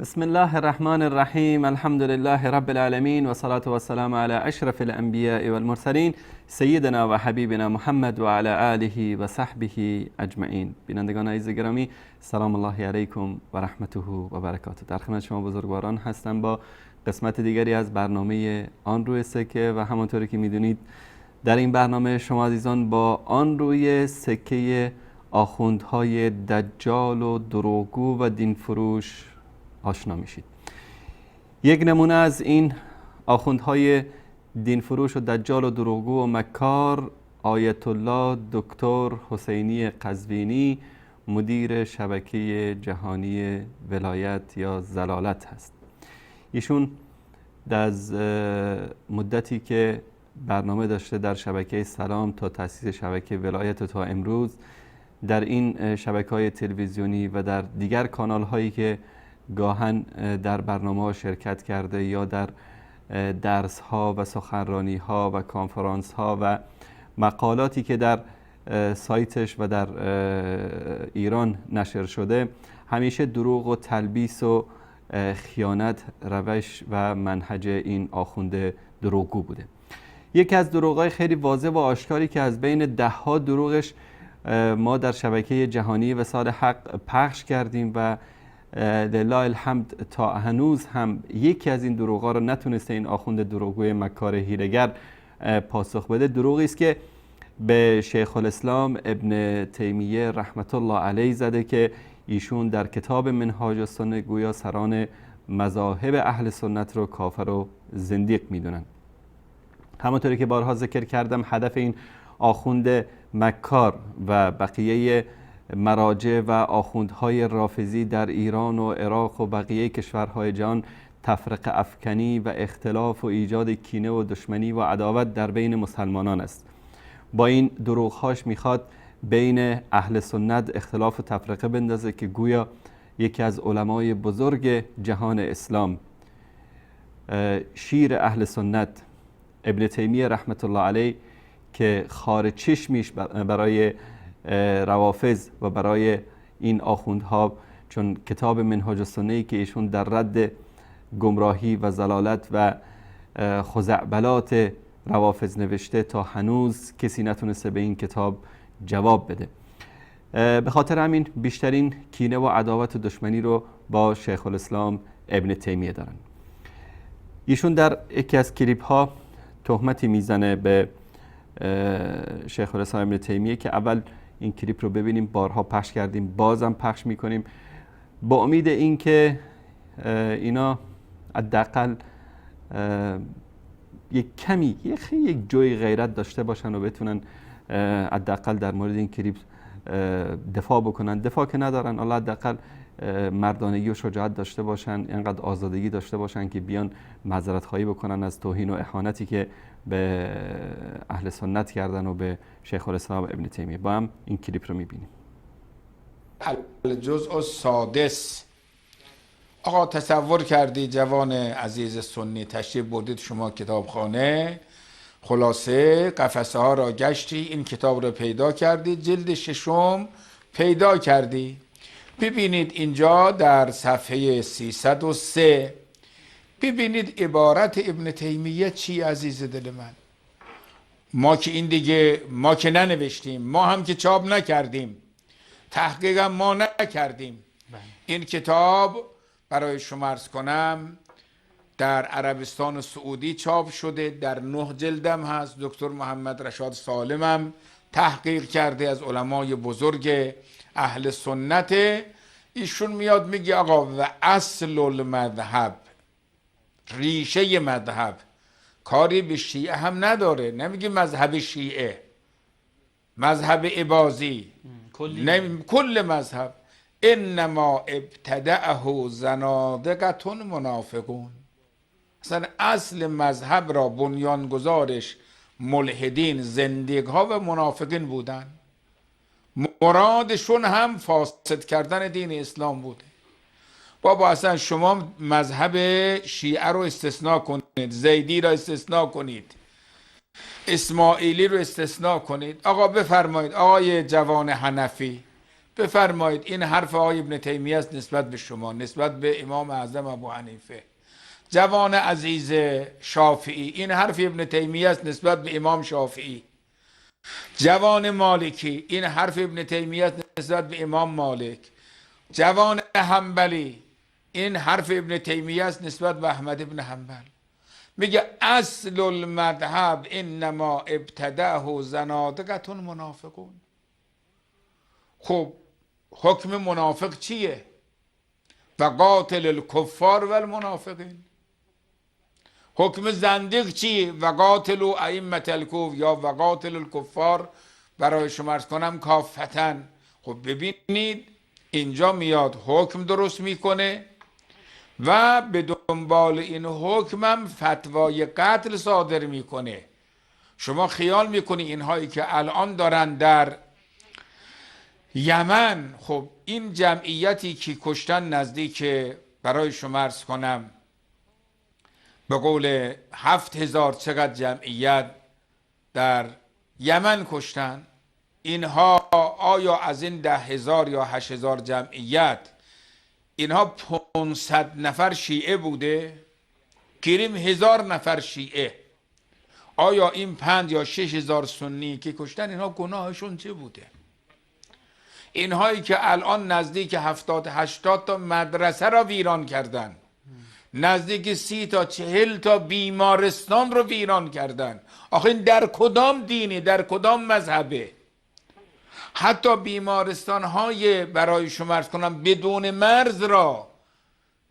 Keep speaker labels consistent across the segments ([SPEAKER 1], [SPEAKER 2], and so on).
[SPEAKER 1] بسم الله الرحمن الرحیم. الحمد لله رب العالمین و صلاة و السلام علی اشرف الانبیاء والمرسلین سیدنا و حبیبنا محمد و علی آله و صحبه اجمعین. بینندگان عزیز گرامی، سلام الله علیکم و رحمته و برکاته. در خدمت شما بزرگواران هستم با قسمت دیگری از برنامه آن روی سکه و همانطوری که میدونید در این برنامه شما عزیزان با آن روی سکه آخوندهای دجال و دروغگو و دینفروش آشنا میشید. یک نمونه از این آخوندهای دینفروش و دجال و دروغگو و مکار آیت الله دکتر حسینی قزوینی، مدیر شبکه جهانی ولایت یا ضلالت هست. ایشون از مدتی که برنامه داشته در شبکه سلام تا تأسیس شبکه ولایت و تا امروز در این شبکه‌های تلویزیونی و در دیگر کانال‌هایی که گاهن در برنامه شرکت کرده یا در درس ها و سخنرانی ها و کانفرانس ها و مقالاتی که در سایتش و در ایران نشر شده، همیشه دروغ و تلبیس و خیانت روش و منهج این آخوند دروغگو بوده. یکی از دروغ‌های خیلی واضح و آشکاری که از بین ده‌ها دروغش ما در شبکه جهانی وسال حق پخش کردیم و لله الحمد تا هنوز هم یکی از این دروغ‌ها رو نتونسته این آخوند دروغگوی مکار حیله‌گر پاسخ بده. دروغی است که به شیخ الاسلام ابن تیمیه رحمت الله علیه زده که ایشون در کتاب منهاج السنه گویا سران مذاهب اهل سنت رو کافر و زندیق میدونن. همونطوری که بارها ذکر کردم، هدف این آخوند مکار و بقیه مراجع و آخوندهای رافضی در ایران و عراق و بقیه کشورهای جهان تفرقه افکنی و اختلاف و ایجاد کینه و دشمنی و عداوت در بین مسلمانان است. با این دروغهاش میخواد بین اهل سنت اختلاف و تفرقه بندازه که گویا یکی از علمای بزرگ جهان اسلام، شیر اهل سنت ابن تیمیه رحمت الله علیه، که خار چشمیش برای روافض و برای این آخوندها، چون کتاب منهاج السنه‌ای که ایشون در رد گمراهی و ضلالت و خزعبلات روافض نوشته، تا هنوز کسی نتونسته به این کتاب جواب بده. به خاطر همین بیشترین کینه و عداوت و دشمنی رو با شیخ الاسلام ابن تیمیه دارن. ایشون در یکی از کلیپ ها تهمتی میزنه به شیخ الاسلام ابن تیمیه که اول این کلیپ رو ببینیم، بارها پخش کردیم، بازم پخش میکنیم با امید این که اینا حداقل یک کمی یک جوی غیرت داشته باشن و بتونن حداقل در مورد این کلیپ دفاع بکنن. دفاع که ندارن، الله حداقل مردانگی و شجاعت داشته باشن، اینقدر آزادگی داشته باشن که بیان معذرت خواهی بکنن از توهین و اهانتی که به اهل سنت کردن و به شیخ الاسلام ابن تیمیه. با هم این کلیپ رو میبینیم.
[SPEAKER 2] الجزء السادس. آقا تصور کردی جوان عزیز سنی تشریف بردید شما کتابخانه، خلاصه قفسه ها را گشتی، این کتاب را پیدا کردی، جلد ششم پیدا کردی. ببینید اینجا در صفحه 303 ببینید عبارت ابن تیمیه چی عزیز دل من. ما که این دیگه ما که ننوشتیم، ما هم که چاپ نکردیم، تحقیق هم ما نکردیم. این کتاب برای شما عرض کنم در عربستان و سعودی چاپ شده، در 9 جلدم هست. دکتر محمد رشاد سالمم تحقیق کرده از علمای بزرگ اهل سنت. ایشون میاد میگه آقا و اصل المذهب، ریشه مذهب کاری به شیعه هم نداره. نمیگه مذهب شیعه، مذهب اباضی، کل مذهب. انما ابتدعه زنادقة منافقون. اصلا اصل مذهب را بنیانگذارش ملحدین، زندیق ها و منافقین بودن. مرادشون هم فاسد کردن دین اسلام بوده. بابا اصلا شما مذهب شیعه رو استثناء کنید، زیدی رو استثناء کنید، اسماعیلی رو استثناء کنید. آقا بفرمایید آقای جوان حنفی، بفرمایید این حرف آقای ابن تیمیه است نسبت به شما، نسبت به امام اعظم ابو حنیفه. جوان عزیز شافعی، این حرف ابن تیمیه است نسبت به امام شافعی. جوان مالکی، این حرف ابن تیمیه است نسبت به امام مالک. جوان حنبلی، این حرف ابن تیمیه است نسبت به احمد ابن حنبل. میگه اصل المذهب انما ابتدعه زنادقة منافقون. خب حکم منافق چیه؟ و قاتل الکفار و المنافقین. حکم زندیق چیه؟ و قاتل ائمة الکفر یا و قاتل الکفار، برای شما عرض کنم کافتن. خب ببینید اینجا میاد حکم درست میکنه و به دنبال این حکمم فتوای قتل صادر میکنه. شما خیال میکنی اینهایی که الان دارن در یمن، خب این جمعیتی که کشتن نزدیک، برای شما عرض کنم به قول 7000 چقدر جمعیت در یمن کشتن، اینها آیا از این 10,000 یا 8,000 جمعیت اینها 500 نفر شیعه بوده؟ گیریم 1000 نفر شیعه، آیا این 5 یا 6,000 سنی که کشتن اینها گناهشون چه بوده؟ اینهایی که الان نزدیک 70-80 تا مدرسه را ویران کردن، نزدیک 30 تا 40 تا بیمارستان رو ویران کردن، آخه این در کدام دینی، در کدام مذهبه؟ حتی بیمارستان های برای شما عرض کنم بدون مرز را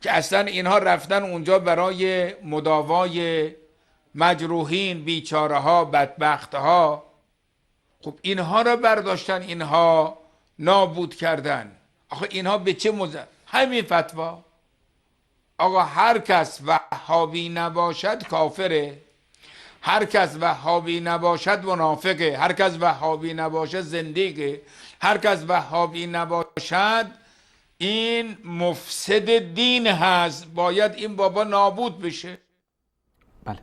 [SPEAKER 2] که اصلا اینها رفتن اونجا برای مداوای مجروحین، بیچاره ها، بدبخت ها، خب اینها را برداشتن، اینها نابود کردن. آخه اینها به چه همین فتوا. آقا هر کس وهابی نباشد کافره، هر کس وهابی نباشد منافقه، هر کس وهابی نباشد زندیقه، هر کس وهابی نباشد این مفسد دین هست، باید این بابا نابود بشه.
[SPEAKER 1] بله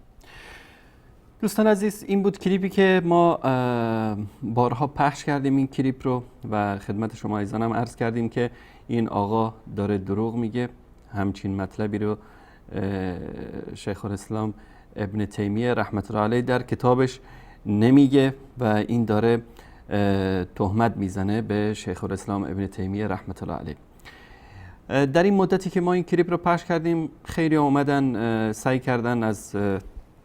[SPEAKER 1] دوستان عزیز، این بود کلیپی که ما بارها پخش کردیم این کلیپ رو و خدمت شما عزیزان هم عرض کردیم که این آقا داره دروغ میگه. همچین مطلبی رو شیخ الاسلام ابن تیمیه رحمت الله علیه در کتابش نمیگه و این داره تهمت میزنه به شیخ الاسلام ابن تیمیه رحمت الله علیه. در این مدتی که ما این کلیپ رو پخش کردیم خیلی اومدن سعی کردن از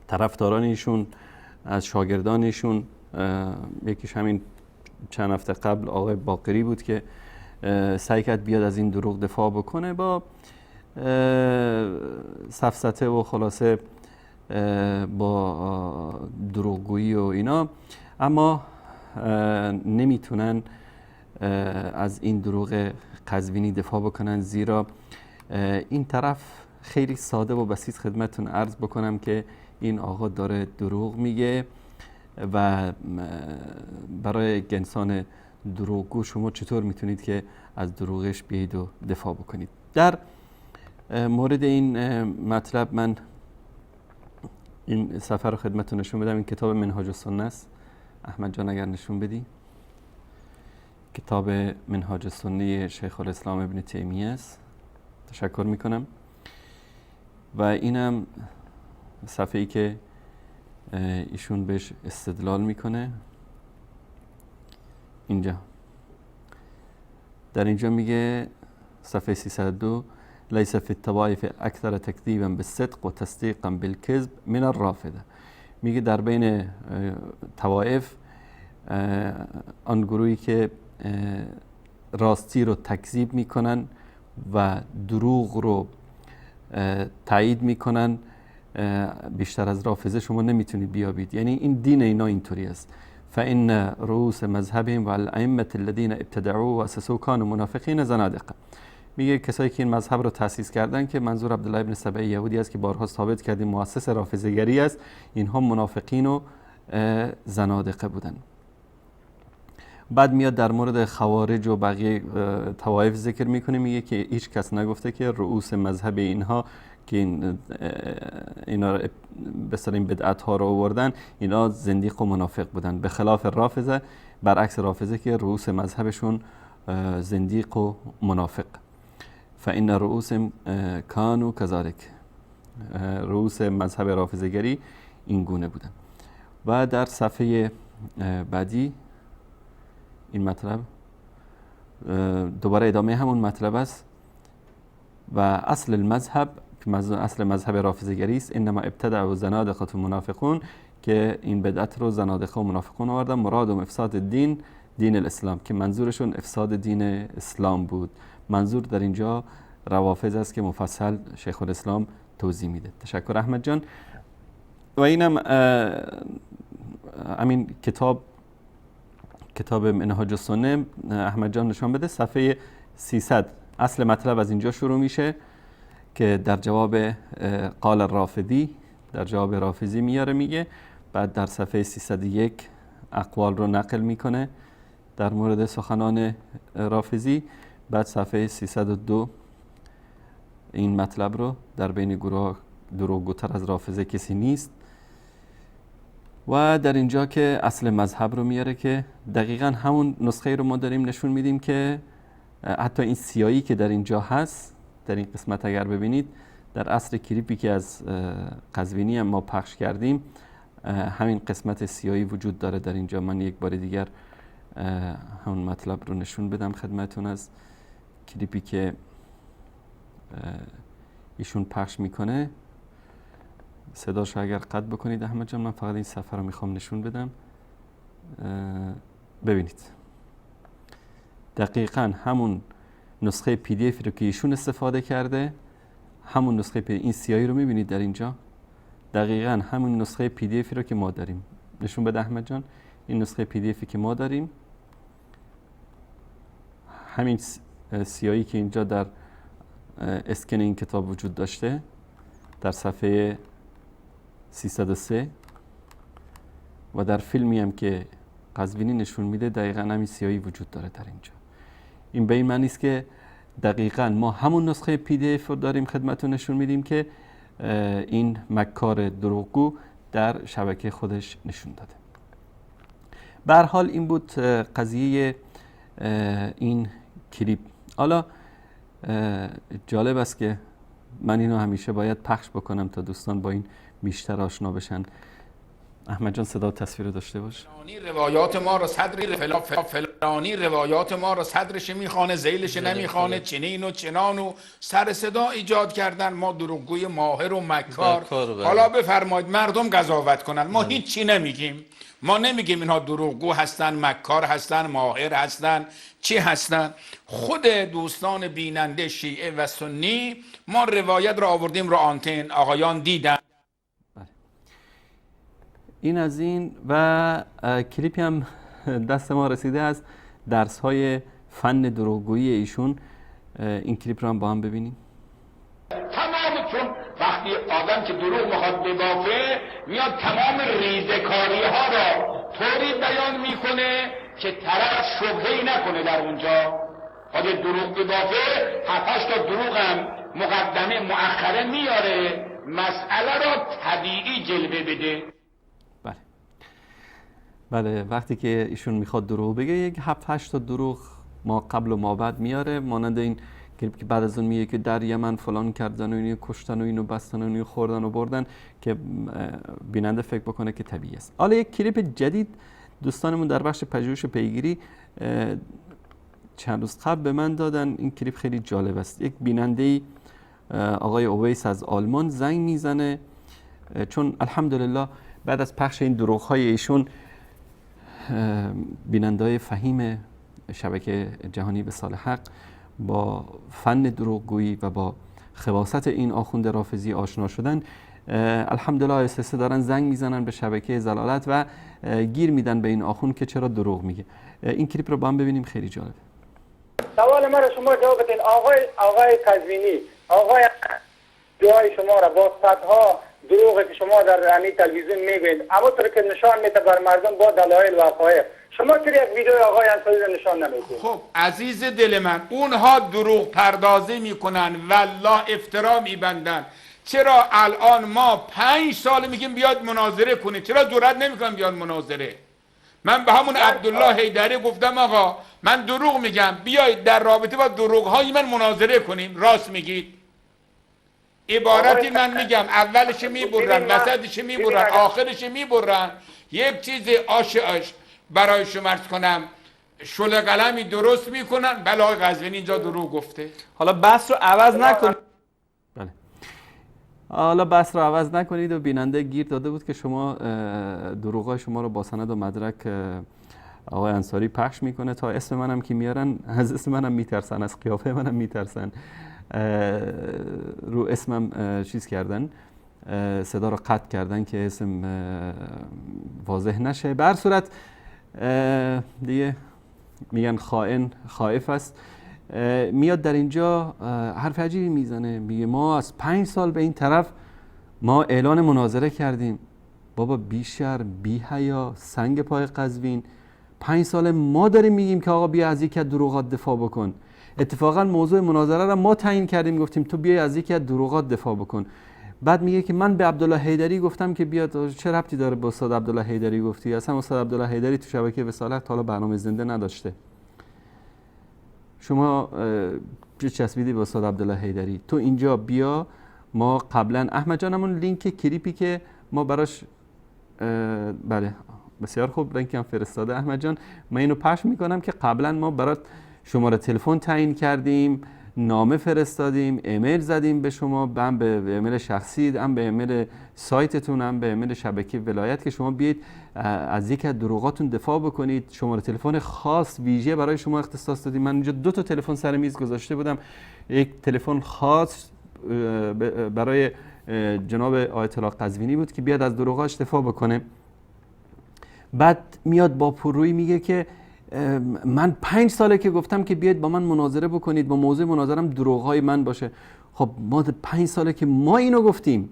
[SPEAKER 1] طرفداران ایشون، از شاگردان ایشون، یکیش همین چند هفته قبل آقای باقری بود که سعی کرد بیاد از این دروغ دفاع بکنه با سفسطه و خلاصه با دروغگویی و اینا، اما نمیتونن از این دروغ قزوینی دفاع بکنن، زیرا این طرف خیلی ساده و بسیط خدمتتون عرض بکنم که این آقا داره دروغ میگه و برای انسان دروغگو شما چطور میتونید که از دروغش بیایید و دفاع بکنید؟ در مورد این مطلب من این صفحه رو خدمتتون نشون بدم. این کتاب منهاج السنه است. احمد جان اگر نشون بدی. کتاب منهاج السنه شیخ الاسلام ابن تیمیه است. تشکر میکنم. و اینم صفحه ای که ایشون بهش استدلال میکنه. اینجا در اینجا میگه صفحه 302 ليس في الطوائف اكثر تكذيبا بالصدق و تصديقا بالكذب من الرافضه. میگه در بین طوائف آن گروهی که راستی رو تکذیب میکنن و دروغ رو تایید میکنن بیشتر از رافضه شما نمیتونید بیابید. یعنی این دین اینا اینطوری است. فإن رؤوس مذهبهم و الائمة الذين ابتدعوا و اسسوا كانوا منافقین زنادقه. میگه کسایی که این مذهب رو تأسیس کردن، که منظور عبدالله ابن سبع یهودی است که بارها ثابت کردیم مؤسس رافضه‌گری است، اینها منافقین و زنادقه بودن. بعد میاد در مورد خوارج و بقیه طوایف ذکر میکنه، میگه که هیچ کس نگفته که رؤوس مذهب اینها که اینا به اصطلاح این بدعت ها رو آوردن اینا زندیق و منافق بودن، به خلاف رافضه، برعکس رافضه که رؤوس مذهبشون زندیق و منافق. فإن رؤوسهم کانوا کذالک، رؤوس مذهب رافضه‌گری این گونه بودن. و در صفحه بعدی این مطلب دوباره ادامه همون مطلب است و اصل المذهب، اصل مذهب رافضه‌گری است، انما ابتدع و زنادقه و منافقون، که این بدعت رو زنادقه و منافقون آوردن. مرادم افساد دین الاسلام، که منظورشون افساد دین اسلام بود. منظور در اینجا روافض است که مفصل شیخ الاسلام توضیح میده. تشکر احمد جان. و اینم همین کتاب منهاج السنه احمد جان نشان بده، صفحه 300 اصل مطلب از اینجا شروع میشه که در جواب قال الرافضی، در جواب رافضی میاره میگه، بعد در صفحه 301 اقوال رو نقل میکنه در مورد سخنان رافضی، بعد صفحه 302 این مطلب رو در بین گروه دروغگوتر از رافضه کسی نیست، و در اینجا که اصل مذهب رو میاره که دقیقا همون نسخه رو ما داریم نشون میدیم که حتی این سیایی که در اینجا هست در این قسمت اگر ببینید در اصل کلیپی که از قزوینی هم ما پخش کردیم همین قسمت سیایی وجود داره در اینجا. من یک بار دیگر همون مطلب رو نشون بدم خدمتون از کلیپی که ایشون پخش میکنه. صداشو اگر قطع بکنید احمد جان، من فقط این صفحه رو میخوام نشون بدم. ببینید دقیقاً همون نسخه پی دی افی رو که ایشون استفاده کرده، همون نسخه این سیایی رو میبینید در اینجا، دقیقاً همون نسخه پی دی افی رو که ما داریم. نشون بده احمد جان، این نسخه پی دی افی که ما داریم، همین سیایی که اینجا در اسکن این کتاب وجود داشته در صفحه 303 و در فیلمی هم که قزوینی نشون میده دقیقاً همین سیایی وجود داره در اینجا. این به این معنی است که دقیقاً ما همون نسخه پی دی اف رو داریم خدمتتون نشون میدیم که این مکار دروغگو در شبکه خودش نشون داده. به هر حال این بود قضیه این کلیپ. حالا جالب است که من اینو همیشه باید پخش بکنم تا دوستان با این بیشتر آشنا بشن. احمد جان صدا و تصویر داشته باش.
[SPEAKER 2] فلانی روایات ما رو فلانی روایات ما رو صدرش میخوانه، ذیلش نمیخوانه، چنین و چنان و سر صدا ایجاد کردن. ما دروغگوی ماهر و مکار. حالا بفرمایید مردم قضاوت کنن. ما هیچی نمیگیم. ما نمیگیم اینها دروغگو هستن، مکار هستن، ماهر هستن، چی هستن. خود دوستان بیننده شیعه و سنی ما روایت رو آوردیم رو آنتن، آقایان دیدن.
[SPEAKER 1] این از این و کلیپی هم دست ما رسیده از درس های فن دروغگویی ایشون. این کلیپ رو هم با هم ببینیم.
[SPEAKER 2] تمام چون وقتی آدم که دروغ میخواد ببافه میاد تمام ریزکاری ها را طوری بیان میکنه که طرف شبهه‌ای نکنه در اونجا. اگه دروغ ببافه 7-8 تا دروغ هم مقدمه مؤخره میاره، مسئله را طبیعی جلوه بده.
[SPEAKER 1] بله وقتی که ایشون میخواد دروغ بگه یک 7-8 تا دروغ ما قبل و ما بعد میاره، مانند این کلیپ که بعد از اون میگه که در یمن فلان کردن و اینو کشتن و اینو بستن و اینو خوردن و بردن، که بیننده فکر بکنه که طبیعی است. حالا یک کلیپ جدید دوستانمون در بخش پژوهش پیگیری چند روز قبل به من دادن. این کلیپ خیلی جالب است. یک بیننده آقای اویس از آلمان زنگ میزنه، چون الحمدلله بعد از پخش این دروغ‌های ایشون بیننده‌های فهیم شبکه جهانی به صالح حق با فن دروغگویی و با خباثت این آخوند رافضی آشنا شدن. الحمدلله اساسا دارن زنگ میزنن به شبکه زلالت و گیر میدن به این آخوند که چرا دروغ میگه. این کلیپ رو با هم ببینیم، خیلی جالبه.
[SPEAKER 3] سوال من رو شما جواب بدین. آقای قزوینی، آقای دعای شما را با صدها دروغی که شما در تلویزیون میگوید، اما طور که نشان میده بر مردم با دلایل و حقایق، شما چرا یک ویدیو آقای انصاری رو نشان نمیدید؟
[SPEAKER 2] خب عزیز دل من، اونها دروغ پردازی میکنن، والله افترا میبندن. چرا الان ما 5 سال میگیم بیاد مناظره کنید، چرا جرئت نمیکنن بیاد مناظره؟ من به همون عبدالله حیدری گفتم آقا من دروغ میگم، بیایید در رابطه با دروغ های من مناظره کنیم، راست میگید. عبارتی من میگم، اولش میبرن، وسطش میبرن، آخرش میبرن. یک چیز آش برای شما عرض کنم، شل قلمی درست میکنن. بله آقای قزوینی اینجا دروغ گفته.
[SPEAKER 1] حالا بحث رو عوض نکنید. بله. حالا بحث رو عوض نکنید و بیننده گیر داده بود که شما دروغای شما رو با سند و مدرک آقای انصاری پخش میکنه. تا اسم منم که میارن از اسم منم میترسن، از قیافه منم میترسن، رو اسمم چیز کردن، صدا رو قطع کردن که اسم واضح نشه. به هر صورت دیگه میگن خائن خائف است. میاد در اینجا حرف عجیبی میزنه، میگه ما از 5 سال به این طرف ما اعلان مناظره کردیم. بابا بیشر، بی حیا، سنگ پای قزوین، 5 سال ما داریم میگیم که آقا بیا از یکی از دروغات دفاع بکن. اتفاقا موضوع مناظره را ما تعیین کردیم، گفتیم تو بیا از یکی از دروغات دفاع بکن. بعد میگه که من به عبدالله حیدری گفتم که بیاد. چه ربطی داره به استاد عبدالله حیدری گفتی؟ اصلا استاد عبدالله حیدری تو شبکه وصالت حالا برنامه زنده نداشته. شما چسبیدی به استاد عبدالله حیدری. تو اینجا بیا. ما قبلا احمد جانمون لینک کلیپی که ما براش بله بسیار خوب لینک هم فرستاده احمد جان، من اینو پخش میکنم که قبلا ما برات شماره تلفن تعیین کردیم، نامه فرستادیم، ایمیل زدیم به شما، هم به ایمیل شخصی، هم به ایمیل سایتتون، هم به ایمیل شبکه ولایت که شما بیاید از یک از دروغاتون دفاع بکنید. شماره تلفن خاص ویژه برای شما اختصاص دادیم. من اینجا 2 تا تلفن سر میز گذاشته بودم، یک تلفن خاص برای جناب آیت الله قزوینی بود که بیاد از دروغاش دفاع بکنه. بعد میاد با پررویی میگه که من 5 ساله که گفتم که بیاید با من مناظره بکنید، با موضوع مناظرم دروغهای من باشه. خب ما 5 ساله که ما اینو گفتیم،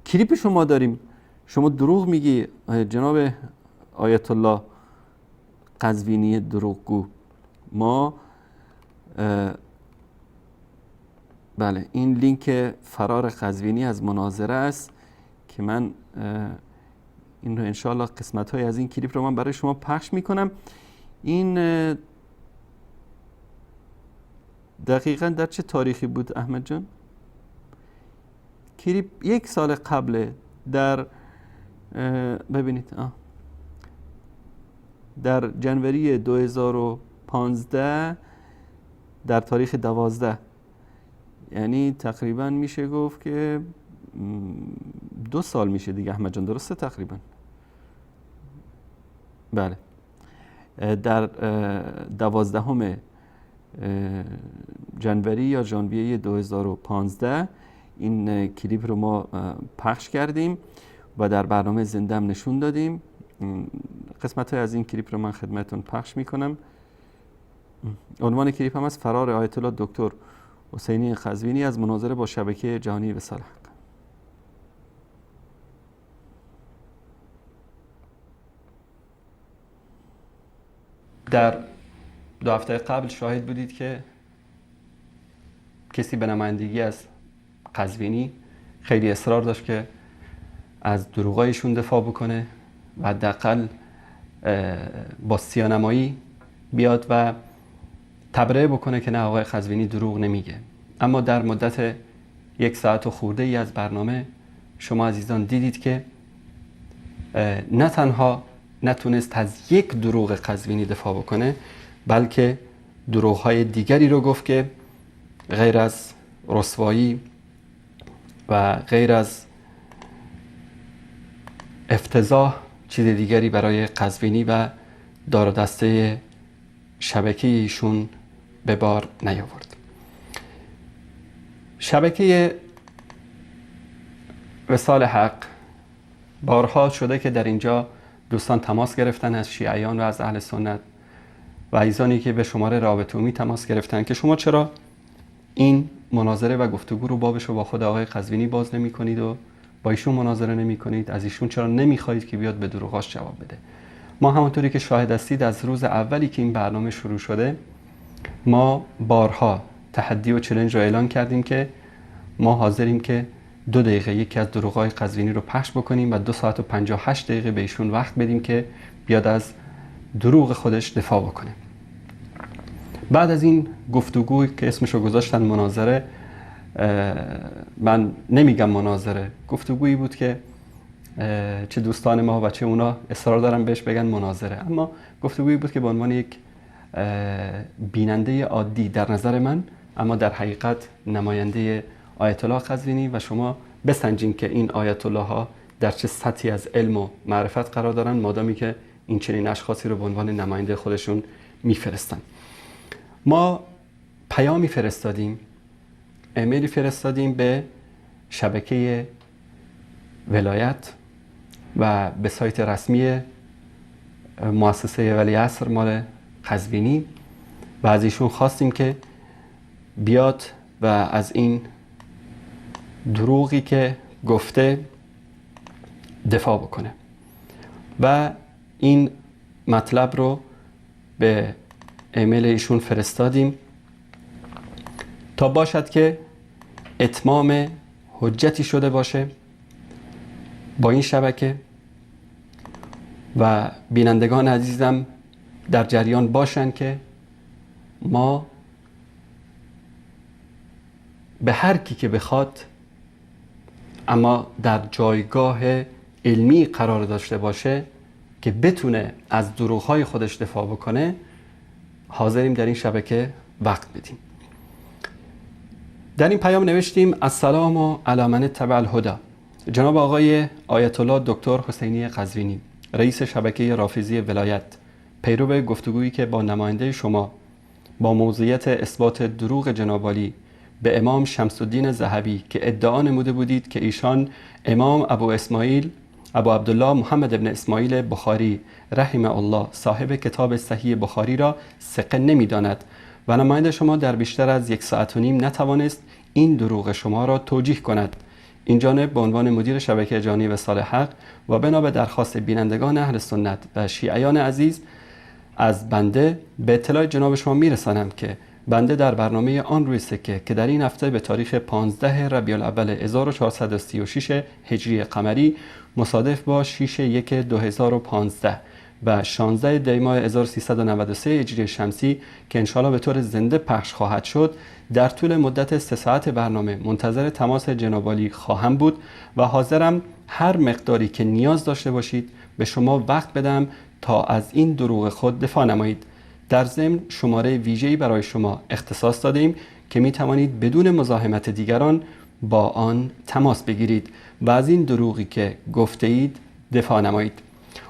[SPEAKER 1] کلیپ شما داریم، شما دروغ میگی جناب آیت الله قزوینی دروغگو. ما بله این لینک فرار قزوینی از مناظره است که من این رو انشاءالله قسمت های از این کلیپ رو من برای شما پخش میکنم. این دقیقاً در چه تاریخی بود احمد جان؟ کلیپ 1 سال قبل، در ببینید در جنوری 2015 در تاریخ 12، یعنی تقریباً میشه گفت که 2 سال میشه دیگه احمد جان، درسته تقریباً؟ بله در 12 جنوری یا ژانویه 2015 این کلیپ رو ما پخش کردیم و در برنامه زنده هم نشون دادیم. قسمت های از این کلیپ رو من خدمتتون پخش میکنم. عنوان کلیپ هم از فرار آیت الله دکتر حسینی قزوینی از مناظره با شبکه جهانی وصال حق. در 2 هفته قبل شاهد بودید که کسی به نمایندگی از قزوینی خیلی اصرار داشت که از دروغایشون دفاع بکنه و حداقل با سیانمایی بیاد و تبرئه بکنه که نه آقای قزوینی دروغ نمیگه. اما در مدت 1 ساعت و خورده ای از برنامه شما عزیزان دیدید که نه تنها نتونست از یک دروغ قزوینی دفاع بکنه، بلکه دروغ‌های دیگری رو گفت که غیر از رسوایی و غیر از افتضاح چیز دیگری برای قزوینی و دار و دسته شبکه ایشون به بار نیاورد. شبکه وصال حق بارها شده که در اینجا دوستان تماس گرفتن از شیعیان و از اهل سنت و عزیزانی که به شماره رابطه عمومی تماس گرفتن که شما چرا این مناظره و گفتگو رو بابش رو با خود آقای قزوینی باز نمی کنید و با ایشون مناظره نمی کنید، از ایشون چرا نمی خواهید که بیاد به دروغاش جواب بده. ما همونطوری که شاهد هستید از روز اولی که این برنامه شروع شده ما بارها تحدی و چالش رو اعلان کردیم که ما حاضریم که 2 دقیقه یکی از دروغ‌های قزوینی رو پخش بکنیم و 2 ساعت و 58 دقیقه به ایشون وقت بدیم که بیاد از دروغ خودش دفاع بکنه. بعد از این گفتگوی که اسمشو گذاشتن مناظره، من نمیگم مناظره، گفتگویی بود که چه دوستان ما و چه اونا اصرار دارن بهش بگن مناظره، اما گفتگویی بود که به عنوان یک بیننده عادی در نظر من، اما در حقیقت نماینده آیت الله قزوینی و شما بسنجین که این آیت الله ها در چه سطحی از علم و معرفت قرار دارن، مادامی که این چنین اشخاصی رو به عنوان نماینده خودشون میفرستن. ما پیامی فرستادیم، ایمیلی فرستادیم به شبکه ولایت و به سایت رسمی مؤسسه ولیعصر مال قزوینی و از ایشون خواستیم که بیاد و از این دروغی که گفته دفاع بکنه و این مطلب رو به ایمیل ایشون فرستادیم تا باشد که اتمام حجتی شده باشه با این شبکه و بینندگان عزیزم در جریان باشن که ما به هر کی که بخواد اما در جایگاه علمی قرار داشته باشه که بتونه از دروغ‌های خودش دفاع بکنه، حاضریم در این شبکه وقت بدیم. در این پیام نوشتیم السلام علی من اتبع الهدی. جناب آقای آیت الله دکتر حسینی قزوینی، رئیس شبکه رافضی ولایت، پیرو گفتگویی که با نماینده شما با موضوعیت اثبات دروغ جناب عالی به امام شمس الدین ذهبی که ادعا نموده بودید که ایشان امام ابو عبدالله محمد ابن اسماعیل بخاری رحمه الله صاحب کتاب صحیح بخاری را ثقه نمی‌داند و نماینده شما در بیشتر از 1.5 ساعت نتوانست این دروغ شما را توجیه کند. این جانب به عنوان مدیر شبکه جهانی وصال حق و بنا به درخواست بینندگان اهل سنت و شیعیان عزیز از بنده به اطلاع جناب شما میرسانم که بنده در برنامه آن روی سکه که در این هفته به تاریخ 15 ربیع الاول 1436 هجری قمری مصادف با 6/1/2015 و 16 دی ماه 1393 هجری شمسی که انشاءالله به طور زنده پخش خواهد شد، در طول مدت 3 ساعت برنامه منتظر تماس جناب عالی خواهم بود و حاضرم هر مقداری که نیاز داشته باشید به شما وقت بدم تا از این دروغ خود دفاع نمایید. در ضمن شماره ویژه‌ای برای شما اختصاص دادیم که می توانید بدون مزاحمت دیگران با آن تماس بگیرید و از این دروغی که گفته اید دفاع نمایید.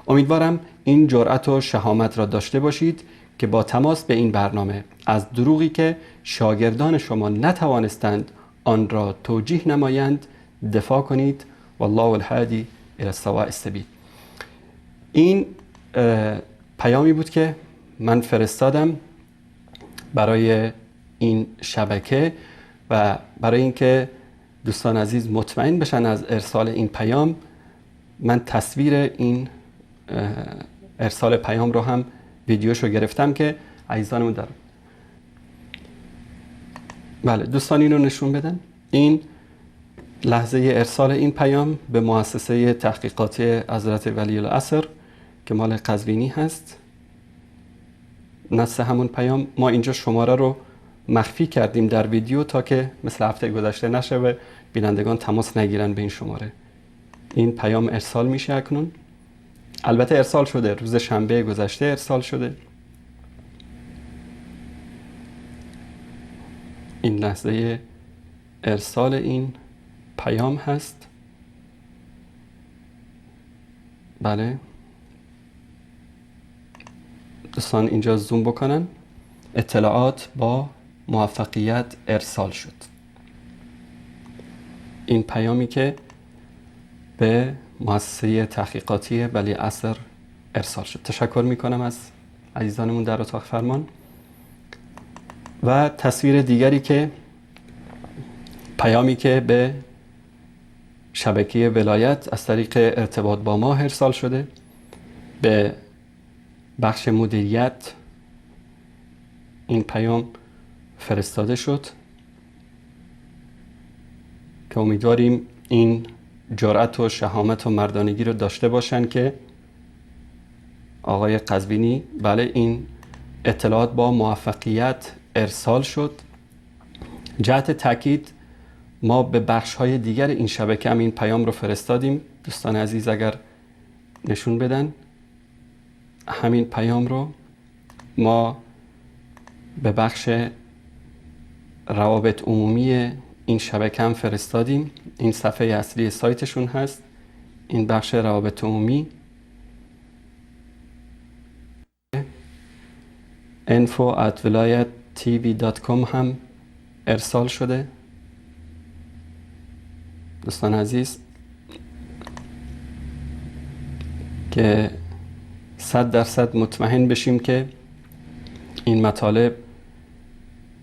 [SPEAKER 1] امیدوارم این جرأت و شهامت را داشته باشید که با تماس به این برنامه از دروغی که شاگردان شما نتوانستند آن را توجیه نمایند دفاع کنید. والله الهادی الی السواء السبیل. این پیامی بود که من فرستادم برای این شبکه و برای اینکه دوستان عزیز مطمئن بشن از ارسال این پیام، من تصویر این ارسال پیام رو هم ویدیوشو گرفتم که عزیزانمون دارم. بله دوستان اینو نشون بدن. این لحظه ارسال این پیام به مؤسسه تحقیقاتی حضرت ولی العصر که مال قزوینی هست. نص همون پیام ما اینجا شماره رو مخفی کردیم در ویدیو تا که مثل هفته گذشته نشه و بینندگان تماس نگیرن به این شماره. این پیام ارسال میشه اکنون. البته ارسال شده، روز شنبه گذشته ارسال شده. این لحظه ارسال این پیام هست. بله دوستان اینجا زوم بکنن. اطلاعات با موفقیت ارسال شد. این پیامی که به مؤسسه تحقیقاتی ولی العصر ارسال شد. تشکر میکنم از عزیزانمون در اتاق فرمان. و تصویر دیگری که پیامی که به شبکه ولایت از طریق ارتباط با ما ارسال شده، به بخش مدیریت این پیام فرستاده شد که امیدواریم این جرأت و شهامت و مردانگی رو داشته باشن که
[SPEAKER 4] آقای قزوینی. بله، این اطلاعات با موفقیت ارسال شد. جهت تاکید ما به بخش‌های دیگر این شبکه هم این پیام رو فرستادیم. دوستان عزیز اگر نشون بدن همین پیام رو ما به بخش روابط عمومی این شبکه هم فرستادیم. این صفحه اصلی سایتشون هست، این بخش روابط عمومی info@vilayattv.com هم ارسال شده. دوستان عزیز که 100% مطمئن بشیم که این مطالب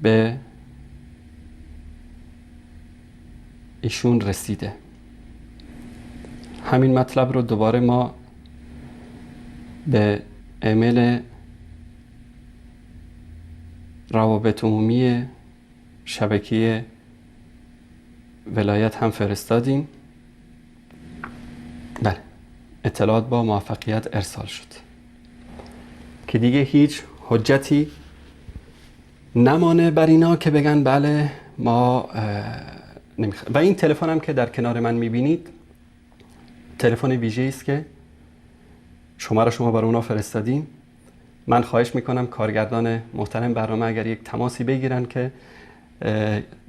[SPEAKER 4] به ایشون رسیده. همین مطلب رو دوباره ما به ایمیل روابط عمومی شبکه ولایت هم فرستادیم. بله، اطلاعات با موفقیت ارسال شد که دیگه هیچ حجتی نمانه بر اینا که بگن بله ما نمیخوایم. و این تلفن هم که در کنار من میبینید تلفن ویژه‌ای است که شما برای اونا فرستادیم. من خواهش میکنم کارگردان محترم برنامه اگر یک تماسی بگیرن که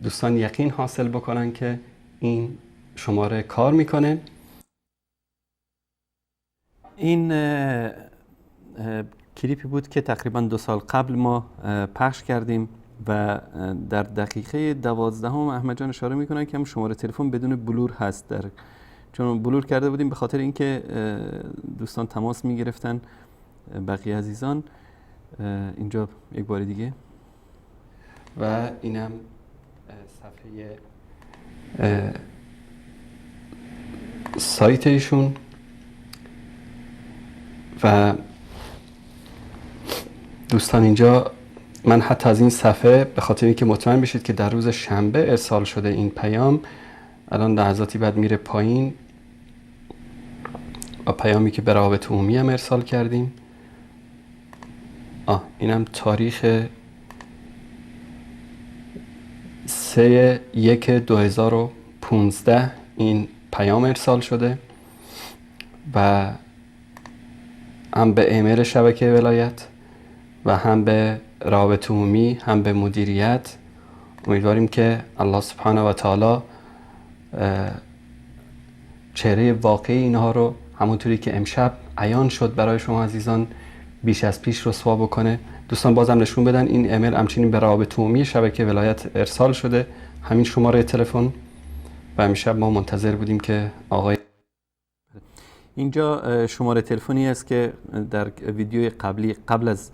[SPEAKER 4] دوستان یقین حاصل بکنن که این شماره کار میکنه.
[SPEAKER 1] این کلیپی بود که تقریبا 2 سال قبل ما پخش کردیم و در دقیقه 12 احمد جان اشاره میکنن که هم شماره تلفن بدون بلور هست، چون بلور کرده بودیم به خاطر اینکه دوستان تماس میگرفتن بقیه عزیزان. اینجا یک بار دیگه
[SPEAKER 4] و اینم صفحه سایت ایشون و دوستان اینجا من حتی از این صفحه به خاطر اینکه مطمئن بشید که در روز شنبه ارسال شده این پیام، الان لحظاتی بعد میره پایین و پیامی که به روابط عمومی هم ارسال کردیم. اینم تاریخ 3/1/2015 این پیام ارسال شده و هم به ایمیل شبکه ولایت و هم به روابط عمومی هم به مدیریت. امیدواریم که الله سبحانه و تعالی چهره واقعی اینها رو همونطوری که امشب عیان شد برای شما عزیزان بیش از پیش رسوا بکنه. دوستان بازم نشون بدن این ایمیل همچنین به روابط عمومی شبکه ولایت ارسال شده، همین شماره تلفن، و امشب ما منتظر بودیم که آقای
[SPEAKER 1] اینجا شماره تلفنی است که در ویدیوی قبل از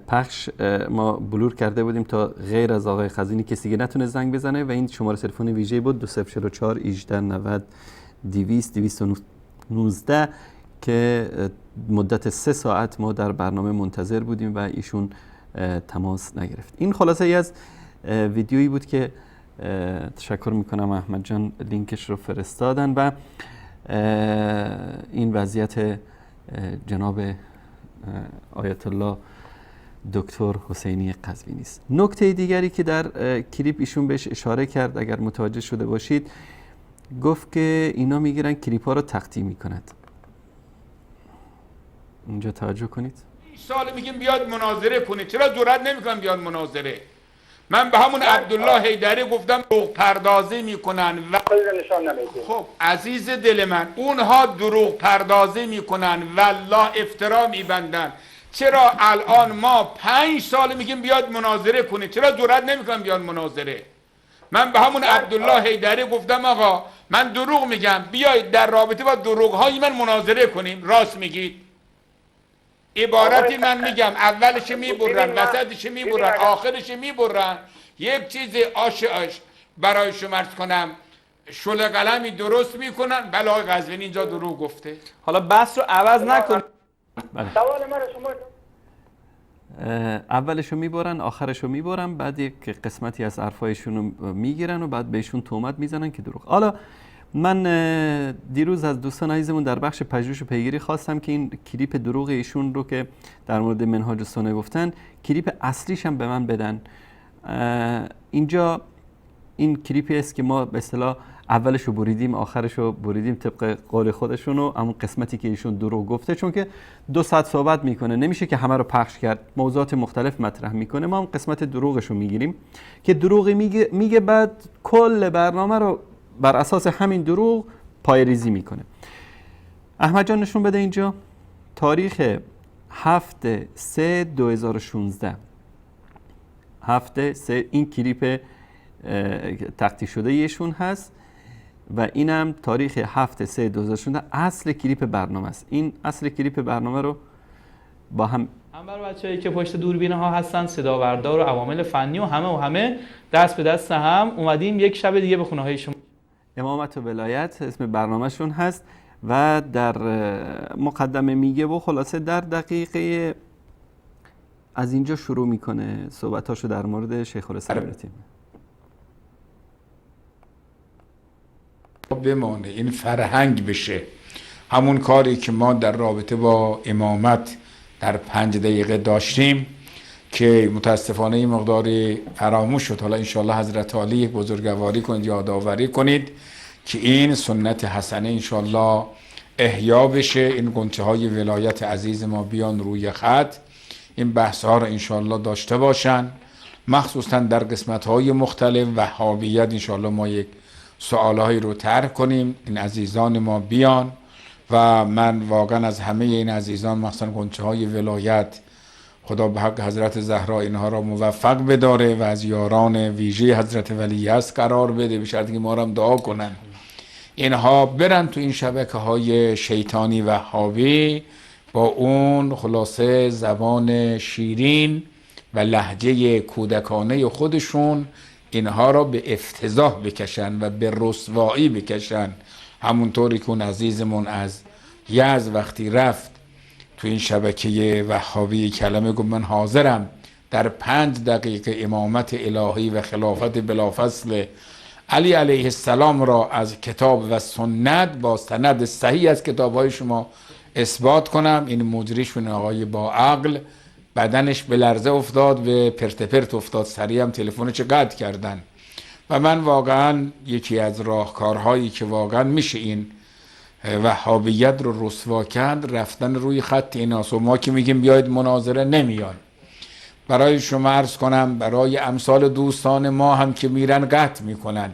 [SPEAKER 1] پخش ما بلور کرده بودیم تا غیر از آقای قزوینی کسی دیگه نتونه زنگ بزنه و این شماره تلفن ویژه بود 2044 1890 219 که مدت 3 ساعت ما در برنامه منتظر بودیم و ایشون تماس نگرفت. این خلاصه ای از ویدیویی بود که تشکر میکنم احمد جان لینکش رو فرستادن و این وضعیت جناب آیت الله دکتر حسینی قزوینی است. نکته دیگری که در کلیپ ایشون بهش اشاره کرد اگر متوجه شده باشید، گفت که اینا میگیرن کلیپ ها رو تقطیع میکند. اینجا توجه کنید.
[SPEAKER 2] سال میگیم بیاد مناظره کنه، چرا جرئت نمیکنن بیاد مناظره؟ من به همون عبدالله حیدری گفتم دروغ پردازی میکنن و خب عزیز دل من اونها دروغ پردازی میکنن والله افترا میبندن. چرا الان ما 5 سال میگیم بیاد مناظره کنه، چرا جرئت نمیکنن بیاد مناظره؟ من به همون عبدالله حیدری گفتم آقا من دروغ میگم، بیایید در رابطه با دروغ های من مناظره کنیم. راست میگید؟ عبارتی من میگم اولش میبرن، وسطش میبرن، آخرش میبرن. یک چیز آش برای شما عرض کنم، شل قلمی درست میکنن. بله آقای قزوینی اینجا دروغ گفته.
[SPEAKER 5] حالا بحث رو عوض نکن.
[SPEAKER 3] سوال من شما
[SPEAKER 1] اولشو میبرن آخرشو میبرن، بعد یک قسمتی از حرفایشون رو میگیرن و بعد بهشون تهمت میزنن که دروغ. حالا من دیروز از دوستان عزیزمون در بخش پژوهش و پیگیری خواستم که این کلیپ دروغ ایشون رو که در مورد منهاج السنه گفتن، کلیپ اصلیش هم به من بدن. اینجا این کلیپی است که ما به اصطلاح اولش رو بریدیم، آخرش رو بریدیم طبق قول خودشون، و همون قسمتی که ایشون دروغ گفته، چون که 2 ساعت صحبت میکنه نمیشه که همه رو پخش کرد، موضوعات مختلف مطرح میکنه، ما هم قسمت دروغش رو میگیریم که دروغی میگه بعد کل برنامه رو بر اساس همین دروغ پایه‌ریزی میکنه. احمد جان نشون بده اینجا تاریخ 7/3/2016 7/3 این کلیپ تختی شده ایشون هست و اینم تاریخ 7/3/2016 اصل کلیپ برنامه است. این اصل کلیپ برنامه رو با هم
[SPEAKER 5] برای بچه‌ای که پشت دوربین ها هستن، صدا بردار و عوامل فنی و همه دست به دست هم اومدیم یک شب دیگه به خونه های شما.
[SPEAKER 1] امامت و ولایت اسم برنامهشون هست و در مقدمه میگه و خلاصه در دقیقه از اینجا شروع میکنه صحبتاشو در مورد شیخ الاسلام ابن تیمیه.
[SPEAKER 2] بمانه این فرهنگ بشه، همون کاری که ما در رابطه با امامت در 5 دقیقه داشتیم که متاسفانه این مقداری فراموش شد. حالا انشاءالله حضرت عالی بزرگواری کنید، یادآوری کنید که این سنت حسنه انشاءالله احیا بشه، این غنچه های ولایت عزیز ما بیان روی خط، این بحث ها رو انشاءالله داشته باشن، مخصوصا در قسمت های مختلف. وهابیت انشاءالله ما یک سوالهایی رو طرح کنیم، این عزیزان ما بیان و من واقعا از همه این عزیزان مخصوصا غنچه های ولایت خدا به حق حضرت زهرا اینها را موفق بداره و از یاران ویژه حضرت ولی هست قرار بده، به شرطی که ما را هم دعا کنن اینها برن تو این شبکه های شیطانی وهابی با اون خلاصه زبان شیرین و لهجه کودکانه خودشون اینها را به افتضاح بکشن و به رسوایی بکشن. همونطوری که اون عزیزمون از یزد وقتی رفت تو این شبکه وهابی کلمه گفت من حاضرم در 5 دقیقه امامت الهی و خلافت بلافصل علی علیه السلام را از کتاب و سنت با سند صحیح از کتاب‌های شما اثبات کنم. این مجریشون آقای با عقل بدنش به لرزه افتاد و پرت پرت افتاد، سریع هم تلفنش قطع کردن. و من واقعا یکی از راهکارهایی که واقعا میشه این وهابیت رو رسوا کرد رفتن روی خط ایناست. و ما که میگیم بیاید مناظره نمیان. برای شما عرض کنم برای امثال دوستان ما هم که میرن قطع میکنن.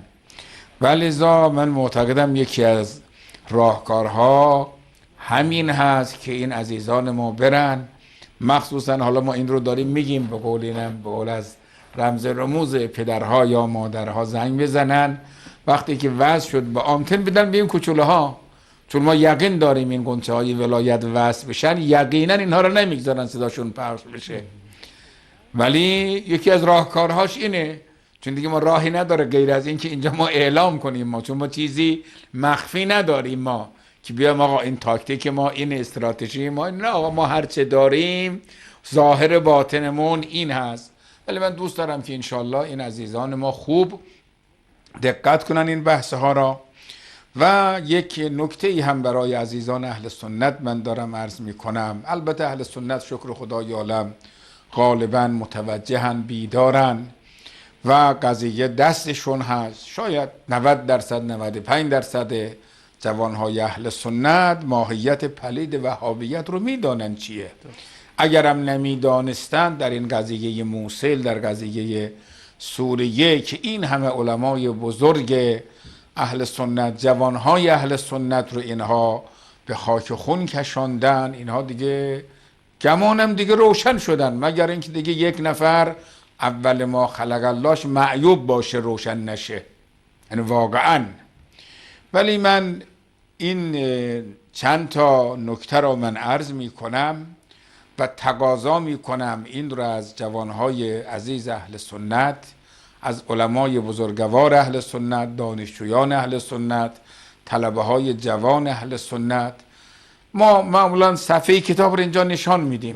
[SPEAKER 2] ولذا من معتقدم یکی از راهکارها همین هست که این عزیزان ما برن، مخصوصا حالا ما این رو داریم میگیم به قول از رمز رموز پدرها یا مادرها زنگ بزنن وقتی که وصل شد به آنتن بدن به این کوچوله ها، چون ما یقین داریم این غنچه های ولایت وصل بشن یقینا اینها رو نمیگذارن صداشون پخش بشه. ولی یکی از راهکارهاش اینه، چون دیگه ما راهی نداره غیر از این که اینجا ما اعلام کنیم، ما چون ما چیزی مخفی نداریم ما که بیام آقا این تاکتیک ما، این استراتژی ما، نه آقا ما هرچه داریم ظاهر باطنمون این هست. ولی من دوست دارم که انشالله این عزیزان ما خوب دقت کنن این بحث ها را. و یک نکته ای هم برای عزیزان اهل سنت من دارم عرض می کنم. البته اهل سنت شکر خدای عالم غالبا متوجهن، بیدارن و قضیه دستشون هست. شاید 90% 95% جوانهای اهل سنت ماهیت پلید وهابیت رو میدانن چیه. اگرم نمیدانستن در این قضیه موصل، در قضیه سوریه که این همه علمای بزرگ اهل سنت، جوانهای اهل سنت رو اینها به خاک خون کشاندن، اینها دیگه گمانم دیگه روشن شدن، مگر اینکه دیگه یک نفر اول ما خلق اللهش معیوب باشه روشن نشه، یعنی واقعا. ولی من این چند تا نکته رو من عرض می کنم و تقاضا می کنم این رو از جوانهای عزیز اهل سنت، از علمای بزرگوار اهل سنت، دانشجویان اهل سنت، طلبه های جوان اهل سنت. ما معمولا صفحه کتاب رو اینجا نشان میدیم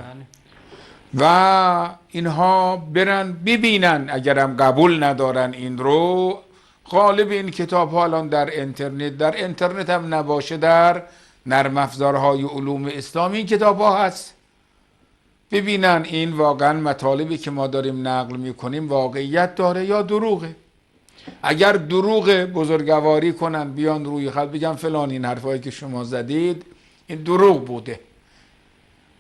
[SPEAKER 2] و اینها برن ببینن، اگرم قبول ندارن این رو غالب این کتاب ها الان در اینترنت هم نباشه در نرم افزارهای علوم اسلامی این کتاب ها هست. ببینن این واقعا مطالبی که ما داریم نقل میکنیم واقعیت داره یا دروغه. اگر دروغ بزرگواری کنن بیان روی خط بگن فلان این حرفایی که شما زدید این دروغ بوده،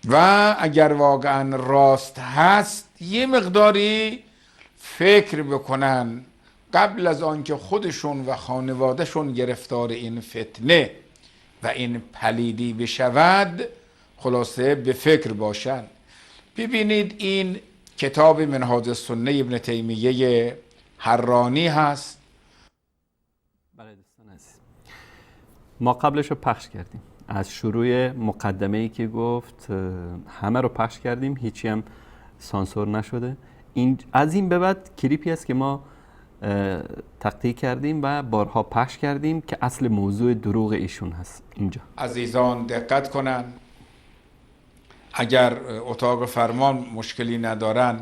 [SPEAKER 2] و اگر واقعا راست هست یه مقداری فکر بکنن قبل از آنکه خودشون و خانوادهشون گرفتار این فتنه و این پلیدی بشود، خلاصه به فکر باشن. ببینید این کتاب منهاج السنه ابن تیمیه حرانی هست.
[SPEAKER 1] بله دوستان عزیز، ما قبلش رو پخش کردیم، از شروع مقدمه‌ای که گفت همه رو پخش کردیم، هیچی هم سانسور نشده. از این به بعد کلیپی است که ما تقطیع کردیم و بارها پخش کردیم که اصل موضوع دروغ ایشون هست. اینجا
[SPEAKER 2] عزیزان دقت کنن، اگر اتاق فرمان مشکلی ندارن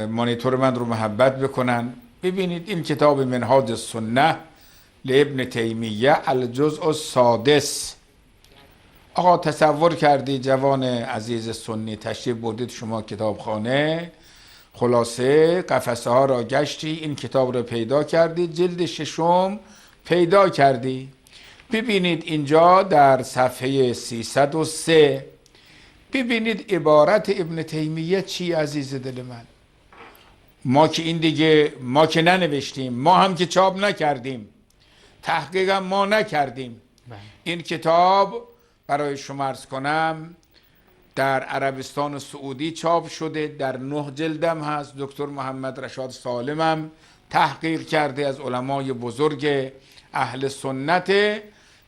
[SPEAKER 2] مانیتور من رو محبت بکنن. ببینید این کتاب منهاج السنه لابن تیمیه الجزء السادس. آقا تصور کردی جوان عزیز سنی تشریف بردید شما کتابخانه، خلاصه قفسه ها را گشتی، این کتاب را پیدا کردی، جلد ششم پیدا کردی. ببینید اینجا در صفحه 303 ببینید عبارت ابن تیمیه چی عزیز دل من. ما که این دیگه ما که ننوشتیم، ما هم که چاپ نکردیم، تحقیق هم ما نکردیم. این کتاب برای شما عرض کنم در عربستان سعودی چاپ شده، در 9 جلدم هست. دکتر محمد رشاد سالمم تحقیق کرده از علمای بزرگ اهل سنت.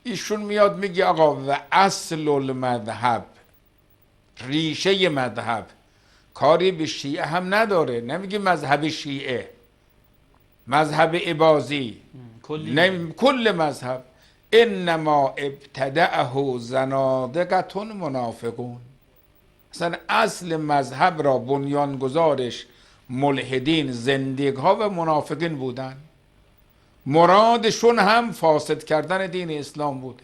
[SPEAKER 2] ایشون میاد میگه آقا و اصل المذهب، ریشه مذهب کاری به شیعه هم نداره، نمیگه مذهب شیعه، مذهب عباسی، کل مذهب. انما ابتدعه زنادقة منافقون. اصلا اصل مذهب را بنیانگذارش ملحدین، زندیقها و منافقین بودن. مرادشون هم فاسد کردن دین اسلام بوده.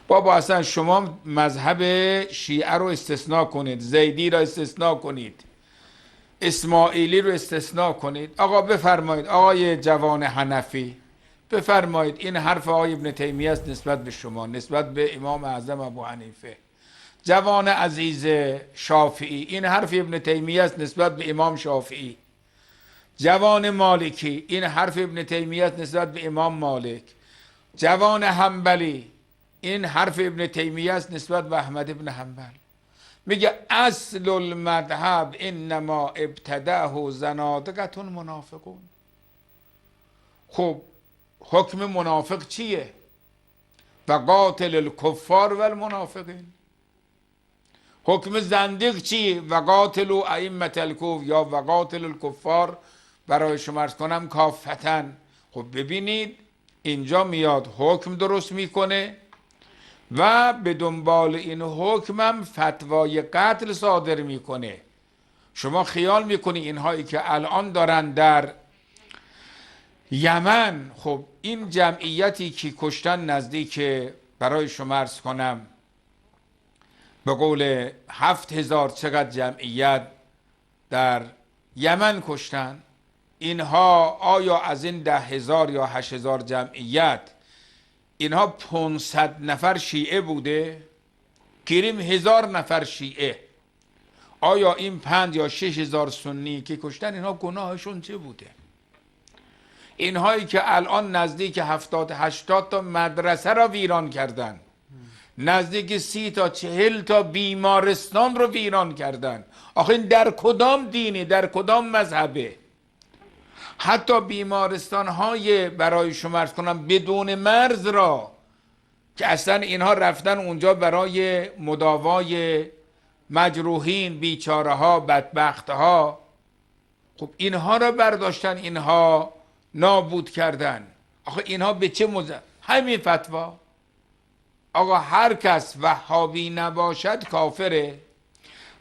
[SPEAKER 2] بابا اصلا شما مذهب شیعه رو استثناء کنید، زیدی رو استثناء کنید، اسماعیلی رو استثناء کنید. آقا بفرمایید آقای جوان حنفی بفرمایید این حرف آقای ابن تیمیه است نسبت به شما، نسبت به امام اعظم ابو حنیفه. جوان عزیز شافعی این حرف ابن تیمیه است نسبت به امام شافعی. جوان مالکی این حرف ابن تیمیه است نسبت به امام مالک. جوان حنبلی این حرف ابن تیمیه است نسبت به احمد ابن حنبل. میگه اصل المذهب انما ابتدعه زنادقة منافقون. خب حکم منافق چیه؟ و قاتل الکفار و المنافقین. حکم زندیق چیه؟ و قاتل ائمة الکفر یا و قاتل الکفار برای شما عرض کنم کافتن. خب ببینید اینجا میاد حکم درست میکنه و به دنبال این حکمم فتوای قتل صادر میکنه. شما خیال میکنی اینهایی که الان دارن در یمن، خب این جمعیتی که کشتن نزدیک برای شما عرض کنم به قول 7000 چقدر جمعیت در یمن کشتن. اینها آیا از این 10,000 یا 8,000 جمعیت اینها 500 نفر شیعه بوده؟ گیریم 1000 نفر شیعه. آیا این 5 یا 6,000 سنی که کشتن اینها گناهشون چه بوده؟ اینهایی که الان نزدیک 70-80 تا مدرسه را ویران کردن، نزدیک 30 تا 40 تا بیمارستان رو ویران کردن. آخه این در کدام دینی، در کدام مذهبه؟ حتی بیمارستان های برای شما عرض کنم بدون مرز را که اصلا اینها رفتن اونجا برای مداوای مجروحین، بیچاره ها، بدبخت ها، خب اینها را برداشتن، اینها نابود کردن. آخه اینها به چه همین فتوا. آقا هر کس وهابی نباشد کافره،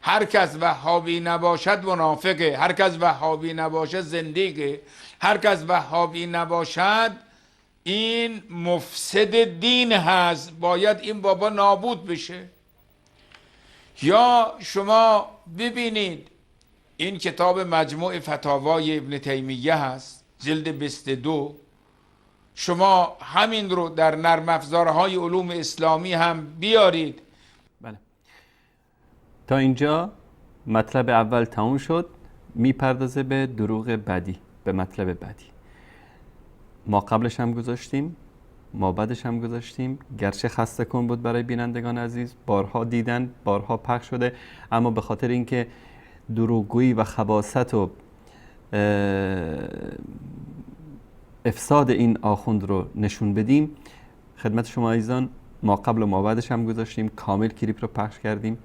[SPEAKER 2] هر کس وهابی نباشد منافقه، هر کس وهابی نباشد زندیقه، هر کس وهابی نباشد این مفسد دین هست، باید این بابا نابود بشه. یا شما ببینید این کتاب مجموع فتاوای ابن تیمیه هست، جلد 22، شما همین رو در نرم افزارهای علوم اسلامی هم بیارید.
[SPEAKER 1] بله، تا اینجا مطلب اول تموم شد. میپردازه به دروغ بعدی، به مطلب بعدی. ما قبلش هم گذاشتیم، ما بعدش هم گذاشتیم، گرچه خسته کن بود برای بینندگان عزیز، بارها دیدن، بارها پخش شده، اما به خاطر اینکه دروغگویی و خباثت و افساد این آخوند رو نشون بدیم، خدمت شما عزیزان ما قبل و ما بعدش هم گذاشتیم، کامل کلیپ رو پخش کردیم.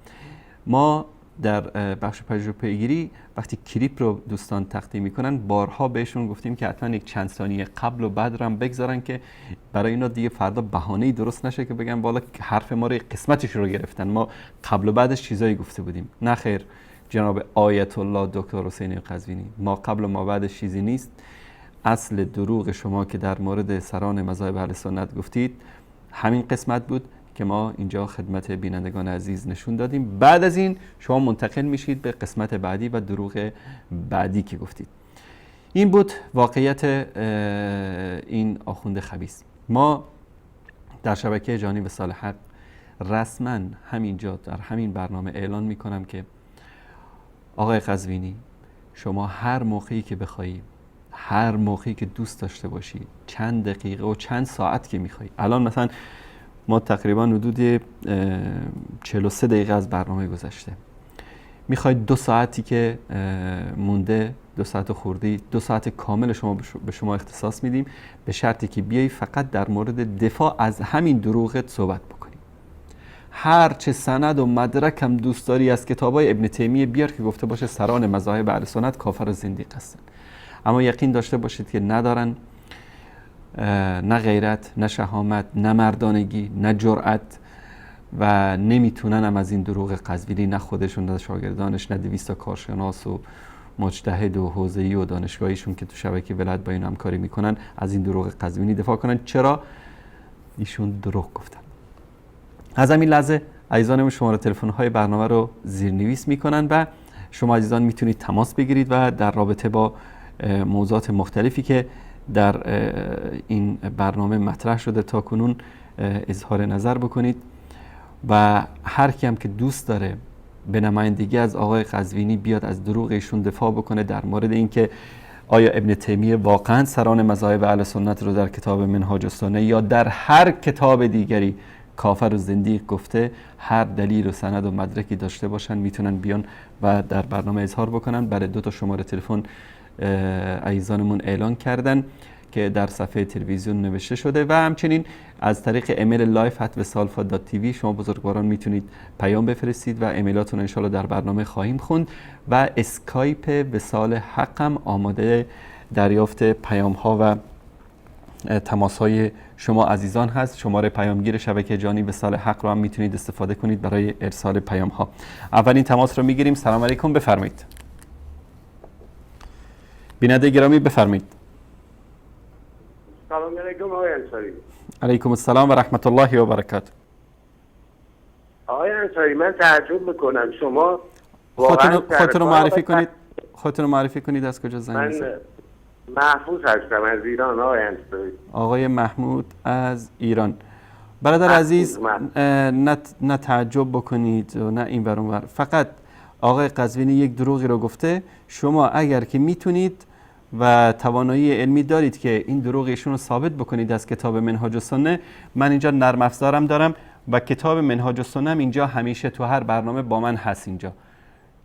[SPEAKER 1] ما در بخش پیگیری وقتی کلیپ رو دوستان تقدیم میکنن بارها بهشون گفتیم که حتما یک چند ثانیه قبل و بعد رو هم بگذارن که برای اینا دیگه فردا بهانه‌ای درست نشه که بگن والا حرف ما رو قسمتش رو گرفتن، ما قبل و بعدش چیزایی گفته بودیم. نه خیر جناب آیت الله دکتر حسینی قزوینی، ما قبل و ما بعدش چیزی نیست. اصل دروغ شما که در مورد سران مذاهب اهل سنت گفتید همین قسمت بود که ما اینجا خدمت بینندگان عزیز نشون دادیم. بعد از این شما منتقل میشید به قسمت بعدی و دروغ بعدی که گفتید. این بود واقعیت این آخوند خبیث. ما در شبکه جانی وصال حق رسما همینجا در همین برنامه اعلان میکنم که آقای قزوینی شما هر موقعی که بخوایی، هر موقعی که دوست داشته باشی، چند دقیقه و چند ساعت که میخوایی، الان مثلا ما تقریبا حدود 43 دقیقه از برنامه گذشته، میخواید 2 ساعتی که مونده، 2 ساعت خوردی، 2 ساعت کامل شما به شما اختصاص میدیم، به شرطی که بیایی فقط در مورد دفاع از همین دروغت صحبت بکنی. هر چه سند و مدرک هم دوست داری از کتابای ابن تیمیه بیار که گفته باشه سران مذاهب اهل سنت کافر و زندیق هستن، اما یقین داشته باشید که ندارن، نه غیرت، نه شهامت، نه مردانگی، نه جرأت و نمیتونن هم از این دروغ قزوینی، نه خودشون نه شاگردانش نه 200 کارشناس و مجتهد و حوزه‌ای و دانشگاهیشون که تو شبکه ولایت با این همکاری میکنن از این دروغ قزوینی دفاع کنن. چرا؟ ایشون دروغ گفتن. از همین لحظه عزیزانم شماره تلفن‌های برنامه رو زیرنویس میکنن و شما عزیزان میتونید تماس بگیرید و در رابطه با موضوعات مختلفی که در این برنامه مطرح شده تا کنون اظهار نظر بکنید و هر کی هم که دوست داره به نمایندگی از آقای قزوینی بیاد از دروغ ایشون دفاع بکنه در مورد اینکه آیا ابن تیمیه واقعا سران مذاهب اهل سنت رو در کتاب منهاج السنه یا در هر کتاب دیگری کافر و زندیق گفته، هر دلیل و سند و مدرکی داشته باشن میتونن بیان و در برنامه اظهار بکنن. برای 2 تا شماره تلفن عزیزانمون اعلان کردن که در صفحه تلویزیون نوشته شده و همچنین از طریق ایمیل live@wasalfa.tv شما بزرگواران میتونید پیام بفرستید و ایمیلاتون انشالله در برنامه خواهیم خوند و اسکایپ وصال حق هم آماده دریافت پیام ها و تماس های شما عزیزان هست. شماره پیامگیر شبکه جانی وصال حق رو هم میتونید استفاده کنید برای ارسال پیام ها. اولین تماس رو میگیریم. سلام علیکم، بفرمایید. بیننده گرامی بفرمایید.
[SPEAKER 6] سلام علیکم آقای انصاری.
[SPEAKER 1] علیکم السلام و رحمت الله و برکاته.
[SPEAKER 6] آقای انصاری من تعجب میکنم شما
[SPEAKER 1] خودتون رو معرفی کنید. خودتون رو معرفی کنید از کجا زنگ میزنید؟
[SPEAKER 6] من محفوظ هستم از ایران آقای انصاری.
[SPEAKER 1] آقای محمود از ایران. برادر عزیز نه تعجب بکنید و نه این ور اون ور. فقط آقای قزوینی یک دروغی رو گفته. شما اگر که میتونید و توانایی علمی دارید که این دروغ ایشون رو ثابت بکنید از کتاب منهاج السنه، من اینجا نرم افزارم دارم و کتاب منهاج السنه اینجا همیشه تو هر برنامه با من هست اینجا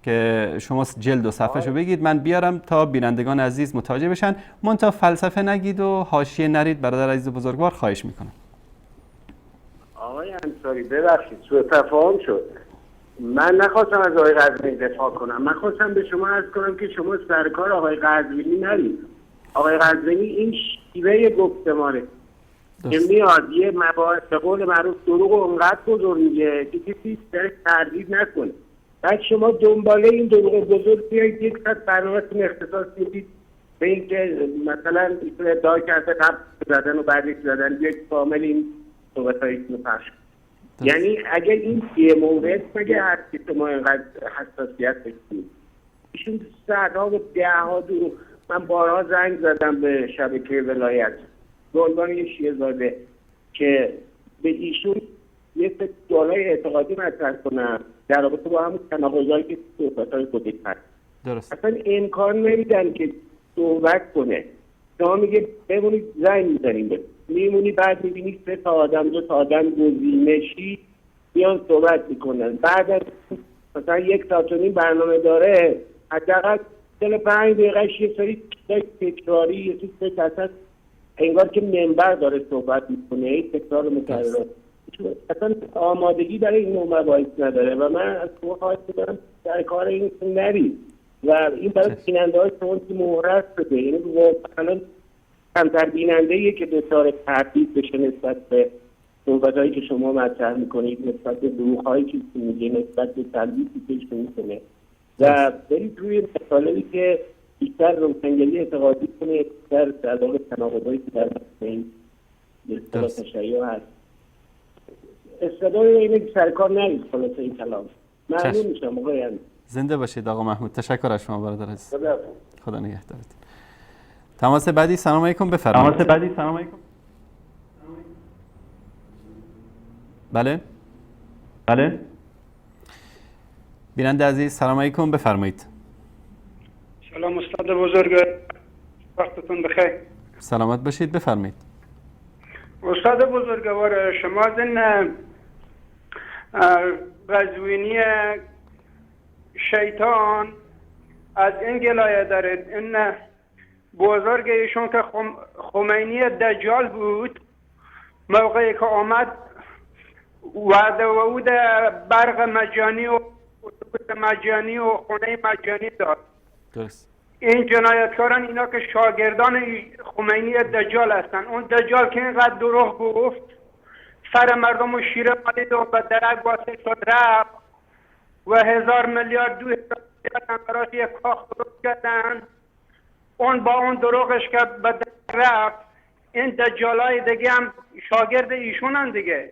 [SPEAKER 1] که شما جلد و صفحه رو بگید من بیارم تا بینندگان عزیز متوجه بشن. منتها فلسفه نگید و حاشیه نرید برادر عزیز بزرگوار، خواهش میکنم.
[SPEAKER 6] آقای انصاری ببخشید سوء تفاهم شد. من نخواستم از آقای قزوینی دفاع کنم، من خواستم به شما عرض کنم که شما سرکار آقای قزوینی نرید. آقای قزوینی این شیوه گفتمانه که میاد یه مباحث به قول معروف دروغ و انقدر بزرگ میگه که کسی درش تردید نکنه. بعد شما دنباله این دروغ بزرگ بیایید یک ساعت برنامه‌تون اختصاص میدید به اینکه مثلا ایشون ادعا کرده قبل زدن و بعدش زدن یک کامل این صحبت‌هایی رو پخش. یعنی اگر این یه مورد مگه هست که شما اینقدر حساسیت بکنید؟ ایشون صدها و دهها دروغ. من بارها زنگ زدم به شبکه ولایت به عنوان یه شیعه‌زاده که به ایشون یه سوالای اعتقادی مطرح کنم در رابطه با همون تناقضایی که صحبت‌های خودش هست.
[SPEAKER 1] درست.
[SPEAKER 6] اصلا امکان نمیدن که صحبت کنه. شما میگه بمونید زنگ میزنیم میمونی، بعد میبینی 3 تا آدم 2 تا آدم گزینشی بیان صحبت میکنن. بعد از مثلا 1 ساعت و نیم برنامه داره، حداقل 45 دقیقه‌اش یه سری تکراری، یه سری تکرار انگار که منبر داره صحبت میکنه، تکرار مکرر. اصلا آمادگی برای این مباحث نداره و من از شما خواهش می‌کنم در کار این نرید و این برای بیننده‌های شما که مهرس بده. یعنی واقعا کمتر بیننده‌ایه که دچار تردید بشه نسبت به صحبت‌هایی که شما مطرح می‌کنید، نسبت به دروغ‌هایی که میگه، نسبت به تلبیسی که ایشون می‌کنه و برید روی مطالبی که بیشتر روشنگری اعتقادی کنه، بیشتر در واقع تناقضایی که در این تشیع هست استدای اینه که سرکار نرید خلاصه این کلام. ممنون میشم آقای
[SPEAKER 1] زنده باشید آقا محمود. تشکر از شما برادر عزیز. خدا نگهدارتون. تماس بعدی. سلام علیکم، بفرمایید.
[SPEAKER 5] تماس بعدی. سلام علیکم.
[SPEAKER 1] بله
[SPEAKER 5] بله.
[SPEAKER 1] بیننده عزیز سلام علیکم، بفرمایید.
[SPEAKER 7] سلام استاد بزرگ، وقتتون بخیر.
[SPEAKER 1] سلامت باشید، بفرمایید.
[SPEAKER 7] استاد بزرگوار، شما زن قزوینی شیطان از این گلایه دارید این بزرگ ایشون که خمینی دجال بود، موقعی که آمد وعده وعود برق مجانی و مجانی و خونه مجانی داد.
[SPEAKER 1] درست. این
[SPEAKER 7] جنایتکاران اینا که شاگردان خمینی دجال هستن. اون دجال که اینقدر دروغ گفت، سر مردم و شیره مالید و به درک واسه شد رفت و 1000 میلیارد 2000 میلیارد براش یک کاخ درست کردن. اون با اون دروغش که به درک رفت، این دجالای دیگه هم شاگرد ایشونن دیگه.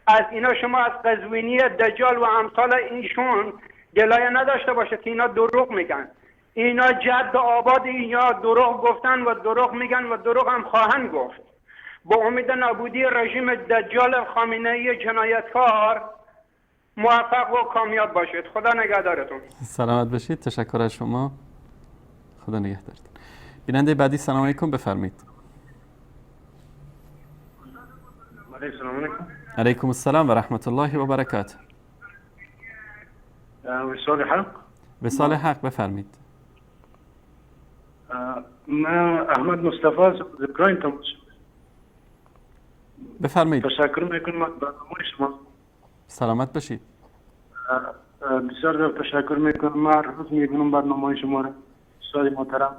[SPEAKER 7] از اینا شما از قزوینی دجال و امثال ایشون گلایه نداشته باشه که اینا دروغ میگن. اینا جد آباد اینا دروغ گفتن و دروغ میگن و دروغ هم خواهند گفت. با امید نابودی رژیم دجال خامنه‌ای جنایتکار موفق و کامیاب باشید. خدا نگهدارتون.
[SPEAKER 1] سلامت باشید. تشکر از شما. خدا نگهدارتون. بیننده بعدی سلام علیکم، بفرمایید.
[SPEAKER 8] سلام علیکم.
[SPEAKER 1] علیکم السلام و رحمت الله و برکاته.
[SPEAKER 8] وصال حق.
[SPEAKER 1] وصال حق، بفرمایید.
[SPEAKER 8] من احمد مصطفی از اوکراین تماس شدم.
[SPEAKER 1] بفرمایید.
[SPEAKER 8] تشکر میکنم از برنامه شما.
[SPEAKER 1] سلامت باشید.
[SPEAKER 8] بسیار تشکر میکنم. من هر روز میبینم برنامه شما را. استاد محترم،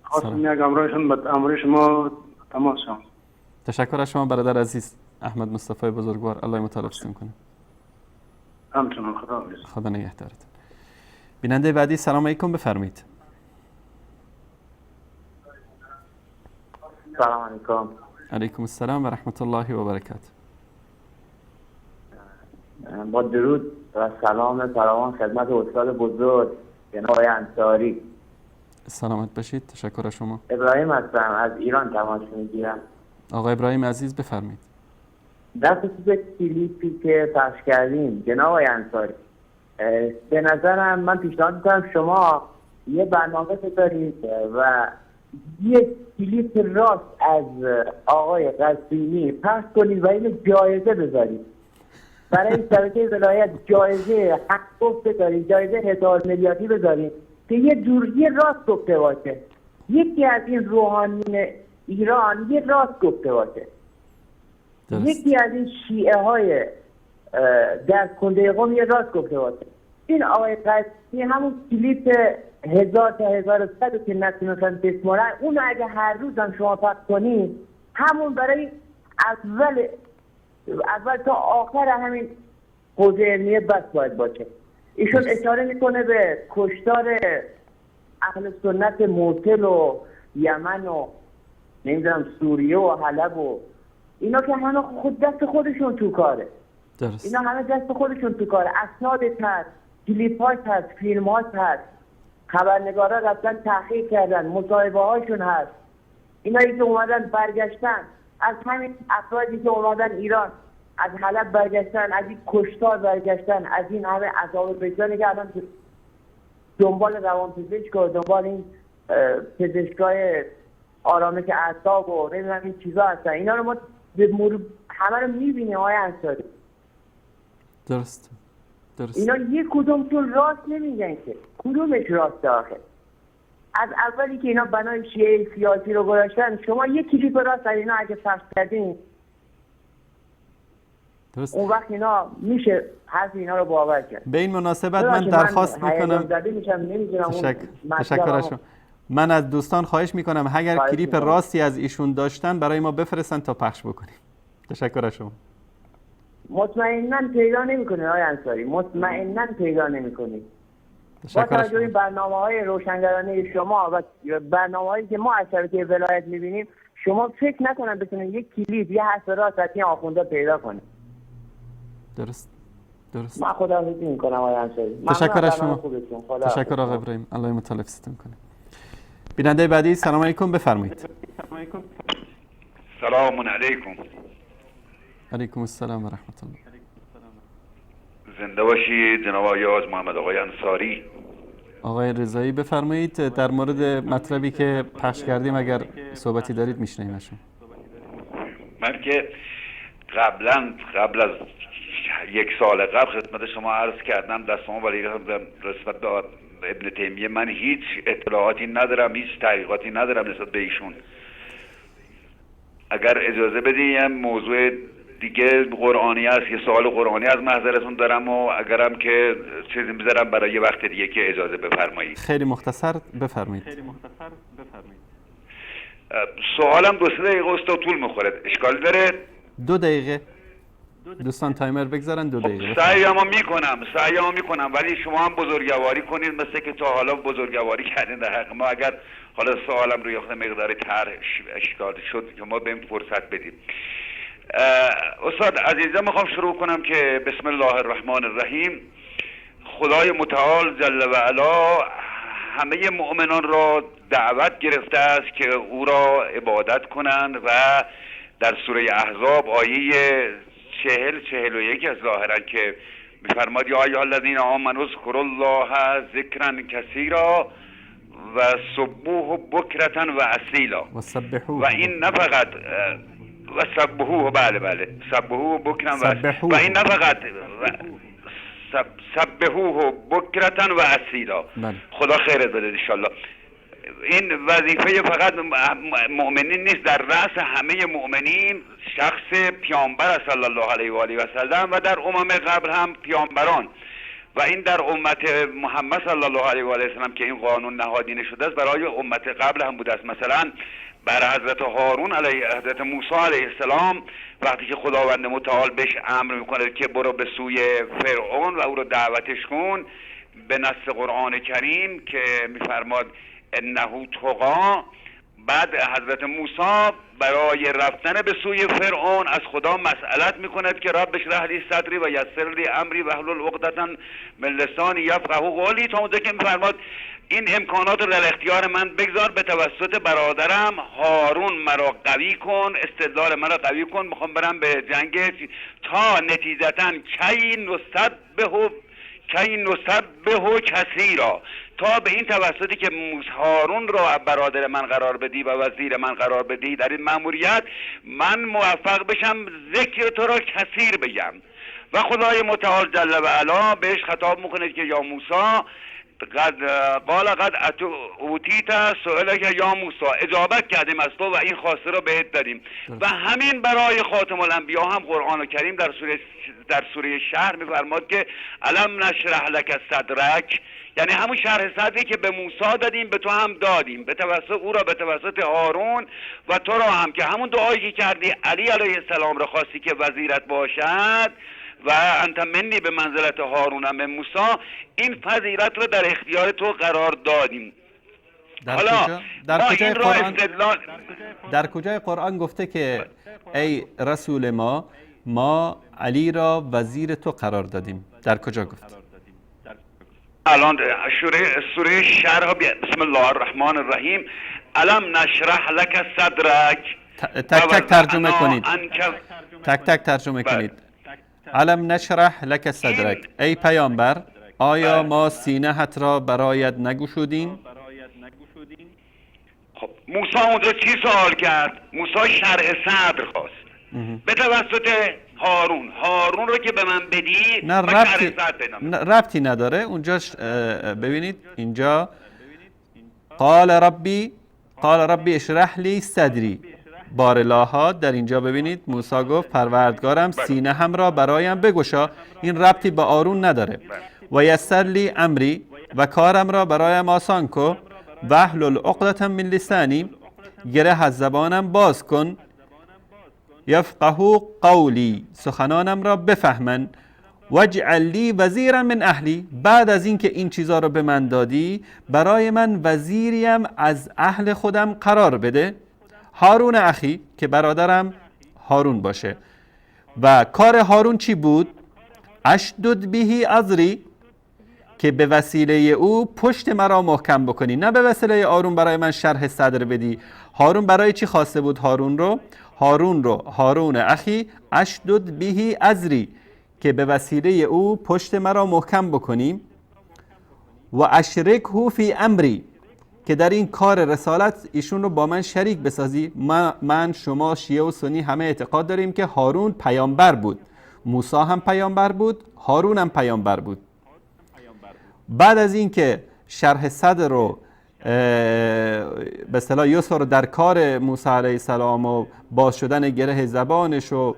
[SPEAKER 8] خواستم یک امرایشون به امر شما تماس شدم.
[SPEAKER 1] تشکر از شما برادر عزیز احمد مصطفی بزرگوار. الله متعال رحم کنه.
[SPEAKER 8] همچنان. خدا حافظ.
[SPEAKER 1] خدا نگهدارتون. بیننده بعدی سلام علیکم، بفرمایید.
[SPEAKER 9] سلام علیکم.
[SPEAKER 1] علیکم السلام و رحمت الله و برکاته.
[SPEAKER 9] با درود و سلام فراوان خدمت استاد بزرگ جناب آقای انصاری.
[SPEAKER 1] سلامت باشید. تشکر از شما.
[SPEAKER 9] ابراهیم هستم، از ایران تماس میگیرم.
[SPEAKER 1] آقای ابراهیم عزیز بفرمایید.
[SPEAKER 9] در خصوص کلیپی که پخش کردیم جناب آقای انصاری، به نظرم من پیشنهاد میکنم شما یه برنامه بذارید و یک کلیپ راست از آقای قزوینی پخش کنید و اینو جایزه بذارید. برای شبکه ولایت جایزه حق گفت بذارید، جایزه 1000 میلیاردی بذارید که یه راست گفته باشه. یکی از این روحانیون ایران یه راست گفته باشه. یکی از این شیعه های در کنده قوم یه راست گفته باشه. این آقای قزوینی همون کلیپ 1000 تا 1100 که نتونستن بشمارن، اون اگه هر روز هم شما پخش کنید، همون برای اول تا آخر همین حوزه علمیه بس باید باشه. ایشون اشاره میکنه به کشتار اهل سنت موصل و یمن و نمیدونم سوریه و حلب و اینا که همه خود دست خودشون تو کاره.
[SPEAKER 1] درست.
[SPEAKER 9] اینا همه دست خودشون تو کاره. اسنادت هست، کلیپات هست، فیلمات هست، خبرنگارا رفتن تحقیق کردن، مصاحبه هاشون هست. اینایی که اومدن برگشتن، از همین افرادی که اومدن ایران از حلب برگشتن، از این کشتار برگشتن، از این همه عذاب وجدانی که الان دنبال روانپزشک و دنبال این پزشکای آرامش اعصاب و نمیدونم این چیزا هستن. اینا رو ما به مرور همه رو میبینیم آقای انصاری.
[SPEAKER 1] درست.
[SPEAKER 9] اینا یک کدومتون راست نمیگن که کدومش راسته آخه؟ از اولی که اینا بنای شیعه سیاسی رو گذاشتن، شما یک کلیپ راست از اینا اگه پخش کردین
[SPEAKER 1] درست.
[SPEAKER 9] اون وقت اینا میشه حرف اینا رو باور کرد.
[SPEAKER 1] به این مناسبت من درخواست میکنم. تشکر شما. من از دوستان خواهش میکنم اگر کلیپ راستی از ایشون داشتن برای ما بفرستن تا پخش بکنیم. تشکر شما.
[SPEAKER 9] مطمئناً پیدا نمی‌کنید آقای انصاری، مطمئناً پیدا نمی‌کنید. با توجه به برنامه‌های روشنگرانه شما و برنامه‌هایی که ما از شبکه ولایت می‌بینیم، شما فکر نکنم بتونید یک کلیپ یه حرف راست از این آخونده پیدا کنید.
[SPEAKER 1] درست.
[SPEAKER 9] من خداحافظی می‌کنم آقای انصاری.
[SPEAKER 1] تشکر شما. تشکر آقای ابراهیم. الله متلفظتون کنه. بیننده بعدی سلام علیکم، بفرمایید.
[SPEAKER 10] سلام علیکم.
[SPEAKER 1] علیکم السلام و رحمت الله.
[SPEAKER 10] زنده باشید جناب آیاز محمد آقای انصاری.
[SPEAKER 1] آقای رضایی بفرمایید در مورد مطلبی که پخش کردیم اگر صحبتی دارید میشنویم شما.
[SPEAKER 10] من که قبل از 1 سال قبل خدمت شما عرض کردم دستمو ولی نسبت به ابن تیمیه من هیچ اطلاعاتی ندارم، هیچ تحقیقاتی ندارم نسبت به ایشون. اگر اجازه بدید موضوع دیگه قرآنی است، یه سوال قرآنی از محضرتون دارم و اگرم که چیزی میذارم برای یه وقت دیگه که اجازه بفرمایید.
[SPEAKER 1] خیلی مختصر بفرمایید.
[SPEAKER 10] سوالم 2-3 دقیقه استاد طول میخوره، اشکال داره؟
[SPEAKER 1] 2 دقیقه. دوستان تایمر بگذارن 2 دقیقه.
[SPEAKER 10] سعیامو میکنم ولی شما هم بزرگواری کنید مثل که تا حالا بزرگواری کردین در حق ما. اگر حالا سوالم رو یه مقداری اشکال شد که ما بهم فرصت بدید. استاد عزیزم میخوام شروع کنم که بسم الله الرحمن الرحیم. خدای متعال جل و علا همه مؤمنان را دعوت گرفته است که او را عبادت کنند و در سوره احزاب آیه 40-41 از ظاهرا که میفرماد یا ایها الذین آمنوا اذکروا الله ذکرا کثیرا و سبوه بکرة و اصیلا و این نه فقط و سبحوه بله سبحوه بکرة و این نه فقط سبحوه بکرة و اصیلا. خدا خیرت بده ان شاء الله. این وظیفه فقط مؤمنین نیست، در رأس همه مؤمنین شخص پیامبر صلی الله علیه و آله و سلم و در قبل هم پیامبران و این در امت محمد صلی الله علیه و آله و سلم که این قانون نهادینه شده است برای امت قبل هم بوده است. مثلا بر حضرت هارون علیه حضرت موسی علیه السلام وقتی که خداوند متعال بهش امر میکنه که برو به سوی فرعون و او رو دعوتش کن، به نص قرآن کریم که میفرماد انه طغی، بعد حضرت موسی برای رفتن به سوی فرعون از خدا مسئلت میکند که رب اشرح لی صدری و یسر لی امری واحلل عقدة من لسانی یفقهوا قولی، تا اونجا که میفرماد این امکانات رو در اختیار من بگذار، به توسط برادرم هارون مرا قوی کن، استدلال مرا قوی کن، میخوام برم به جنگ تا نتیجتا کی نسبه کثیرا، تا به این توسطی که هارون را برادر من قرار بدی و وزیر من قرار بدی در این مأموریت من موفق بشم ذکر تو را کثیر بگم. و خدای متعال جل و علا بهش خطاب میکنه که یا موسی قد اوتیت سؤالک یا موسی، اجابت کردیم از تو و این خواسته رو بهت دادیم. و همین برای خاتم الانبیا هم قرآن کریم در سوره شهر میفرماد که الم نشرح لک صدرک، یعنی همون شرح صدری که به موسی دادیم به تو هم دادیم، به توسط او را به توسط هارون و تو را هم که همون دعایی که کردی علی علیه السلام را خواستی که وزیرت باشد و انت منی به منزلت هارون من موسی، این فضیلت رو در اختیار تو قرار دادیم. حالا
[SPEAKER 1] در کجای قرآن گفته که ای رسول ما علی را وزیر تو قرار دادیم؟ در کجا گفت؟
[SPEAKER 10] الان سوره شرح، بسم الله الرحمن الرحیم، الم نشرح لک صدرک.
[SPEAKER 1] تک تک ترجمه کنید. تک تک ترجمه کنید. الم نشرح لک صدرک، ای پیامبر آیا ما سینه‌ات را برایت نگشودیم؟
[SPEAKER 10] خب موسی اونجا چی سوال کرد؟ موسی شرح صدر خواست به توسط هارون رو که به من بدی.
[SPEAKER 1] نه ربطی نداره اونجا. ببینید اینجا قال ربی اشرح لی صدری، بارلاها در اینجا ببینید موسی گفت پروردگارم سینه هم را برایم بگشا. این ربطی به هارون نداره. و یسر لی امری، و کارم را برایم آسان کو. واحلل عقدة من لسانی، گره از زبانم باز کن. یفقهوا قولی، سخنانم را بفهمن. واجعل لی وزیرا من اهلی، بعد از اینکه این چیزا رو به من دادی برای من وزیریم از اهل خودم قرار بده. هارون اخی، که برادرم هارون باشه. و کار هارون چی بود؟ اشدد بهی ازری، که به وسیله او پشت مرا محکم بکنی. نه به وسیله هارون برای من شرح صدر بدی. هارون برای چی خواسته بود هارون اخی اشدد بهی ازری، که به وسیله او پشت مرا محکم بکنیم. و اشرکه فی امری، که در این کار رسالت ایشون رو با من شریک بسازی. من شما شیعه و سنی همه اعتقاد داریم که هارون پیامبر بود، موسی هم پیامبر بود، هارون هم پیامبر بود. بعد از این که شرح صدر رو به اصطلاح یسر در کار موسی علیه السلام و باز شدن گره زبانش و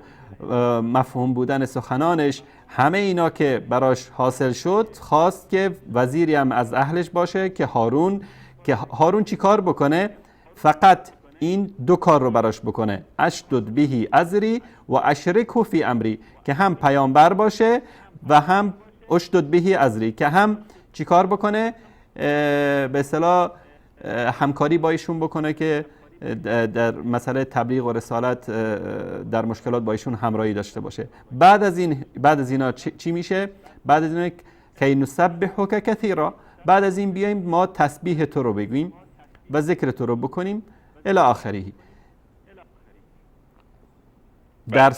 [SPEAKER 1] مفهوم بودن سخنانش، همه اینا که براش حاصل شد، خواست که وزیری هم از اهلش باشه که هارون چی کار بکنه؟ فقط این دو کار رو براش بکنه. اشدد بهی ازری و اشرکه فی امری، که هم پیامبر باشه و هم اشدد بهی ازری، که هم چی کار بکنه؟ به اصطلاح همکاری با ایشون بکنه که در مسئله تبلیغ و رسالت در مشکلات با ایشون همراهی داشته باشه. بعد از اینا چی میشه؟ بعد از اینا کی نسبحک کثیرا، بعد از این بیایم ما تسبیح تو رو بگوییم و ذکر تو رو بکنیم الی آخره. در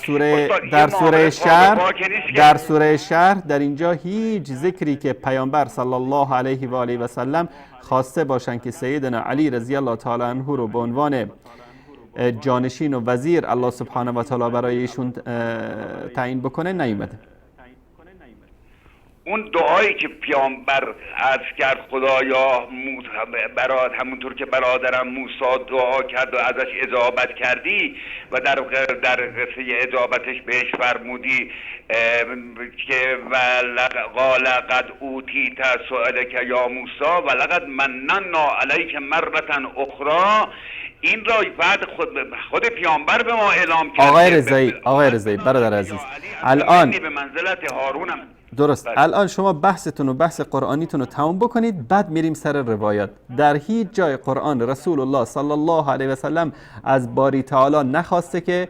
[SPEAKER 1] سوره شرح در اینجا هیچ ذکری که پیامبر صلی الله علیه و آله و سلم خواسته باشن که سیدنا علی رضی الله تعالی عنه رو به عنوان جانشین و وزیر الله سبحانه و تعالی برای ایشون تعیین بکنه نیومده.
[SPEAKER 10] اون دعایی که پیامبر عرض کرد خدایا همونطور که برادرم موسی دعا کرد و ازش اجابت کردی و در قصه اجابتش بهش فرمودی که قال قد اوتیت سؤلک یا موسی و لقد مننا علیک مرة اخرى، این را بعد خود پیامبر به ما اعلام کرد.
[SPEAKER 1] آقای رضایی برادر عزیز، الان
[SPEAKER 10] به منزلت هارونم
[SPEAKER 1] درست. الان شما بحثتون و بحث قرآنیتون رو تمام بکنید، بعد میریم سر روایات. در هیچ جای قرآن رسول الله صلی الله علیه و سلم از باری تعالی نخواسته که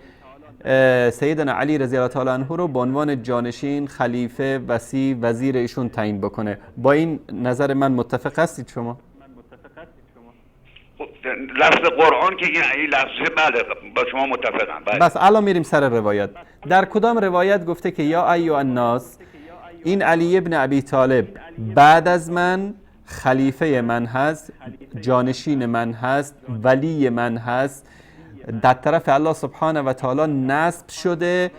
[SPEAKER 1] سیدنا علی رضی الله تعالی عنه رو به عنوان جانشین، خلیفه، وصی، وزیر ایشون تعیین بکنه. با این نظر من متفق هستید شما؟
[SPEAKER 10] لفظ قرآن که این لفظه بله با شما متفقم.
[SPEAKER 1] بس الان میریم سر روایات. در کدام روایت گفته که یا ایها الناس، این علی ابن ابی طالب بعد از من خلیفه من هست، جانشین من هست، ولی من هست، در طرف الله سبحانه و تعالی نصب شده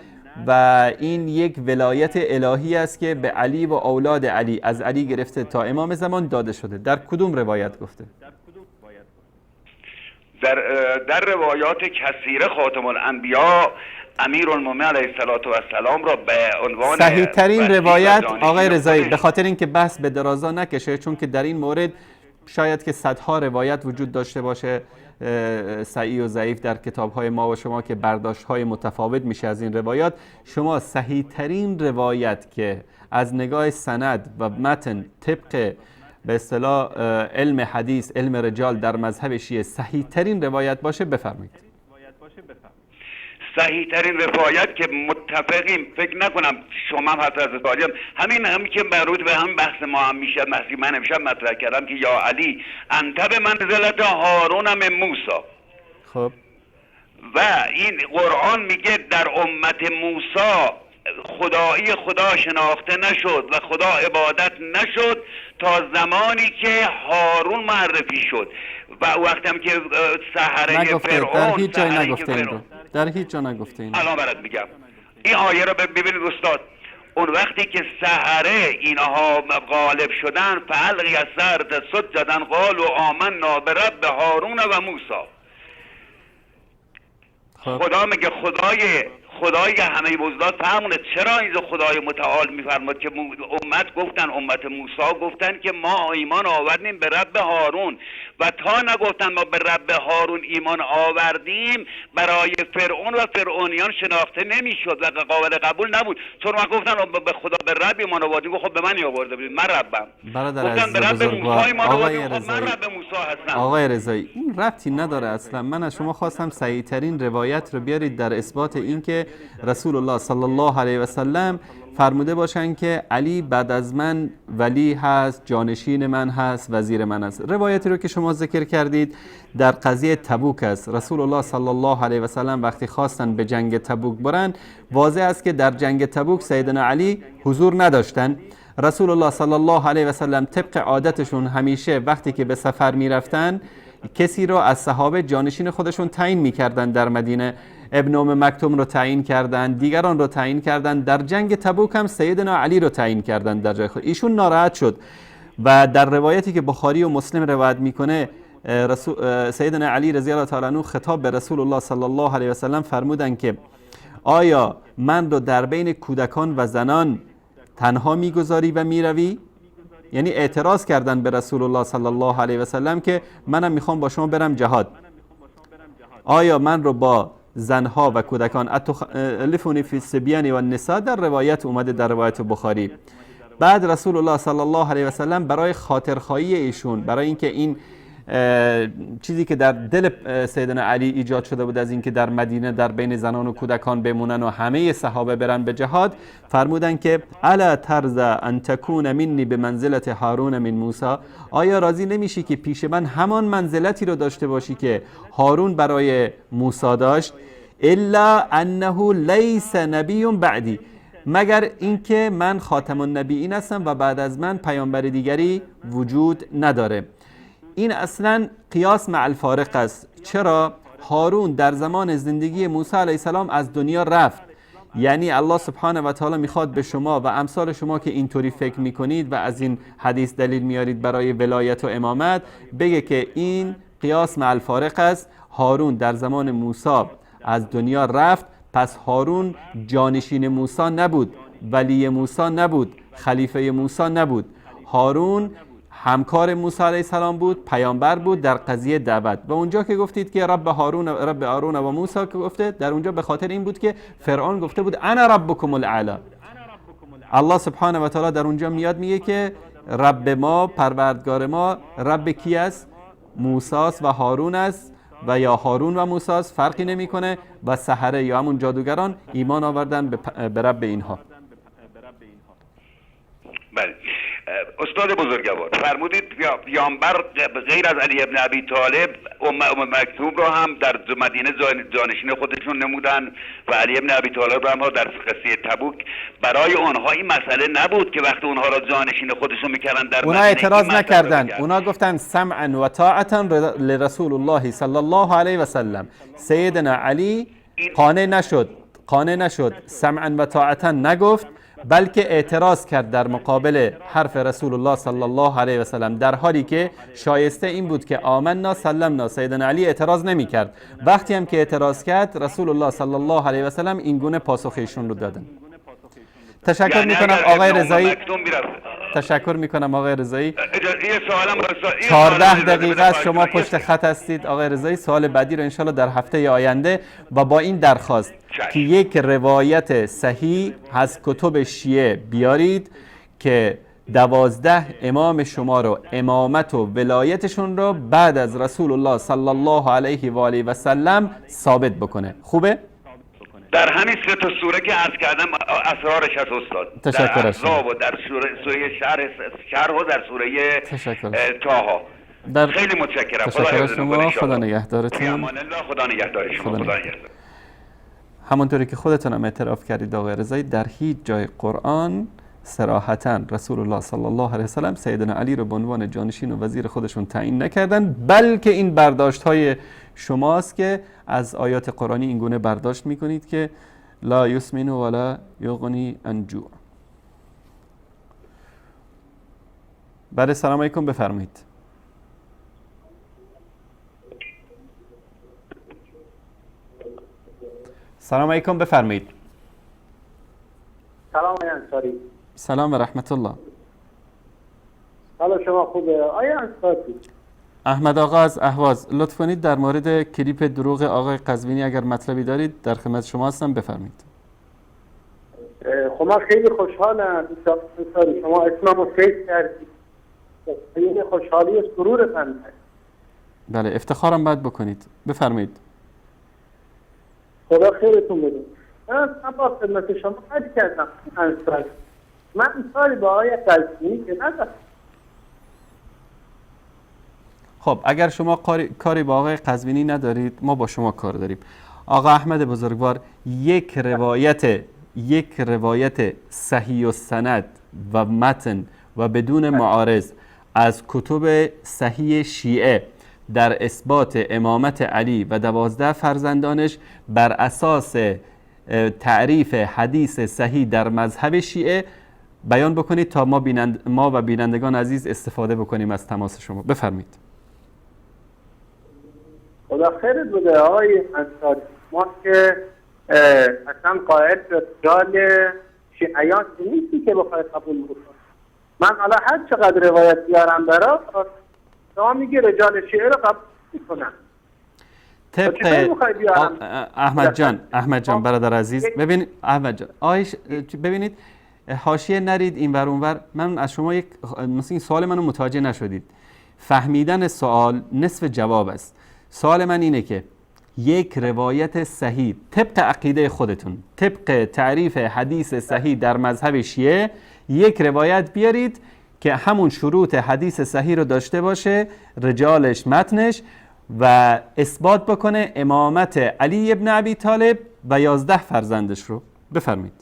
[SPEAKER 1] و این یک ولایت الهی است که به علی و اولاد علی از علی گرفته تا امام زمان داده شده. در کدوم روایت گفته؟
[SPEAKER 10] در روایات کثیره خاتم الانبیا امیرالمومنین علیه السلام را به عنوان
[SPEAKER 1] صحیح ترین روایت آقای رضایی، به خاطر اینکه بحث به درازا نکشه، چون که در این مورد شاید که صدها روایت وجود داشته باشه صحیح و ضعیف در کتاب‌های ما و شما که برداشت‌های متفاوت میشه از این روایات. شما صحیح ترین روایت که از نگاه سند و متن طبق به اصطلاح علم حدیث، علم رجال در مذهب شیعه صحیح ترین روایت باشه بفرمایید.
[SPEAKER 10] صحیح ترین روایت که متفقیم، فکر نکنم شما هم حضرت عالی همین که مربوط به هم بحث ما هم میشه، مثلا من امشب مطرح کردم که یا علی انت به منزلت هارون من موسی.
[SPEAKER 1] خب
[SPEAKER 10] و این قرآن میگه در امت موسی خدایی خدا شناخته نشد و خدا عبادت نشد تا زمانی که هارون معرفی شد و وقتی هم که سحره فرعون
[SPEAKER 1] در هیچ جای نگفته این رو، در هیچ جا نگفته این.
[SPEAKER 10] الان برات میگم این آیه رو ببینید استاد. اون وقتی که سحره اینها غالب شدن فالقی السحرة سجدا قالوا آمنا برب هارون و موسی. خدا میگه خدای همه موجودات فرمونه. چرا اینجا خدای متعال میفرماد که امت موسی گفتن که ما ایمان آوردیم به رب هارون و تا نگفتن ما به رب هارون ایمان آوردیم برای فرعون و فرعونیان شناخته نمیشد و قابل قبول نبود. چون ما گفتن به خدا به رب ایمان آوردیم، خب به من آورده بودید، من ربم.
[SPEAKER 1] برادر عزیز بزرگوار آقای رضایی این ربطی نداره اصلا. من از شما خواستم صحیح ترین روایت رو بیارید در اثبات اینکه رسول الله صلی الله علیه و سلم فرموده باشن که علی بعد از من ولی هست، جانشین من هست، وزیر من است. روایتی رو که شما ذکر کردید در قضیه تبوک است. رسول الله صلی الله علیه و سلم وقتی خواستن به جنگ تبوک برن، واضح است که در جنگ تبوک سیدنا علی حضور نداشتن. رسول الله صلی الله علیه و سلم طبق عادتشون همیشه وقتی که به سفر میرفتن کسی رو از صحابه جانشین خودشون تعیین میکردن. در مدینه ابن ام مکتوم رو تعیین کردن، دیگران رو تعیین کردن. در جنگ تبوک هم سیدنا علی رو تعیین کردن در جای خود. ایشون ناراحت شد و در روایتی که بخاری و مسلم روایت میکنه سیدنا علی رضی الله تعالی عنه خطاب به رسول الله صلی الله علیه و سلم فرمودن که آیا من رو در بین کودکان و زنان تنها میگذاری و میروی؟ یعنی اعتراض کردن به رسول الله صلی الله علیه و سلم که منم میخوام با شما برم جهاد. آیا من رو با زنها و کودکان اتخلفونی فی الصبیان و النساء در روایت اومده، در روایت بخاری. بعد رسول الله صلی الله علیه و سلم برای خاطرخواهی ایشون، برای اینکه این چیزی که در دل سیدنا علی ایجاد شده بود از اینکه در مدینه در بین زنان و کودکان بمونن و همه صحابه برن به جهاد، فرمودن که الا ترضى ان تكون منی به منزلت هارون من موسی؟ آیا راضی نمیشی که پیش من همان منزلتی رو داشته باشی که هارون برای موسی داشت؟ الا انه لیس نبی بعدی، مگر اینکه من خاتم النبیین هستم و بعد از من پیامبر دیگری وجود نداره. این اصلا قیاس مع الفارق است. چرا؟ هارون در زمان زندگی موسی علیه السلام از دنیا رفت. یعنی الله سبحانه و تعالی میخواد به شما و امثال شما که اینطوری فکر میکنید و از این حدیث دلیل میارید برای ولایت و امامت بگه که این قیاس مع الفارق است. هارون در زمان موسی از دنیا رفت، پس هارون جانشین موسی نبود، ولی موسی نبود، خلیفه موسی نبود. هارون همکار موسی علیه السلام بود، پیامبر بود در قضیه دعوت. و اونجا که گفتید که رب هارون و موسی که گفته، در اونجا به خاطر این بود که فرعون گفته بود انا ربکم الاعلی. الله سبحانه و تعالی در اونجا میاد میگه که رب ما، پروردگار ما، رب کی است؟ موسی است و هارون است و یا هارون و موسی است، فرقی نمیکنه. و سحره یا همون جادوگران ایمان آوردن به رب اینها.
[SPEAKER 10] بله استاد بزرگوار فرمودید پیامبر غیر از علی ابن ابی طالب ام مکتوم رو هم در مدینه جانشین خودشون نمودن و علی ابن ابی طالب رو هم در قصه تبوک. برای اونها این مسئله نبود که وقتی اونها رو جانشین خودشون میکردن در
[SPEAKER 1] اونا اعتراض نکردن، اونا گفتن سمعا و طاعتا لرسول الله صلی الله علیه و سلم. سیدنا علی قانع نشد، سمعا و طاعتا نگفت، بلکه اعتراض کرد در مقابل حرف رسول الله صلی الله علیه و سلم، در حالی که شایسته این بود که آمنا سلمنا. سیدنا علی اعتراض نمی کرد. وقتی هم که اعتراض کرد رسول الله صلی الله علیه و سلم این گونه پاسخ ایشون رو دادن. تشکر میکنم آقای رضایی. تشکر میکنم آقای رضایی.
[SPEAKER 10] یه سوالم
[SPEAKER 1] 14 دقیقه از شما پشت خط هستید آقای رضایی. سوال بعدی رو انشالله در هفته آینده و با این درخواست که یک روایت صحیح از کتب شیعه بیارید که 12 امام شما رو امامت و ولایتشون رو بعد از رسول الله صلی الله علیه و آله و سلم ثابت بکنه. خوبه؟
[SPEAKER 10] در همین 3 تا سوره که عرض کردم اسرارش از استاد،
[SPEAKER 1] تشکر
[SPEAKER 10] در احزاب و در سوره شرح و در سوره طه. خیلی متشکرم.
[SPEAKER 1] تشکر شما. خدا نگهدارتون.
[SPEAKER 10] امان الله. خدا نگهدار شما. خدا نگهدار.
[SPEAKER 1] همونطوری که خودتون هم اعتراف کردید آقای رضایی، در هیچ جای قرآن صراحتاً رسول الله صلی الله علیه و سلم سیدنا علی رو به عنوان جانشین و وزیر خودشون تعیین نکردن، بلکه این برداشت های شماست که از آیات قرآنی این گونه برداشت میکنید که لا یسمن ولا یغنی عن جوع. بله سلام علیکم، بفرمایید. سلام علیکم، بفرمایید.
[SPEAKER 11] سلام انصاری.
[SPEAKER 1] سلام و رحمت الله.
[SPEAKER 11] حالا شما خوبه آیا انصاری؟
[SPEAKER 1] احمد آقا از اهواز، لطف کنید در مورد کلیپ دروغ آقای قزوینی اگر مطلبی دارید در خدمت شما هستم، بفرمایید.
[SPEAKER 11] خب من خیلی خوشحالم انصاری، شما اسممو سید کردید، خیلی خوشحالی و سرور من.
[SPEAKER 1] بله افتخارم باید بکنید، بفرمایید.
[SPEAKER 11] خدا خیرتون بده. من با خدمت شما عرض کردم انصاری، من انصاری با آقای قزوینی که ندارم.
[SPEAKER 1] خب اگر شما کاری با آقای قزوینی ندارید، ما با شما کار داریم. آقا احمد بزرگوار، یک روایت صحیح و سند و متن و بدون معارض از کتب صحیح شیعه در اثبات امامت علی و 12 فرزندانش بر اساس تعریف حدیث صحیح در مذهب شیعه بیان بکنید تا ما و بینندگان عزیز استفاده بکنیم از تماس شما. بفرمایید.
[SPEAKER 11] خدا خیرت بده آقای انصاری، ما که اصلا قائل به رجال شیعیان نیستی که بخواهد قبول بکنم. من حالا هر چقدر روایت بیارم برای شما میگه رجال شیعه رو قبول میکنم.
[SPEAKER 1] طبق احمد جان برادر عزیز، ببینید احمد جان ببینید حاشیه نرید این ور اون ور. من از شما مثلا این سوال منو متوجه نشدید. فهمیدن سوال نصف جواب است. سوال من اینه که یک روایت صحیح طبق عقیده خودتون، طبق تعریف حدیث صحیح در مذهب شیعه، یک روایت بیارید که همون شروط حدیث صحیح رو داشته باشه، رجالش، متنش، و اثبات بکنه امامت علی ابن ابی طالب و 11 فرزندش رو. بفرمایید.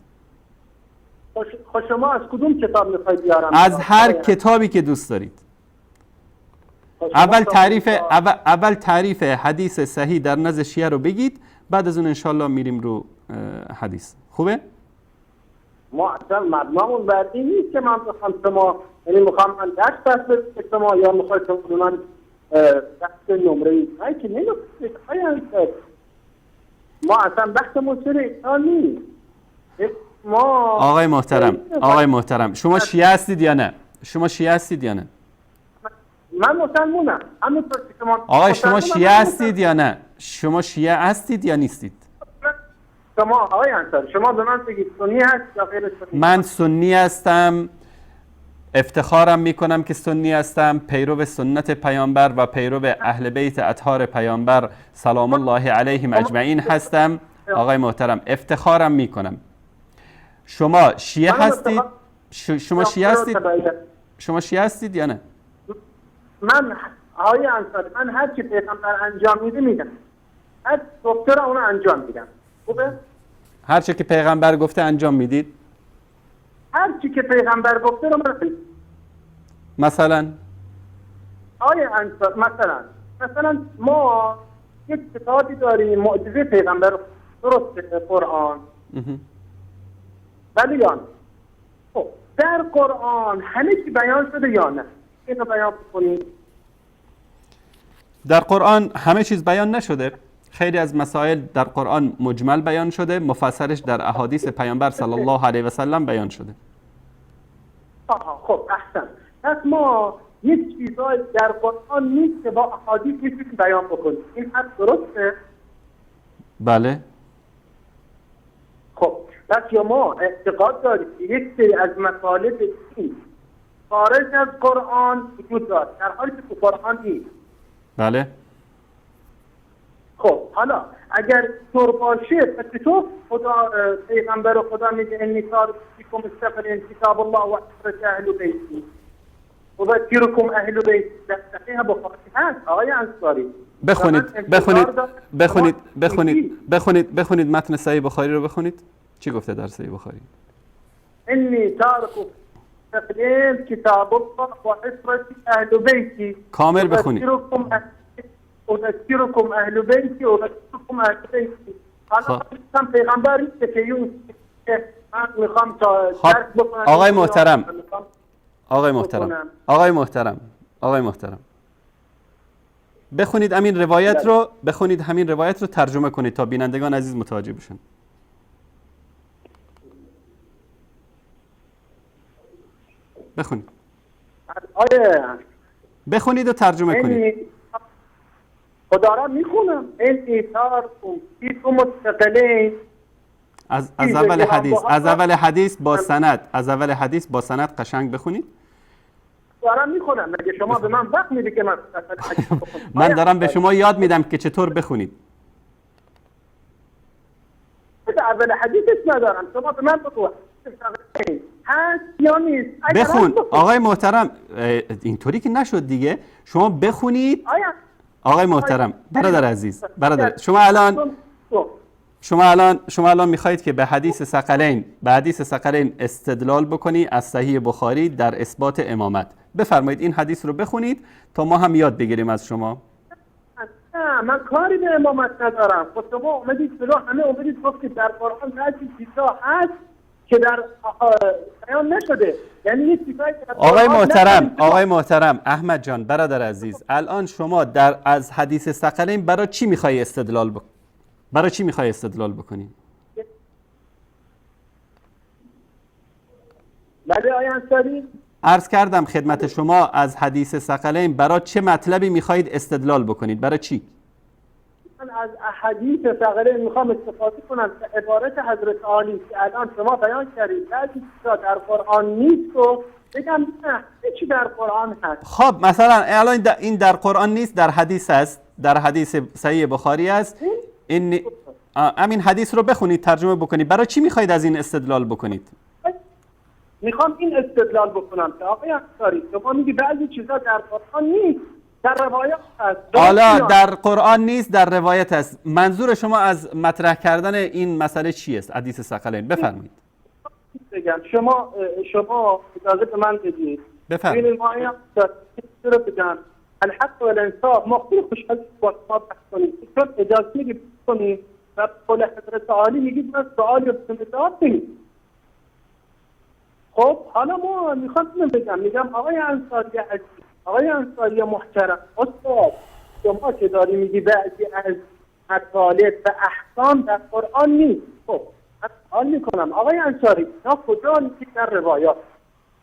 [SPEAKER 11] خب شما از کدوم کتاب میخواید بیارم؟
[SPEAKER 1] از هر کتابی که دوست دارید. اول تعریف حدیث صحیح در نزد شیعه رو بگید، بعد از اون انشالله میریم رو حدیث. خوبه؟
[SPEAKER 11] ما اصلا مبنامون بر این نیست که من بخوام شما، یعنی میخوام من درس بدم شما یا میخواید شما من بحث نمره ای که نمیخواید. ما اصلا بحثمون سر ایسان نیست. ما
[SPEAKER 1] آقای محترم شما شیعه هستید یا نه؟
[SPEAKER 11] من مسلمونم. همونطور که شما
[SPEAKER 1] آقای شما شیعه هستید یا نه؟ شما شیعه هستید یا نیستید؟
[SPEAKER 11] شما آقای انصاری شما به من بگید سنی هست یا غیر سنی؟
[SPEAKER 1] من سنی هستم، افتخارم میکنم که سنی هستم، پیرو سنت پیامبر و پیرو اهل بیت اطهار پیامبر سلام الله علیهم اجمعین هستم. آقای محترم افتخارم میکنم. شما شیعه هستید؟ شما شیعه هستید یا نه؟
[SPEAKER 11] من آقای انصاری من هر چی پیغمبر انجام میده میدم، هر دکتر اون انجام میدم. خوبه؟
[SPEAKER 1] هر چی که پیغمبر گفته انجام میدید؟
[SPEAKER 11] هر چی که پیغمبر گفته رو من
[SPEAKER 1] مثلا
[SPEAKER 11] آقای انصاری مثلا ما یک کتابی داریم معجزه پیغمبر درست قرآن. ولی یا نه؟ خب در قرآن همه چی بیان شده یا نه؟ اینو بیان بکنید.
[SPEAKER 1] در قرآن همه چیز بیان نشده. خیلی از مسائل در قرآن مجمل بیان شده، مفصلش در احادیث پیامبر صلی الله علیه و سلم بیان شده.
[SPEAKER 11] خب احسن. پس ما یک چیزای در قرآن نیست که با احادیث میتونیم بیان بکنیم. این حرف درسته؟
[SPEAKER 1] بله.
[SPEAKER 11] خب پس یا ما اعتقاد داریم که یک سری از مطالب دین خارج از قرآن وجود دارد در حالی که تو قرآن نیست.
[SPEAKER 1] بله.
[SPEAKER 11] خب حالا اگر طور باشه پس تو خدا پیغمبر خدا میگه انی تارکم استقلین کتاب الله و احرج اهل بیتی و ذکرکم اهل بیت. در صحیح بخاری هست آقای انصاری.
[SPEAKER 1] بخونید متن صحیح بخاری رو بخونید. چی گفته در صحیح بخاری؟
[SPEAKER 11] انی تارکم استقلین کتاب الله و احرج اهل بیتی.
[SPEAKER 1] کامل بخونید.
[SPEAKER 11] اذکرکم اهل بیتی و اذکرکم اهل بیتی. حالا هم پیغمبر نیست که یون من میخوام تا درس بکنم.
[SPEAKER 1] آقای محترم بخونید همین روایت رو ترجمه کنید تا بینندگان عزیز متوجه بشن. بخونید و ترجمه کنید.
[SPEAKER 11] خدا را میخونم. این ایثارکم فیکم مستقلین
[SPEAKER 1] از اول حدیث با سند قشنگ بخونید.
[SPEAKER 11] دارم میخونم. مگه شما به من وقت میدی که
[SPEAKER 1] من دارم به شما یاد میدم که چطور بخونید.
[SPEAKER 11] اول حدیثش ندارم. شما به من بگو هست یا نیست.
[SPEAKER 1] بخون آقای محترم. اینطوری که نشد دیگه. شما بخونید. آقای محترم، برادر عزیز، شما الان میخواهید که به حدیث ثقلین استدلال بکنی از صحیح بخاری در اثبات امامت. بفرمایید این حدیث رو بخونید تا ما هم یاد بگیریم از شما.
[SPEAKER 11] نه من کاری به امامت ندارم. خب شما اومدید جلو همه اومدید گفتید در قرآن هر چیزا هست که در بیان نشده. یعنی یه چیزایی
[SPEAKER 1] آقای محترم احمد جان برادر عزیز، الان شما از حدیث ثقلین برای چی میخوای استدلال بکنی؟
[SPEAKER 11] بله آقای انصاری.
[SPEAKER 1] عرض کردم خدمت شما از حدیث ثقلین برای چه مطلبی میخواید استدلال بکنید؟ برای چی؟
[SPEAKER 11] من از حدیث ثقلین میخوام استفاده کنم که عبارت حضرت عالی که الان شما بیان کردید بعضی چیزا در قرآن نیست و بگم نه چی در قرآن هست.
[SPEAKER 1] خب مثلا الان این در قرآن نیست، در حدیث هست، در حدیث صحیح بخاری است. همین حدیث رو بخونید ترجمه بکنید. برای چی میخواید از این استدلال بکنید؟
[SPEAKER 11] میخوام این استدلال بکنم که آقای انصاری شما میگی بعضی چیزا در قرآن نیست، در روایت هست.
[SPEAKER 1] حالا در قرآن نیست، در روایت هست. منظور شما از مطرح کردن این مسئله چی است؟ حدیث ثقلین بفرمایید.
[SPEAKER 11] بگم شما اجازه به من بدید.
[SPEAKER 1] بفرمایید.
[SPEAKER 11] این آیه رو بگم الحق و الانصاف ما خیلی خوشحال با شما بحث کنیم. چون اجازه میگید کنید و قول حضرت عالی میگید من سوالی رو بسیار کنید. خب حالا ما میخوام میگم آقای انصاری عزیز، آقای انصاری محترم، استاد شما که داری میگی بعضی از مطالب و احکام در قرآن نیست. خب من سوال میکنم آقای انصاری اینا کجا نیست در روایات؟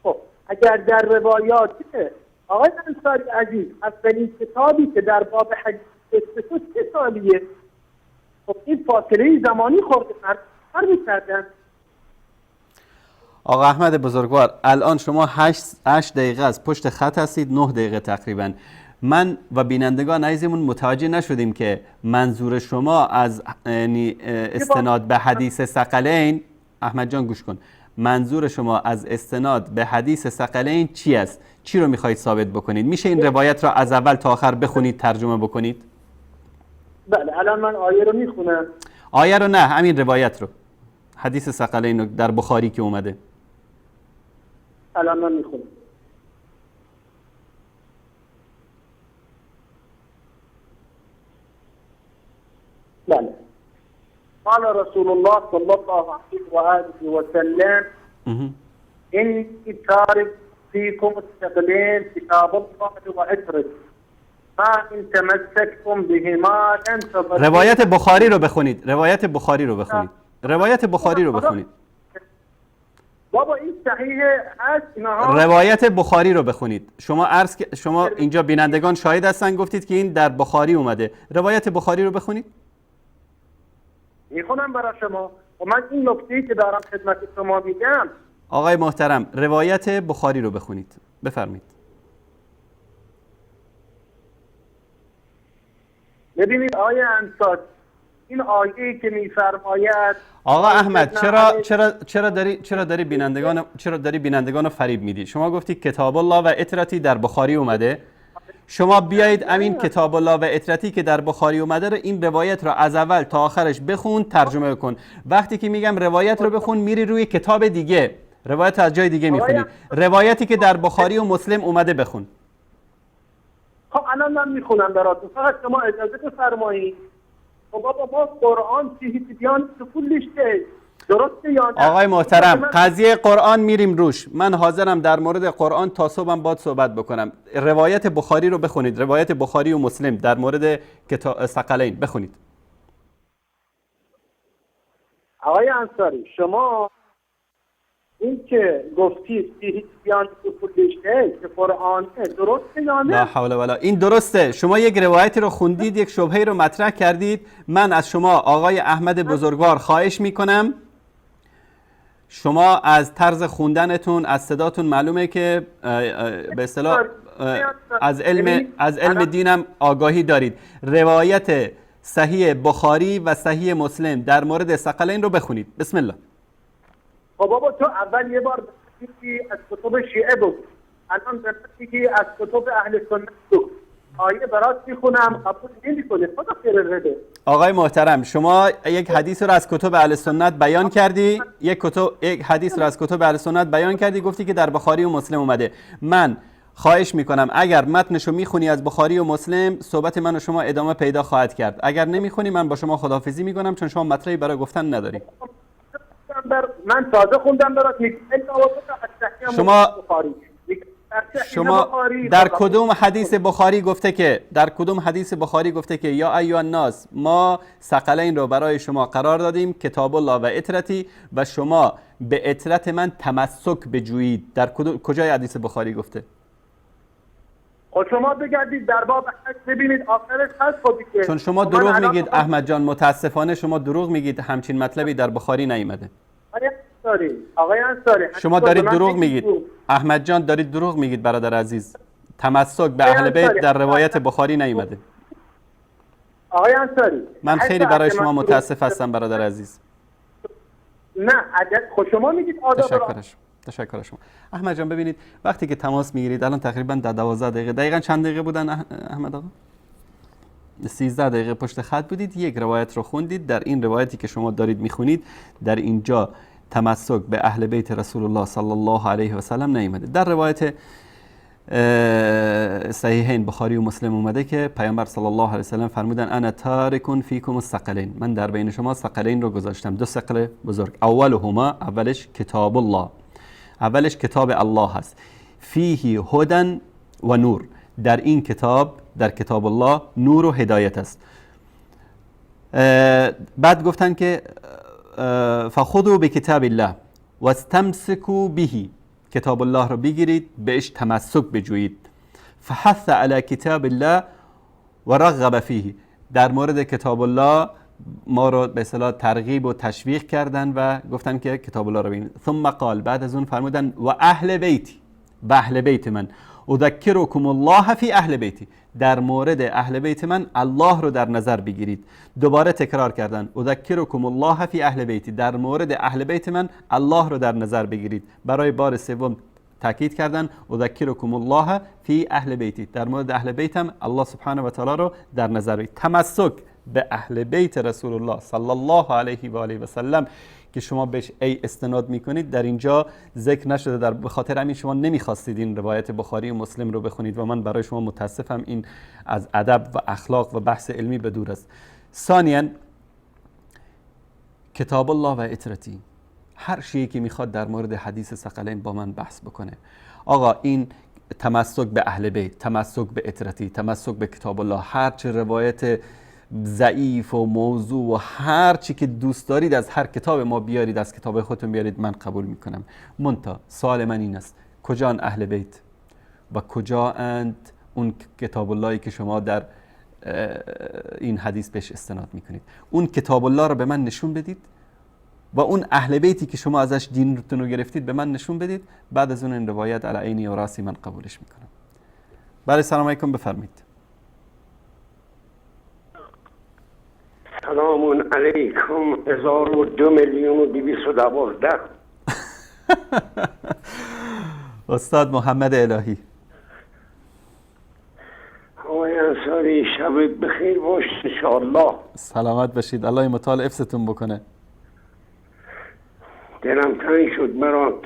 [SPEAKER 11] خب اگر در روایاته آقای انصاری عزیز اولین کتابی که در باب حدیث استثنا چه سالیه؟ خب این فاصله زمانی خورده هر میکردن.
[SPEAKER 1] آقا احمد بزرگوار الان شما 8 دقیقه از پشت خط هستید، 9 دقیقه تقریبا. من و بینندگان عزیزمون متوجه نشدیم که منظور شما از استناد به حدیث ثقلین. احمد جان گوش کن. منظور شما از استناد به حدیث ثقلین چی است؟ چی رو میخواید ثابت بکنید؟ میشه این روایت را از اول تا آخر بخونید ترجمه بکنید؟
[SPEAKER 11] بله الان من آیه رو میخونم.
[SPEAKER 1] آیه رو نه، همین روایت رو، حدیث ثقلین در بخاری که اومده.
[SPEAKER 11] الان من میخونم. بله. قال رسول الله صلی الله علیه و آله و سلم این تارک فیکم الثقلین کتاب الله و عترة ما ان تمسكتم بهما لن تضلوا.
[SPEAKER 1] روایت بخاری رو بخونید. روایت بخاری رو بخونید.
[SPEAKER 11] بابا این صحیح هست اینها.
[SPEAKER 4] روایت بخاری رو بخونید. شما اینجا بینندگان شاهد هستن، گفتید که این در بخاری اومده. روایت بخاری رو بخونید.
[SPEAKER 11] میخونم برای شما و من این نکته‌ای که دارم خدمت شما میگم.
[SPEAKER 4] آقای محترم روایت بخاری رو بخونید. بفرمایید.
[SPEAKER 11] ببینید آیه انصار، این آیه‌ای که میفرماید
[SPEAKER 4] آقا احمد چرا داری بینندگان رو فریب میدی؟ شما گفتی کتاب الله و اطرتی در بخاری اومده. شما بیایید امین کتاب الله و اطرتی که در بخاری اومده رو، این روایت رو از اول تا آخرش بخون، ترجمه کن. وقتی که میگم روایت رو بخون، میری روی کتاب دیگه، روایت از جای دیگه میخونی. روایتی که در بخاری و مسلم اومده بخون.
[SPEAKER 11] خب الان من میخونم براتون، فقط شما اجازه بفرمایید. خب بابا ما قرآن چیزی بیان کلش درسته یا نه؟
[SPEAKER 4] آقای محترم قضیه قرآن میریم روش. من حاضرم در مورد قرآن تا صبحم باید صحبت بکنم. روایت بخاری رو بخونید، روایت بخاری و مسلم در مورد ثقلین بخونید.
[SPEAKER 11] آقای انصاری شما این که گفتید بیان کلش که قرآن درسته یا نه؟
[SPEAKER 4] لا حول ولا. این درسته. شما یک روایتی رو خوندید، یک شبهه رو مطرح کردید. من از شما آقای احمد بزرگوار خواهش میکنم، شما از طرز خوندنتون، از صداتون معلومه که به اصطلاح از علم دینم آگاهی دارید. روایت صحیح بخاری و صحیح مسلم در مورد ثقلین رو بخونید. بسم الله.
[SPEAKER 11] خب بابا تو اول یه بار بگی از کتب شیعه بگو، الان بگی از کتب اهل سنت بگو. آیه برات میخونم قبول نمی‌کنه. خدا خیر رده.
[SPEAKER 4] آقای محترم شما یک حدیث رو از کتب اهل سنت بیان کردی، یک حدیث رو از کتب اهل سنت بیان کردی، گفتی که در بخاری و مسلم اومده. من خواهش میکنم اگر متنشو میخونی از بخاری و مسلم، صحبت من و شما ادامه پیدا خواهد کرد. اگر نمیخونی من با شما خداحافظی میکنم، چون شما مطلبی برای گفتن نداری.
[SPEAKER 11] من تازه خوندم برات
[SPEAKER 4] شما در کدوم حدیث بخاری گفته که یا ایها الناس ما ثقلین رو برای شما قرار دادیم، کتاب الله و اطرتی، و شما به اطرت من تمسک بجویید؟ در کجای حدیث بخاری گفته؟
[SPEAKER 11] خود شما بگردید در باب ببینید آخرش هست. خودی که
[SPEAKER 4] چون شما دروغ میگید احمد جان، متاسفانه شما دروغ میگید، همچین مطلبی در بخاری نیامده.
[SPEAKER 11] آقای انصاری
[SPEAKER 4] شما دارید دروغ میگید احمد جان، دارید دروغ میگید برادر عزیز. تمسک به اهل بیت در روایت بخاری نیامده.
[SPEAKER 11] آقای انصاری
[SPEAKER 4] من خیلی برای شما متاسف هستم برادر عزیز.
[SPEAKER 11] نه عجب خود شما میگید
[SPEAKER 4] تشکر شما. احمد جان ببینید وقتی که تماس میگیرید، الان تقریبا در 12 دقیقه، دقیقاً چند دقیقه بودن احمد آقا؟ 13 دقیقه پشت خط بودید، یک روایت رو خوندید. در این روایتی که شما دارید میخونید، در اینجا تمسک به اهل بیت رسول الله صلی الله علیه و سلم نیامده. در روایت صحیحین بخاری و مسلم اومده که پیامبر صلی الله علیه و سلم فرمودن انا تارک فیکم الثقلین، من در بین شما ثقلین رو گذاشتم، دو ثقل بزرگ. اولش کتاب الله، اولش کتاب الله هست. فیه هدن و نور، در این کتاب، در کتاب الله نور و هدایت است. بعد گفتن که فخذوا بکتاب الله واستمسکوا به، کتاب الله رو بگیرید، بهش تمسک بجویید. فحث علی کتاب الله و رغب فیه، در مورد کتاب الله ما رو به اصطلاح ترغیب و تشویق کردن و گفتن که کتاب الله رو ببینید. ثم قال، بعد از اون فرمودن و اهل بیتی، به اهل بیت من، اذکرکم الله فی اهل بیتی، در مورد اهل بیت من الله رو در نظر بگیرید. دوباره تکرار کردن اذکرکم الله فی اهل بیتی، در مورد اهل بیت من الله رو در نظر بگیرید. برای بار سوم تاکید کردن اذکرکم الله فی اهل بیتی، در مورد اهل بیتم الله سبحانه و تعالی رو در نظر بگیرید. تمسک به اهل بیت رسول الله صلی الله علیه و آله و سلم که شما بهش استناد میکنید در اینجا ذکر نشده. به خاطر همین شما نمیخواستید این روایت بخاری و مسلم رو بخونید و من برای شما متاسفم. این از ادب و اخلاق و بحث علمی به دور است. ثانیاً کتاب الله و اطرتی، هر شیعی که میخواد در مورد حدیث ثقلین با من بحث بکنه، آقا این تمسک به اهل بیت، تمسک به اطرتی، تمسک به کتاب الله، هر چه روایت
[SPEAKER 1] ضعیف و موضوع و هر چی که دوست دارید از هر کتاب ما بیارید، از کتاب خودتون بیارید، من قبول میکنم. منتها سوال من این است کجا اهل بیت و کجا اند اون کتاب اللهی که شما در این حدیث بهش استناد میکنید؟ اون کتاب الله رو به من نشون بدید و اون اهل بیتی که شما ازش دینتون رو گرفتید به من نشون بدید. بعد از اون این روایت علی عینی و راسی من قبولش میکنم. بله سلام علیکم، بفرمایید.
[SPEAKER 12] سلام علیکم. 102,212,000.
[SPEAKER 1] استاد محمد الهی.
[SPEAKER 12] آقای انصاری شبت بخیر باش انشاءالله.
[SPEAKER 1] سلامت باشید، الله متعال حفظتون بکنه.
[SPEAKER 12] دلم تنگ شد برات.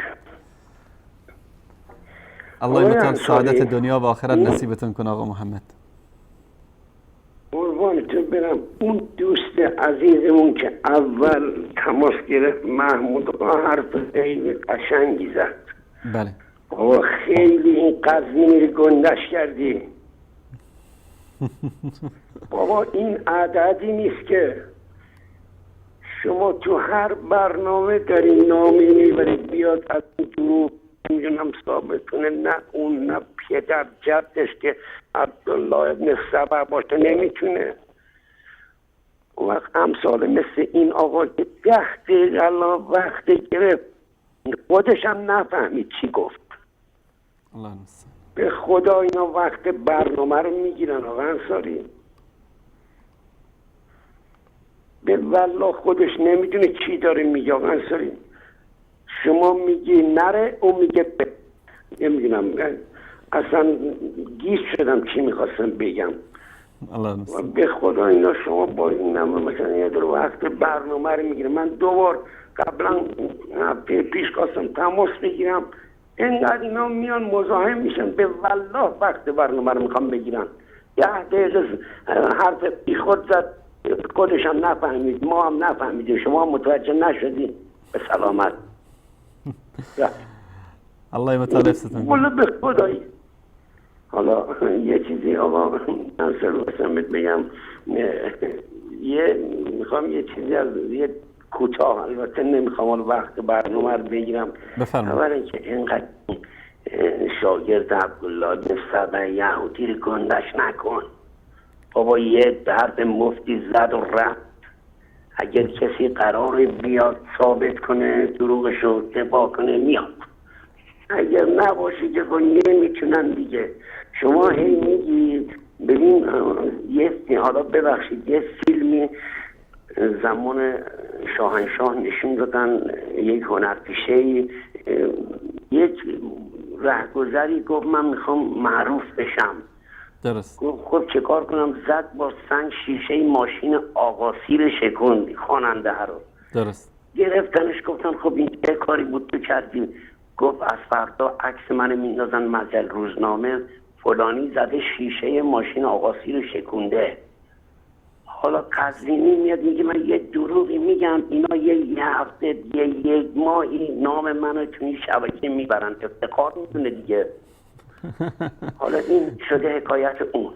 [SPEAKER 1] الله متعال سعادت دنیا و آخرت نصیبتون کنه آقا محمد.
[SPEAKER 12] قربان تو برم. اون دوست عزیزمون که اول تماس گرفت محمود حرف خیلی قشنگی زد.
[SPEAKER 1] بله.
[SPEAKER 12] بابا خیلی این قزوینی رو گندش کردی. بابا این عددی نیست که شما تو هر برنامه داری نامی میبرید بیاد از این دروب نمیدونم ثابت کنه، نه اون نه پدر جدش که عبدالله ابن سبع باشه نمیتونه. اون وقت امثال مثل این آقا که 10 دقیقه الان وقت گرفت خودش هم نفهمید چی گفت. به خدا اینا وقت برنامه رو میگیرن آقا انصاری. به والله خودش نمیدونه چی داره میگه آقا انصاری. شما میگی نره، اون میگه نمیدونم. اصلا گیج شدم چی میخواستم بگم. به خدا اینا شما با این نمه مثلا یه دور وقت برنامه رو میگیره. من 2 بار قبلا پیش خواستم تماس بگیرم، اینقدر اینا میان مزاحم میشن به والله وقت برنامه رو میخوام بگیرن. 10 دقیقه حرف بی خود زد، خودش هم نفهمید، ما هم نفهمیدیم، شما هم متوجه نشدید. به سلامت.
[SPEAKER 1] الله متعال حفظتون
[SPEAKER 12] کنه. به خدایی. حالا یه چیزی آقا انصر بسم بگم، میخوام یه چیزی از یه کوتاه، البته نمیخوام وقت برنامه رو بگیرم.
[SPEAKER 1] بفرمایید.
[SPEAKER 12] اولا که اینقدر شاگرد عبدالله بن سبع یهودی رو گندش نکن. بابا یه درد مفتی زد و رفت. اگر کسی قراره بیاد ثابت کنه دروغشو دفاع کنه میاد، اگر نباشه که نمیتونن دیگه. شما هی میگی ببین حالا ببخشید یه فیلمی زمان شاهنشاه نشون دادن، یک هنرپیشه یک رهگذری گفت من میخوام معروف بشم.
[SPEAKER 1] درست.
[SPEAKER 12] خب چه کار کنم؟ زد با سنگ شیشه ماشین آقاسیر شکوند خواننده رو.
[SPEAKER 1] درست.
[SPEAKER 12] گرفتنش گفتن خب این چه کاری بود تو کردی؟ گفت از فردا عکس من میندازن مجله روزنامه فلانی زده شیشه ماشین آقاسیر شکونده. حالا قزوینی میاد میگه من یه دروغی میگم، اینا یه هفته یک ماهی نام منو تو این شبکه میبرن، افتخار میکنه دیگه. حالا این شده حکایت اون.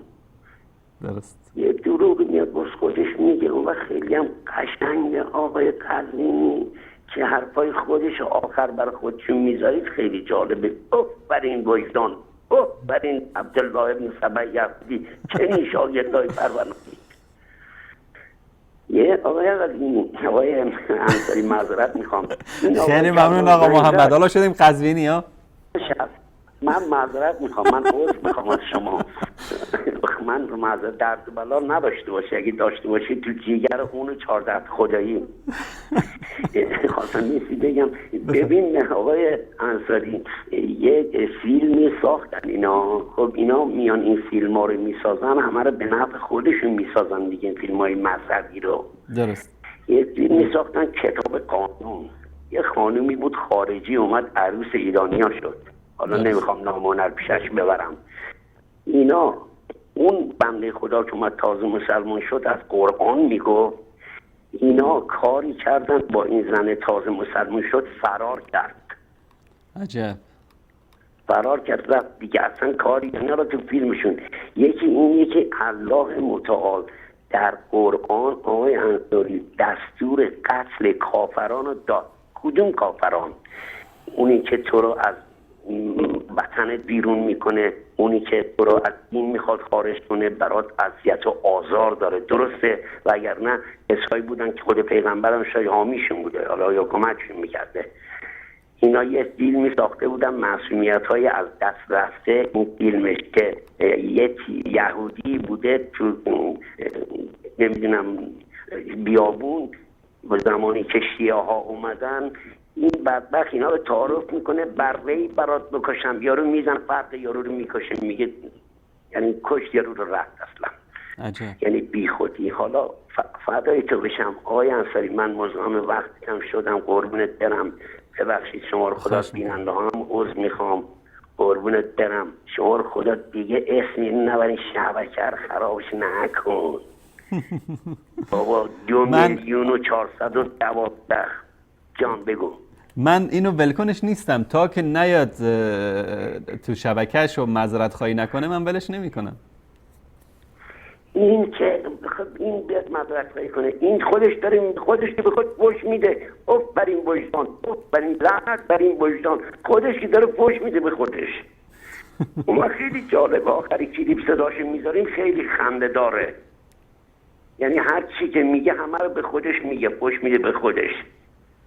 [SPEAKER 1] درست.
[SPEAKER 12] یه دروغ میاد باز خودش میگه و خیلی هم قشنگه آقای قزوینی که حرفای خودش آخر بر خودشون میذارید خیلی جالبه. بر این وجدان، بر این عبدالله ابن سبع یهودی چنین شاگردای پروانه‌ای. یه آقای انصاری معذرت میخوام.
[SPEAKER 1] خیلی ممنون آقا محمد. حالا شدیم قزوینی ها.
[SPEAKER 12] من معذرت میخوام، من عذر میخوام از شما. من معذرت درد بلا نداشته باشی، اگه داشته باشی تو جیگر اونو 14 خدایی. خواستم نیستی بگم ببین آقای انصاری یک فیلمی ساختن اینا. خب اینا میان این فیلم ها رو میسازن، همه رو به نفع خودشون میسازن دیگه، این فیلم های مذهبی رو.
[SPEAKER 1] درست.
[SPEAKER 12] یه فیلمی ساختن کتاب قانون. یه خانومی بود خارجی اومد عروس ایرانیا شد. حالا نمیخوام نام هنر پیشش ببرم. اینا اون بنده خدا که اومد تازه مسلمان شد از قرآن میگفت، اینا کاری کردن با این زن تازه مسلمان شد فرار کرد.
[SPEAKER 1] عجب.
[SPEAKER 12] فرار کرد رفت دیگه، اصلا کاری اینا رو تو فیلمشون یکی این، یکی الله متعال در قرآن آقای انصاری دستور قتل کافران رو داد. کدوم کافران؟ اونی که تو رو از وطن بیرون میکنه، اونی که تو رو از دین میخواد خارج کنه، برات اذیت و آزار داره، درسته؟ و اگر نه کسایی بودن که خود پیغمبرم شاید حامیشون بوده، حالا یا کمکشون میکرده. اینا یه فیلمی ساخته بودن، معصومیت های از دست رفته. این فیلمش که یه یهودی بوده تو نمیدونم بیابون و زمانی که شیعه ها اومدن، این بدبخت اینا رو تعارف میکنه برهی برات بکشم، یارو میزن فرق یارو رو میکشه، میگه یعنی کشت یارو رو رفت اصلا.
[SPEAKER 1] عجب.
[SPEAKER 12] یعنی بی خودی. حالا فدای تو بشم آقای انصاری، من مزاحم وقتم شدم، قربونت برم، ببخشید شما رو خدا، بیننده هم عذر میخوام، قربونت برم، شما رو خدا دیگه اسمی نبرین، شبکه رو خرابش نکن. بابا 2,412,000 جان بگو.
[SPEAKER 1] من اینو ولکنش نیستم تا که نیاد تو شبکهش و معذرت خواهی نکنه، من ولش نمی کنم.
[SPEAKER 12] این که این بیاد معذرت خواهی کنه، این خودش داره خودش که به خود فوش میده. اوف بر این وجدان، اوف بر این لعنت بر این وجدان، خودش که داره فوش میده به خودش. اون خیلی جالب، آخری کلیپ صداش میذاریم خیلی خنده داره. یعنی هر چی که میگه همه رو به خودش میگه، فوش میده به خودش.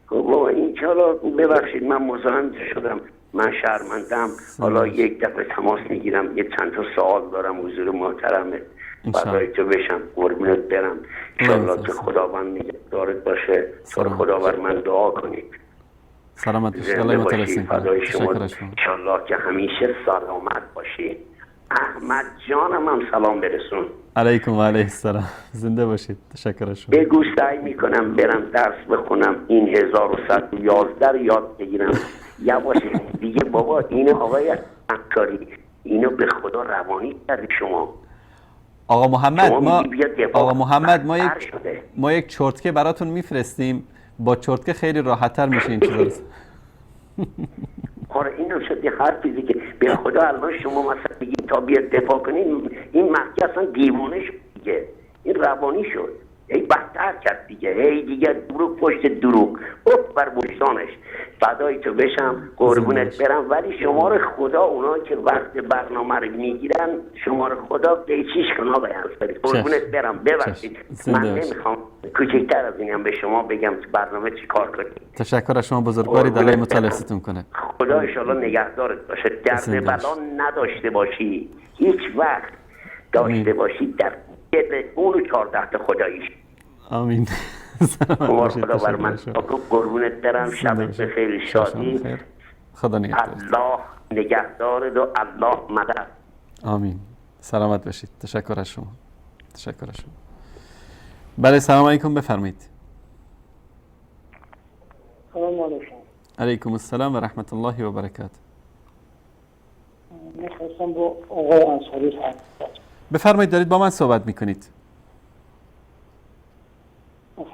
[SPEAKER 12] خب این که حالا ببخشید من مزاحم شدم، من شرمندم. حالا یک دفعه تماس میگیرم، یه چند تا سوال دارم حضور محترمه، برای تو بشم، قربونت برم. انشالله که خداوند نگهدارت باشه، تو رو خدا بر من دعا کنید.
[SPEAKER 1] سلامت باشید.
[SPEAKER 12] زنده باشی، فدای شما. انشالله که همیشه سلامت باشی. احمد جانم هم سلام برسون.
[SPEAKER 1] علیکم و علیه السلام. زنده باشید. تشکر شما.
[SPEAKER 12] بگو سعی میکنم برم درس بخونم، این 1111 رو یاد بگیرم. یواش دیگه بابا. این آقای انصاری اینو به خدا روانی کردی شما.
[SPEAKER 1] آقا محمد ما یک چرتکه براتون میفرستیم، با چرتکه خیلی راحت‌تر میشه این چیزا.
[SPEAKER 12] آره اینم شد یه حرفی که به خدا الان شما مثلا بگید تا بیاد دفاع کنین، این مهدی اصلا دیوانه شد دیگه، این روانی شد، ای بدتر کرد دیگه، ای دیگه دروغ پشت دروغ، اوف بر وجدانش. فدای تو بشم، قربونت برم. ولی شما رو خدا، اونا که وقت برنامه رو میگیرن، شما رو خدا قیچیش کن آقای انصاری، قربونت برم. ببخشید من نمیخوام کوچکتر از اینم به شما بگم که برنامه چی کار کنید.
[SPEAKER 1] تشکر از شما بزرگواری، دلای متلفستون کنه.
[SPEAKER 12] خدا انشالله نگهدارت باشه، درد بلا نداشته باشی، هیچ وقت داشته باشی در اون 14 تا خداییش.
[SPEAKER 1] آمین.
[SPEAKER 12] خدا بر من قربونت برم، شبت به خیلی شادی.
[SPEAKER 1] خدا نگهدار.
[SPEAKER 12] الله نگهدارت و الله مدد.
[SPEAKER 1] آمین. سلامت باشید. تشکر از شما. تشکر از شما. بله سلام علیکم، بفرمایید.
[SPEAKER 13] سلام علیکم.
[SPEAKER 1] علیکم السلام و رحمت الله و برکاته.
[SPEAKER 13] میخواستم با آقای انصاری صحبت کنم.
[SPEAKER 1] بفرمایید، دارید با من صحبت میکنید.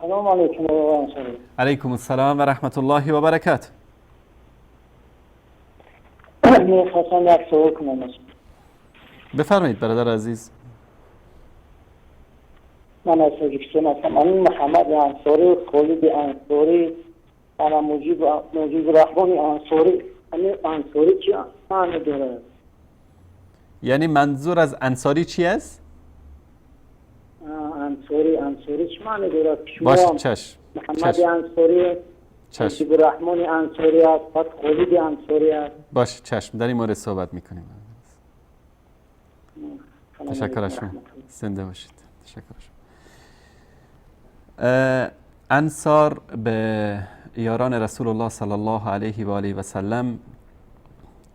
[SPEAKER 13] سلام علیکم آقای انصاری.
[SPEAKER 1] علیکم السلام و رحمت الله و برکاته.
[SPEAKER 13] میخواستم یک سوال کنم.
[SPEAKER 1] بفرمایید برادر عزیز.
[SPEAKER 13] من از تاجیکستان هستم. من محمد انصاری، خالد انصاری، انا مجیب رحمان انصاری. انصاری چی معنی داره؟
[SPEAKER 1] یعنی منظور از انصاری چی است؟
[SPEAKER 13] انصاری چی معنی داره؟
[SPEAKER 1] باشه چشم.
[SPEAKER 13] محمد انصاری، مجیب رحمان انصاری است، پس خالد انصاری است.
[SPEAKER 1] باشه چشم، در این مورد صحبت میکنیم. تشکر از شما. زنده باشید. تشکر از شما. انصار به یاران رسول الله صلی الله علیه و آله و سلم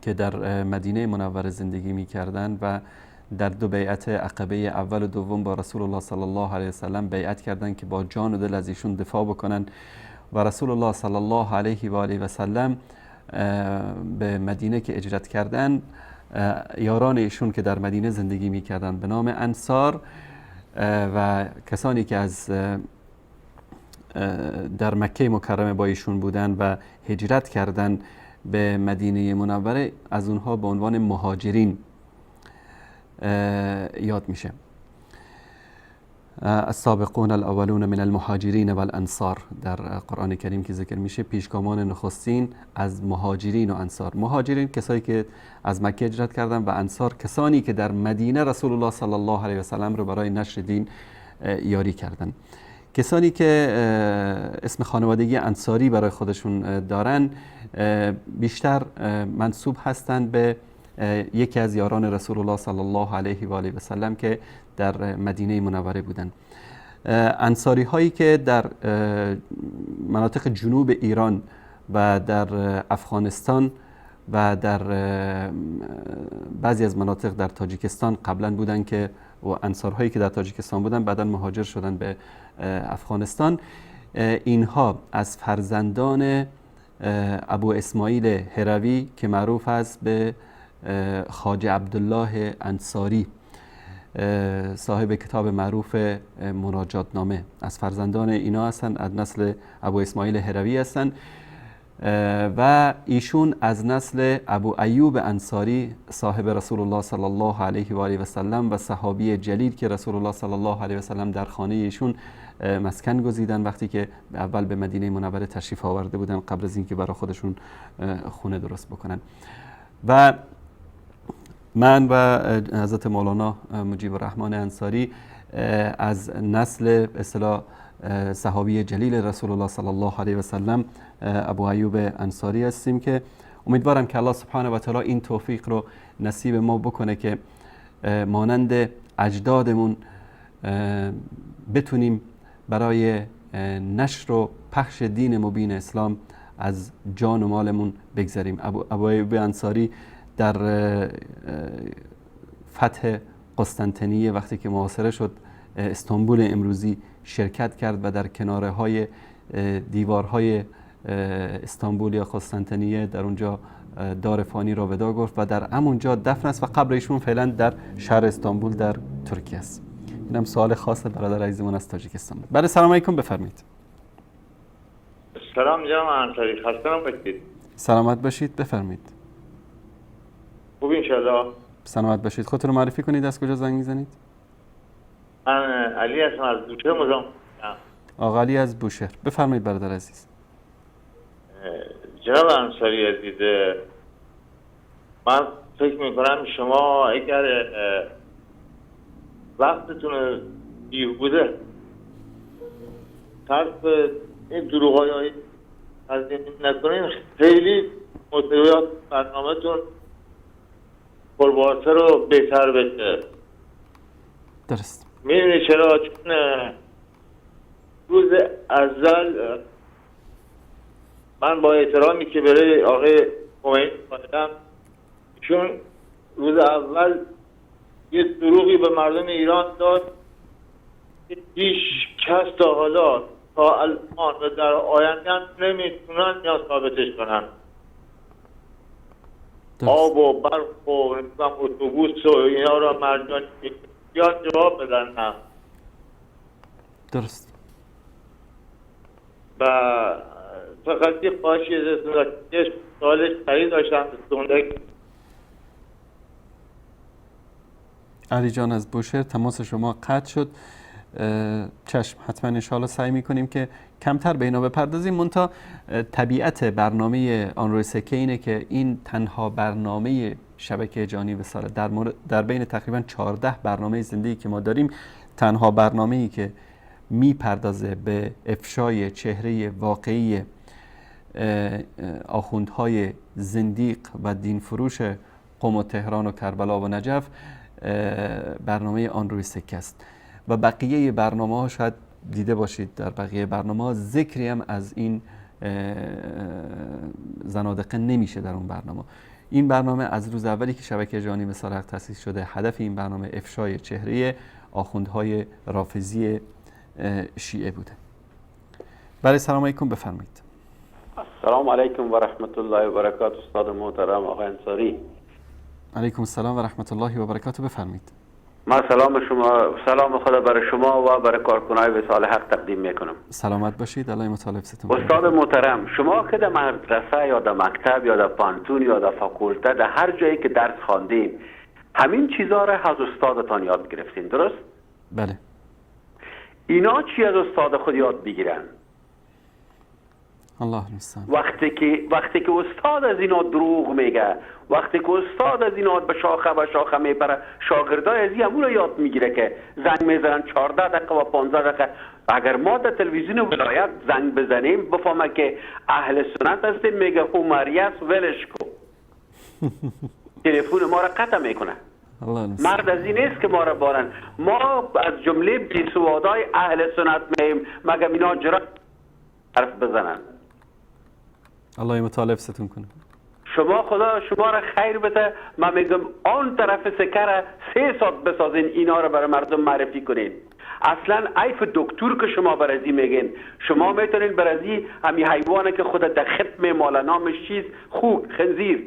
[SPEAKER 1] که در مدینه منوره زندگی می‌کردند و در دو بیعت عقبه اول و دوم با رسول الله صلی الله علیه و سلم بیعت کردند که با جان و دل از ایشون دفاع بکنن و رسول الله صلی الله علیه و آله و سلم به مدینه که هجرت کردند، یاران ایشون که در مدینه زندگی می‌کردند به نام انصار و کسانی که از در مکه مکرمه با ایشون بودن و هجرت کردن به مدینه منوره، از اونها به عنوان مهاجرین یاد میشه.
[SPEAKER 4] السابقون الاولون من المهاجرین و الانصار در قرآن کریم که ذکر میشه، پیشگامان نخستین از مهاجرین و انصار. مهاجرین کسایی که از مکه هجرت کردن و انصار کسانی که در مدینه رسول الله صلی الله علیه و سلم رو برای نشر دین یاری کردن. کسانی که اسم خانوادگی انصاری برای خودشون دارن بیشتر منسوب هستند به یکی از یاران رسول الله صلی الله علیه و آله و سلم که در مدینه منوره بودند. انصاری هایی که در مناطق جنوب ایران و در افغانستان و در بعضی از مناطق در تاجیکستان قبلا بودن که و انصارهایی که در تاجیکستان بودن بعدا مهاجر شدن به افغانستان، اینها از فرزندان ابو اسماعیل هروی که معروف است به خواجه عبدالله انصاری، صاحب کتاب معروف مناجات نامه، از فرزندان اینا هستن، از نسل ابو اسماعیل هروی هستن و ایشون از نسل ابو ایوب انصاری صاحب رسول الله صلی الله علیه و آله و سلم و صحابی جلیل که رسول الله صلی الله علیه و سلم در خانه ایشون مسکن گزیدن وقتی که اول به مدینه منوره تشریف آورده بودن قبل از اینکه برای خودشون خونه درست بکنن. و من و حضرت مولانا مجیب الرحمن انصاری از نسل اصطلاح صحابی جلیل رسول الله صلی الله علیه و سلم ابو ایوب انصاری هستیم که امیدوارم که الله سبحانه و تعالی این توفیق رو نصیب ما بکنه که مانند اجدادمون بتونیم برای نشر و پخش دین مبین اسلام از جان و مالمون بگذاریم. ابو ایوب انصاری در فتح قسطنطنیه وقتی که محاصره شد استانبول امروزی شرکت کرد و در کناره های دیوارهای استانبول یا قسطنطنیه در اونجا دار فانی را ودا گفت و در همونجا دفن است و قبر ایشون فعلا در شهر استانبول در ترکیه است. اینم سوال خاص برادر عزیزمون از تاجیکستان. بله سلام علیکم، بفرمایید.
[SPEAKER 14] سلام جناب انصاری، خسته نباشید.
[SPEAKER 4] سلامت باشید، بفرمایید.
[SPEAKER 14] خوب انشالله.
[SPEAKER 4] سلامت باشید. خودتون رو معرفی کنید، از کجا زنگ میزنید؟
[SPEAKER 14] من علی هستم از بوشهر مزام.
[SPEAKER 4] آقا علی از بوشهر، بفرمایید برادر عزیز.
[SPEAKER 14] جناب انصاری عزیز، من فکر میکنم شما اگر وقتتون دیر بوده طرف این دروغایی از این نکنین خیلی محتویات برنامه‌تون پربارتر رو بهتر بشه.
[SPEAKER 4] درست.
[SPEAKER 14] میدونی چرا؟ چون روز ازل من با احترامی که برای آقای خمینی قائلم، چون روز اول یه دروغی به مردم ایران داد که هیچ کس تا حالا تا الان و در آینده هم نمیتونن یا ثابتش کنن. آب و برق و اتوبوس و اینا را مردم یا جواب بدن نه.
[SPEAKER 4] درست.
[SPEAKER 14] و فقط یه خواهشی ازتون داشتم، یه سوال سریع داشتم
[SPEAKER 4] علی جان از بوشهر، تماس شما قطع شد. چشم، حتما انشاءالله سعی میکنیم که کمتر به اینا بپردازیم. منتها طبیعت برنامه آن روی سکه اینه که این تنها برنامه شبکه جهانی وصال در بین تقریبا 14 برنامه زندگی که ما داریم، تنها برنامه‌ای که میپردازه به افشای چهره واقعی آخوندهای زندیق و دین فروش قم و تهران و کربلا و نجف برنامه آن روی سکه است. و بقیه برنامه ها شاید دیده باشید، در بقیه برنامه ها ذکری هم از این زنادقه نمیشه در اون برنامه. این برنامه از روز اولی که شبکه جهانی وصال حق تأسیس شده، هدف این برنامه افشای چهره آخوندهای رافضی شیعه بوده. بله سلام علیکم، بفرمایید.
[SPEAKER 15] سلام علیکم و رحمت الله و برکاته. استاد محترم آقای انصاری.
[SPEAKER 4] علیکم السلام و رحمت الله و برکاته، بفرمایید.
[SPEAKER 15] من سلام خدا برای شما و برای کارکنای وصال حق تقدیم میکنم.
[SPEAKER 4] سلامت باشید، الله مطالب ستون.
[SPEAKER 15] استاد محترم، شما که در مدرسه یا در مکتب یا در پانتون یا در فاکولته در هر جایی که درس خواندین همین چیزا را از استادتان یاد گرفتین، درست؟
[SPEAKER 4] بله.
[SPEAKER 15] اینا چی از استاد خود یاد بگیرن؟
[SPEAKER 1] الله المستعان.
[SPEAKER 15] وقتی که استاد از اینا دروغ میگه، وقتی که استاد از اینا به شاخه و شاخه میپره، شاگردای از این همون رو یاد میگیره که زنگ میزنن 14 دقیقه و 15 دقیقه. اگر ما در تلویزیون ولایت زنگ بزنیم بفهمه که اهل سنت هستیم، میگه عمریت ولش کو. تلفن ما را قطع میکنه. مرد از این نیست که ما را بارن. ما از جمله بیسوادای اهل سنت میم، مگه اینا جرأت حرف بزنن.
[SPEAKER 1] الله متعال حفظتون کنه.
[SPEAKER 15] خدا شما را خیر بده. من میگم آن طرف سکه را 3 ساعت بسازین، اینا را برای مردم معرفی کنین. اصلا عیف دکتر که شما برازی میگین، شما میتونین برازی همی حیوانه که خود در ختم مال نامش چیز خوک خنزیر،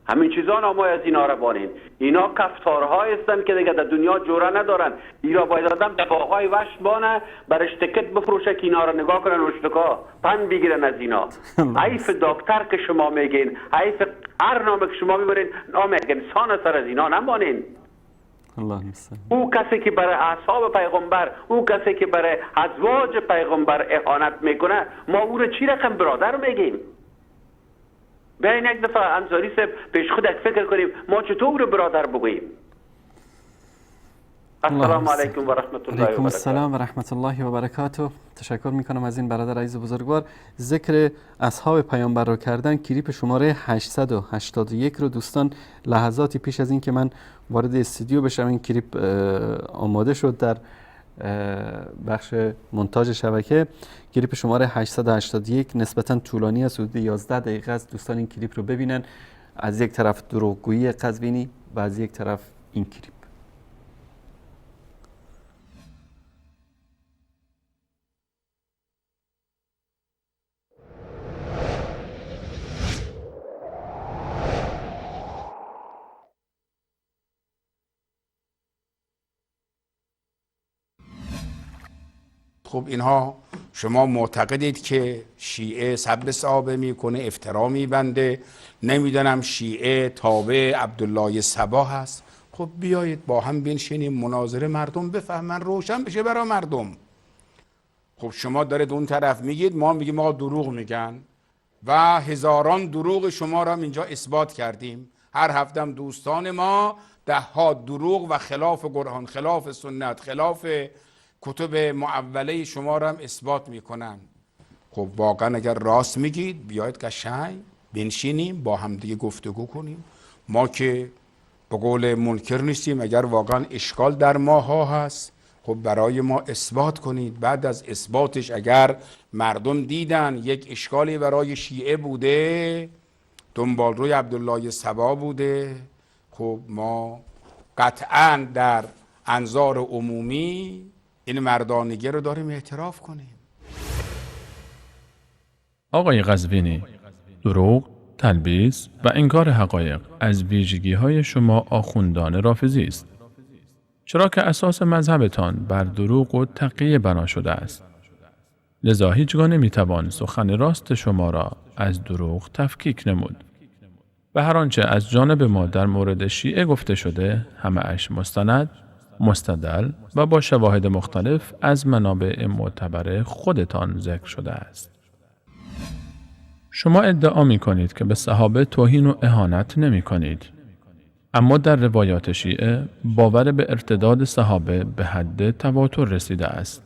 [SPEAKER 15] همین چیزا نامای از اینا را بانین. اینا کفتارها هستن که دیگه در دنیا جوره ندارن. اینا باید آدم در باغای وشت بانه برش تکت بفروشه که اینا را نگاه کنن وشتکا پن بگیرن از اینا. عیف دکتر که شما میگین، عیف هر نام که شما میبرین، نام یک انسان سر از اینا نمانین. او کسی که برای اصحاب پیغمبر، او کسی که برای ازواج پیغمبر اهانت میکنه، ما او را چی رقم برادر میگیم؟ بیاین یک دفعه انصاری صاحب پیش خود فکر کنیم ما چطور برادر بگوییم. السلام علیکم و رحمت الله و برکاته.
[SPEAKER 1] السلام و رحمت الله و برکاته. تشکر میکنم از این برادر عزیز بزرگوار. ذکر اصحاب پیامبر رو کردن. کلیپ شماره 881 رو دوستان لحظاتی پیش از این که من وارد استودیو بشم این کلیپ آماده شد در بخش مونتاژ شبکه. کلیپ شماره 881 نسبتا طولانی است، حدود 11 دقیقه است. دوستان این کلیپ رو ببینن. از یک طرف دروغگویی قزوینی و از یک طرف این کلیپ.
[SPEAKER 2] خب اینها شما معتقدید که شیعه سب صحابه میکنه، افترا میبنده، نمیدونم شیعه تابع عبدالله صبا هست. خب بیایید با هم بنشینیم مناظره، مردم بفهمن، روشن بشه برای مردم. خب شما دارید اون طرف میگید، ما میگیم ما دروغ میگن و هزاران دروغ شما را اینجا اثبات کردیم. هر هفتم دوستان ما 10 دروغ و خلاف قرآن، خلاف سنت، خلاف کتب معوله شما را هم اثبات میکنن. خب واقعا اگر راست میگید بیایید قشنگ بنشینیم با هم دیگه گفتگو کنیم. ما که به قول منکر نیستیم. اگر واقعا اشکال در ماها هست خب برای ما اثبات کنید. بعد از اثباتش اگر مردم دیدن یک اشکالی برای شیعه بوده، دنبال روی عبدالله صبا بوده، خب ما قطعا در انظار عمومی این مردانگی رو داریم اعتراف کنیم.
[SPEAKER 16] آقای قزوینی، دروغ، تلبیس و انکار حقایق از ویژگی‌های شما آخوندان رافضی است. چرا که اساس مذهبتان بر دروغ و تقیه بنا شده است. لذا هیچگاه نمیتوان سخن راست شما را از دروغ تفکیک نمود. و هر آنچه از جانب ما در مورد شیعه گفته شده همه اش مستند، مستدل و با شواهد مختلف از منابع معتبر خودتان ذکر شده است. شما ادعا می کنید که به صحابه توهین و اهانت نمی کنید. اما در روایات شیعه باور به ارتداد صحابه به حد تواتر رسیده است.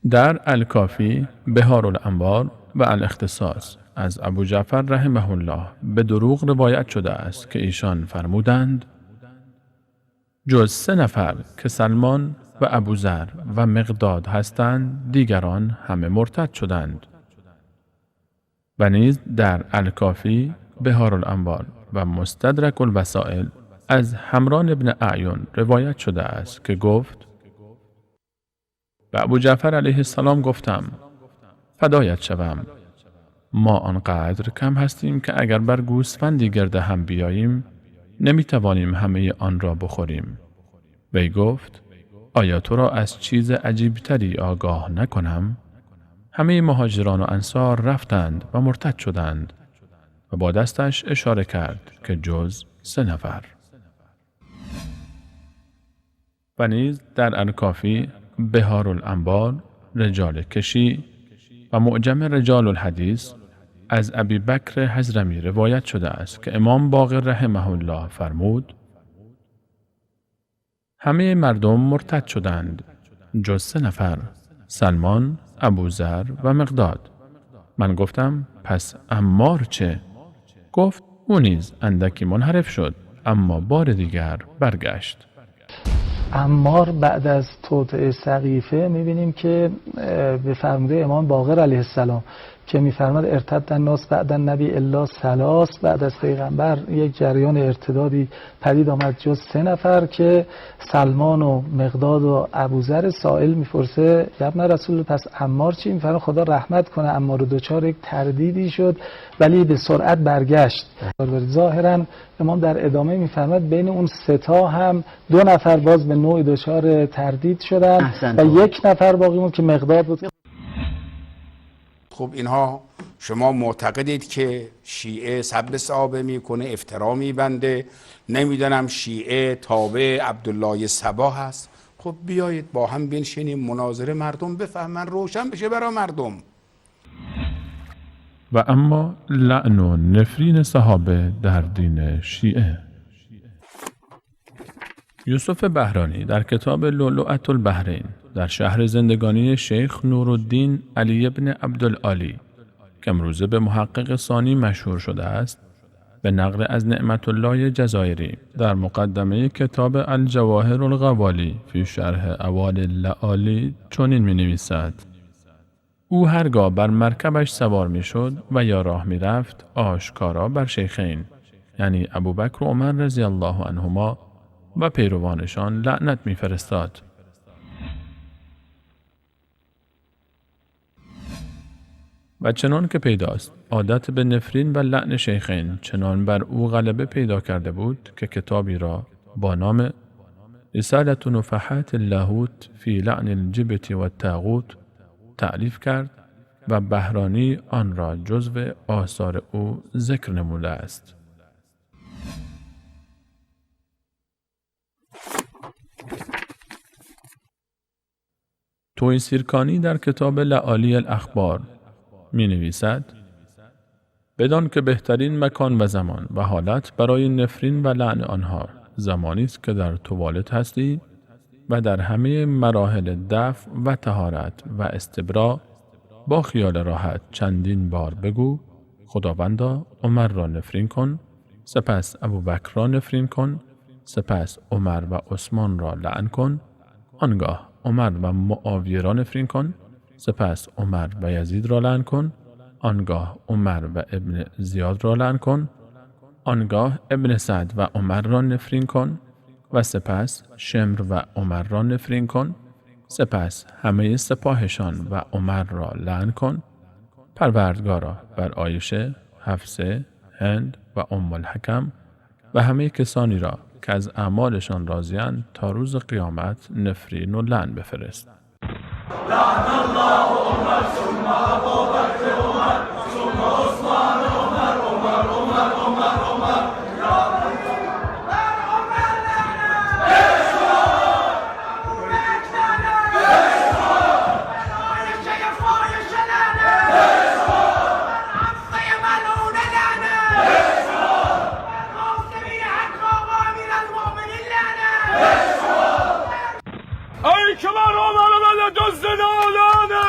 [SPEAKER 16] در الکافی، بهار الانوار و الاختصاص از ابو جعفر رحمه الله به دروغ روایت شده است که ایشان فرمودند جز 3 نفر که سلمان و ابوذر و مقداد هستند دیگران همه مرتد شدند. و نیز در الکافی، بهار الانوار و مستدرک الوسائل از حمران ابن اعین روایت شده است که گفت به ابو جعفر علیه السلام گفتم فدایت شوم، ما آنقدر کم هستیم که اگر بر گوسفندی گرد هم بیاییم نمیتوانیم همه آن را بخوریم. وی گفت آیا تو را از چیز عجیبتری آگاه نکنم؟ همه مهاجران و انصار رفتند و مرتد شدند و با دستش اشاره کرد که جز 3 نفر. و نیز در الکافی، بهار الانبار، رجال کشی و معجم رجال الحدیث از ابی بکر حضرمی روایت شده است که امام باقر رحمه الله فرمود: همه مردم مرتد شدند جز 3 نفر، سلمان، ابوذر و مقداد. من گفتم پس عمار چه؟ گفت او نیز اندکی منحرف شد اما بار دیگر برگشت.
[SPEAKER 17] عمار بعد از توطئه سقیفه می‌بینیم که به فرموده امام باقر علیه السلام که می‌فرماد ارتد الناس بعد النبی الا 3، بعد از پیغمبر یک جریان ارتدادی پدید آمد جز 3 نفر که سلمان و مقداد و ابوذر. سائل می‌پرسه ابن رسول پس عمار چی؟ می‌فرماد خدا رحمت کنه عمار دوچار یک تردیدی شد ولی به سرعت برگشت. ظاهراً امام در ادامه می‌فرماد بین اون 3 هم 2 نفر باز به نوع دچار تردید شدن و 1 نفر باقی موند که مقداد بود.
[SPEAKER 2] خب اینها شما معتقدید که شیعه سب صحابه میکنه، افترا میبنده، نمیدونم شیعه تابع عبدالله صبا هست. خب بیایید با هم بنشینیم مناظره، مردم بفهمن، روشن بشه برای مردم.
[SPEAKER 16] و اما لعن و نفرین صحابه در دین شیعه. یوسف بهرانی در کتاب لؤلؤة البحرین در شهر زندگانی شیخ نورالدین علی بن عبدالعالی که امروزه به محقق ثانی مشهور شده است، به نقل از نعمت الله جزایری در مقدمه کتاب الجواهر الغوالی فی شرح اوال اللآلی چنین می نویسد: او هرگاه بر مرکبش سوار می شد و یا راه می رفت آشکارا بر شیخین یعنی ابوبکر و عمر رضی الله عنهما و پیروانشان لعنت می فرستاد. و چنان که پیداست عادت به نفرین و لعن شیخین چنان بر او غلبه پیدا کرده بود که کتابی را با نام رسالة نفحات اللاهوت فی لعن الجبت و الطاغوت تألیف کرد و بهرانی آن را جزو آثار او ذکر نموده است. توی سیرکانی در کتاب لآلی الاخبار می نویسد: بدان که بهترین مکان و زمان و حالت برای نفرین و لعن آنها زمانی است که در توالت هستی و در همه مراحل دفع و طهارت و استبرا با خیال راحت چندین بار بگو خداوندا عمر را نفرین کن، سپس ابوبکر را نفرین کن، سپس عمر و عثمان را لعن کن، آنگاه عمر و معاویه را نفرین کن، سپس عمر و یزید را لعن کن، آنگاه عمر و ابن زیاد را لعن کن، آنگاه ابن سعد و عمر را نفرین کن و سپس شمر و عمر را نفرین کن، سپس همه سپاهشان و عمر را لعن کن. پروردگارا بر عایشه، حفصه، هند و ام الحکم و همه کسانی را که از اعمالشان راضی‌اند تا روز قیامت نفرین و لعن بفرست.
[SPEAKER 18] لعن الله عمر ثم ابوبکر عمر ثم عثمان عمر عمر عمر عمر عمر ای که من عمر بده دزد نالانه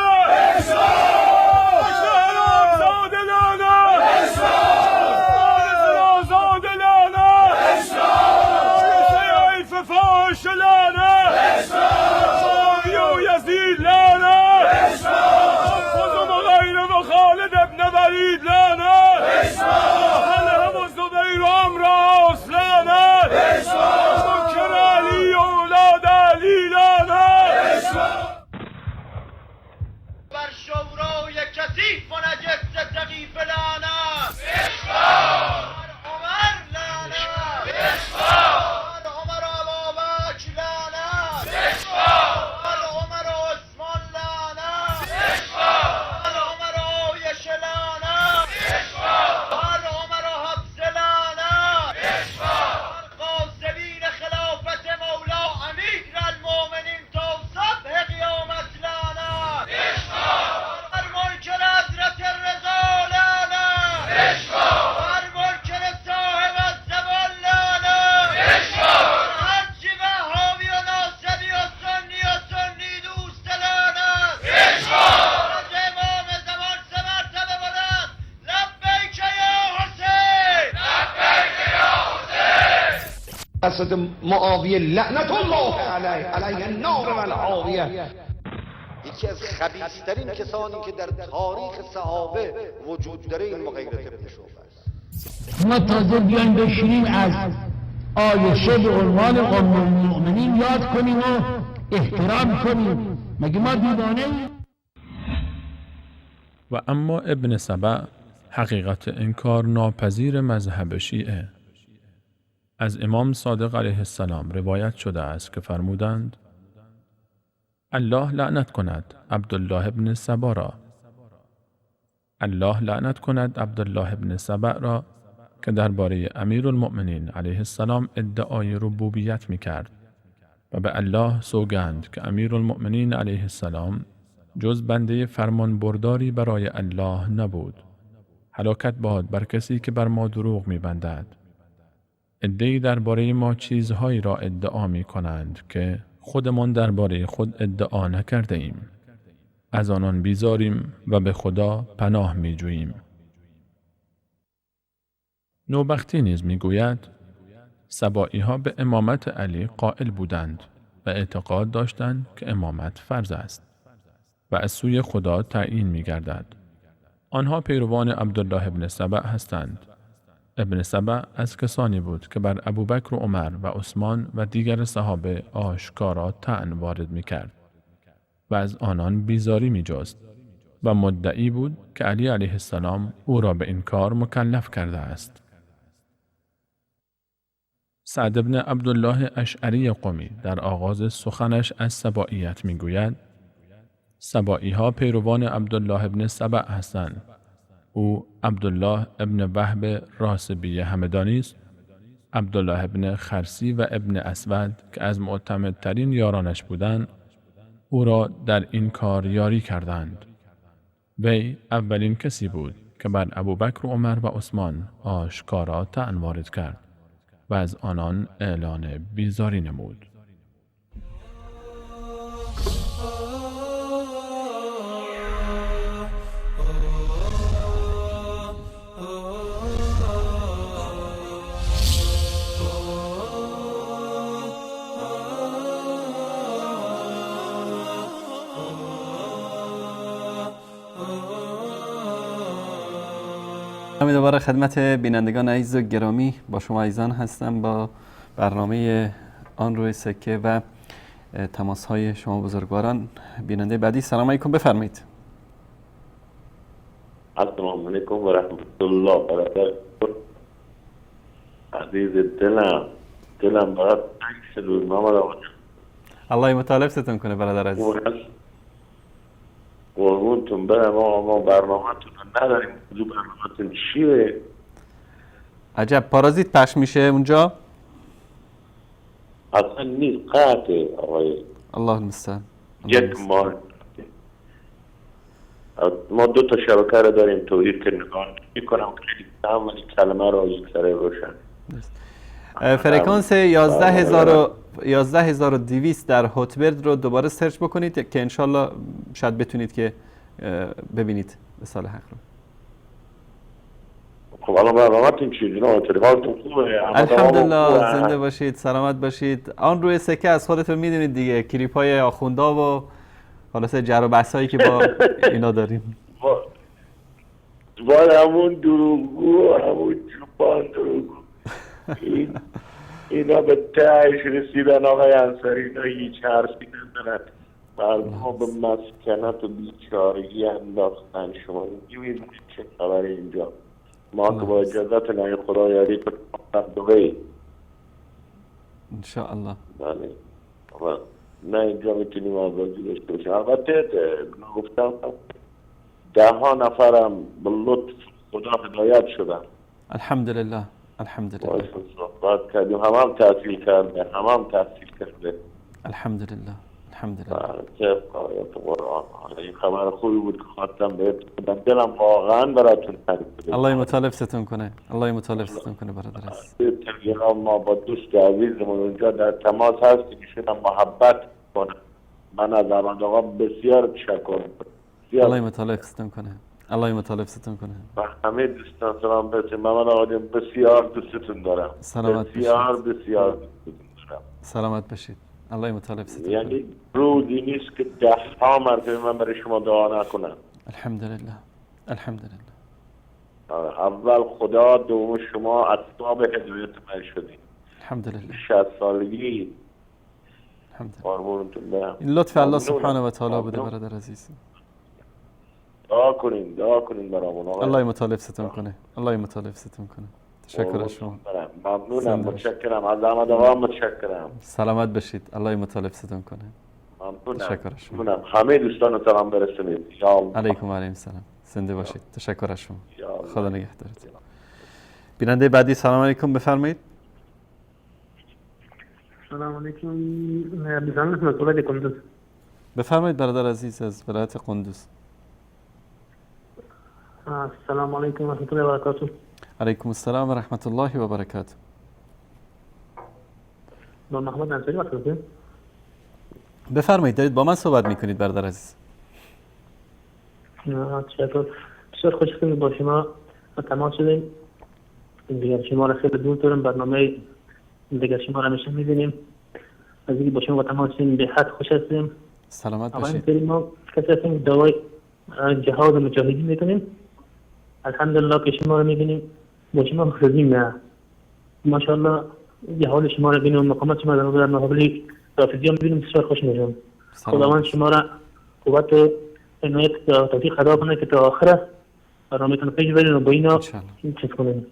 [SPEAKER 19] توسط معاویه لعنت الله علیه النار و الحاویه.
[SPEAKER 20] یکی از خبیث‌ترین کسانی که در تاریخ صحابه وجود داره این مغیرة ابن شعبه است.
[SPEAKER 21] ما تازه بیایم بشینیم از عایشه به عنوان ام المؤمنین یاد کنیم و احترام کنیم. مگه ما دیوانه ایم؟
[SPEAKER 16] و اما ابن سبع حقیقت انکار ناپذیر مذهب شیعه. از امام صادق علیه السلام روایت شده است که فرمودند الله لعنت کند عبدالله ابن سبع را. الله لعنت کند عبدالله ابن سبع را که درباره امیرالمؤمنین علیه السلام ادعای ربوبیت می‌کرد و به الله سوگند که امیرالمؤمنین علیه السلام جز بنده فرمان برداری برای الله نبود. هلاکت باد بر کسی که بر ما دروغ می‌بندد. عده‌ای درباره ما چیزهایی را ادعا می‌کنند که خودمان درباره خود ادعا نکرده ایم. از آنان بیزاریم و به خدا پناه می‌جوییم. نوبختی نیز می‌گوید سبائی به امامت علی قائل بودند و اعتقاد داشتند که امامت فرض است و از سوی خدا تعیین می‌گردد. آنها پیروان عبدالله ابن سبع هستند. ابن سبع از کسانی بود که بر ابوبکر و عمر و عثمان و دیگر صحابه آشکارا طعن وارد می‌کرد و از آنان بیزاری می‌جست و مدعی بود که علی علیه السلام او را به این کار مکلف کرده است. سعد بن عبدالله اشعری قمی در آغاز سخنش از سبائیت می‌گوید سبائی‌ها پیروان عبدالله ابن سبع هستند. او عبدالله ابن وهب راسبی همدانی است. عبدالله ابن خرسی و ابن اسود که از معتمدترین یارانش بودند او را در این کار یاری کردند. وی اولین کسی بود که بر ابوبکر و عمر و عثمان آشکارا طعن وارد کرد و از آنان اعلان بیزاری نمود.
[SPEAKER 1] دوباره خدمت بینندگان عزیز و گرامی با شما عزیزان هستم با برنامه آن روی سکه و تماس های شما بزرگواران. بیننده بعدی سلام علیکم، بفرمایید.
[SPEAKER 22] السلام علیکم و رحمت الله و برکاته. عزیز دلم برات تنگ شد محمد آقا.
[SPEAKER 1] الله مطالب ستون کنه برادر عزیز.
[SPEAKER 22] قربونتون برم آقا، ما برنامه‌تون رو نداریم. موضوع برنامه‌تون چیه؟
[SPEAKER 1] عجب، پارازیت پخش میشه اونجا؟
[SPEAKER 22] اصلا نیست، قطعه آقای
[SPEAKER 1] الله المستعان.
[SPEAKER 22] جد ما دو تا شبکه رو داریم توحید که نگاه میکنم خیلی کم ولی کلمه رو یک سره روشن.
[SPEAKER 1] فرکانس 11200 در هوتبرد رو دوباره سرچ بکنید که انشالله شاید بتونید که ببینید رساله حق رو.
[SPEAKER 22] خب الان برنامه‌تون چیه جناب؟ حالتون خوبه؟
[SPEAKER 1] الحمدلله، زنده باشید، سلامت باشید. آن روی سکه از خودتون میدونید دیگه، کلیپ های آخوندا و خلاصه جر و بحثایی که با اینا داریم.
[SPEAKER 22] همون دروغگو، همون چوپان دروغگو. اینا به تهش رسیدن آقای انصاری، اینا هیچ حرفی ندارن. مردم به مسکنت و بیچارگی انداختن. شما می‌بینید چه خبر اینجا؟ ما که با اجازت نای خدا یاری کنیم دبی
[SPEAKER 1] انشاءالله.
[SPEAKER 22] بله نه اینجا میتونیم آزادی داشته باشیم. البته گفتم 10 نفرم به لطف خدا هدایت شدن.
[SPEAKER 1] الحمدلله الحمدلله.
[SPEAKER 22] صحبت کردیم، هم تحصیل کرده، هم تحصیل کرده.
[SPEAKER 1] الحمدلله الحمدلله.
[SPEAKER 22] چه آیات قرآن. این خبر خوبی بود که خواستم بهتون بدم. دلم واقعا براتون تنگ شده.
[SPEAKER 1] الله مطالب ستون کنه. الله مطالب ستون کنه برادر عزیز.
[SPEAKER 22] تلگرام ما با دوست عزیزمون اونجا در تماس هستیم، ایشون محبت کنه. من از احمد آقا بسیار تشکر می‌کنم.
[SPEAKER 1] الله مطالب ستون کنه. الله مطالب ستون کنه.
[SPEAKER 22] و همه دوستان سلام برسیم. من آقایون بسیار دوستتون دارم.
[SPEAKER 1] سلامت
[SPEAKER 22] بسیار
[SPEAKER 1] باشید.
[SPEAKER 22] بسیار دوستتون دارم.
[SPEAKER 1] سلامت باشید. الله مطالب ستون کنه.
[SPEAKER 22] یعنی روزی نیست که 10 مرتبه من برای شما دعا نکنم.
[SPEAKER 1] الحمدلله. الحمدلله.
[SPEAKER 22] اول خدا، دوم شما اسباب هدایت من شدید.
[SPEAKER 1] الحمدلله.
[SPEAKER 22] 60 سالگی.
[SPEAKER 1] الحمدلله.
[SPEAKER 22] قربونتون برم.
[SPEAKER 1] این لطف الله سبحانه و تعالی بوده برادر عزیز.
[SPEAKER 22] دعا کنین برامون آقا.
[SPEAKER 1] الله مطالب ستون کنه. الله مطالب ستون کنه. تشکر از شما.
[SPEAKER 22] ممنونم. متشکرم. از احمد آقا متشکرم.
[SPEAKER 1] سلامت باشید. الله مطالب ستون کنه.
[SPEAKER 22] ممنونم.
[SPEAKER 1] تشکر از شما.
[SPEAKER 22] ممنونم. همه دوستان سلام برسونید. یا الله.
[SPEAKER 1] علیکم و علیکم السلام. زنده باشید. تشکر از شما. خدا نگهدارتون. بیننده بعدی سلام علیکم بفرمایید.
[SPEAKER 3] سلام علیکم. بزنم اسم ولایت قندوز.
[SPEAKER 1] بفرمایید برادر عزیز از ولایت قندوز.
[SPEAKER 3] السلام علیکم و رحمت الله و برکاته.
[SPEAKER 1] علیکم السلام و رحمت الله و برکاته.
[SPEAKER 3] با محمد انصاری هستید؟
[SPEAKER 1] بفرمایید دارید با من صحبت میکنید برادر عزیز.
[SPEAKER 3] تشکر. بسیار خوشحالم با شما تماس شدیم. دیگر شما را خیلی دوست دارم. برنامه دیگر شما را همیشه می‌بینیم. از اینکه با شما با تماس شدیم به حد خوش هستیم.
[SPEAKER 1] سلامت
[SPEAKER 3] باشید.
[SPEAKER 1] باشید.
[SPEAKER 3] ما کسی هستیم که دعای جهاد مجاهدین میکنیم. الحمدلله که شما را می‌بینیم. با شما خودیم نه. ماشاءالله جهاد شما را ببینیم، مقامات شما را در مقابل رافضیان می‌بینیم. بسیار خوش می‌شم. خداوند شما را قوت و عنایت و توفیق عطا کنه که تا آخر برنامه‌تون پیش برین و با اینا چیز کنیم.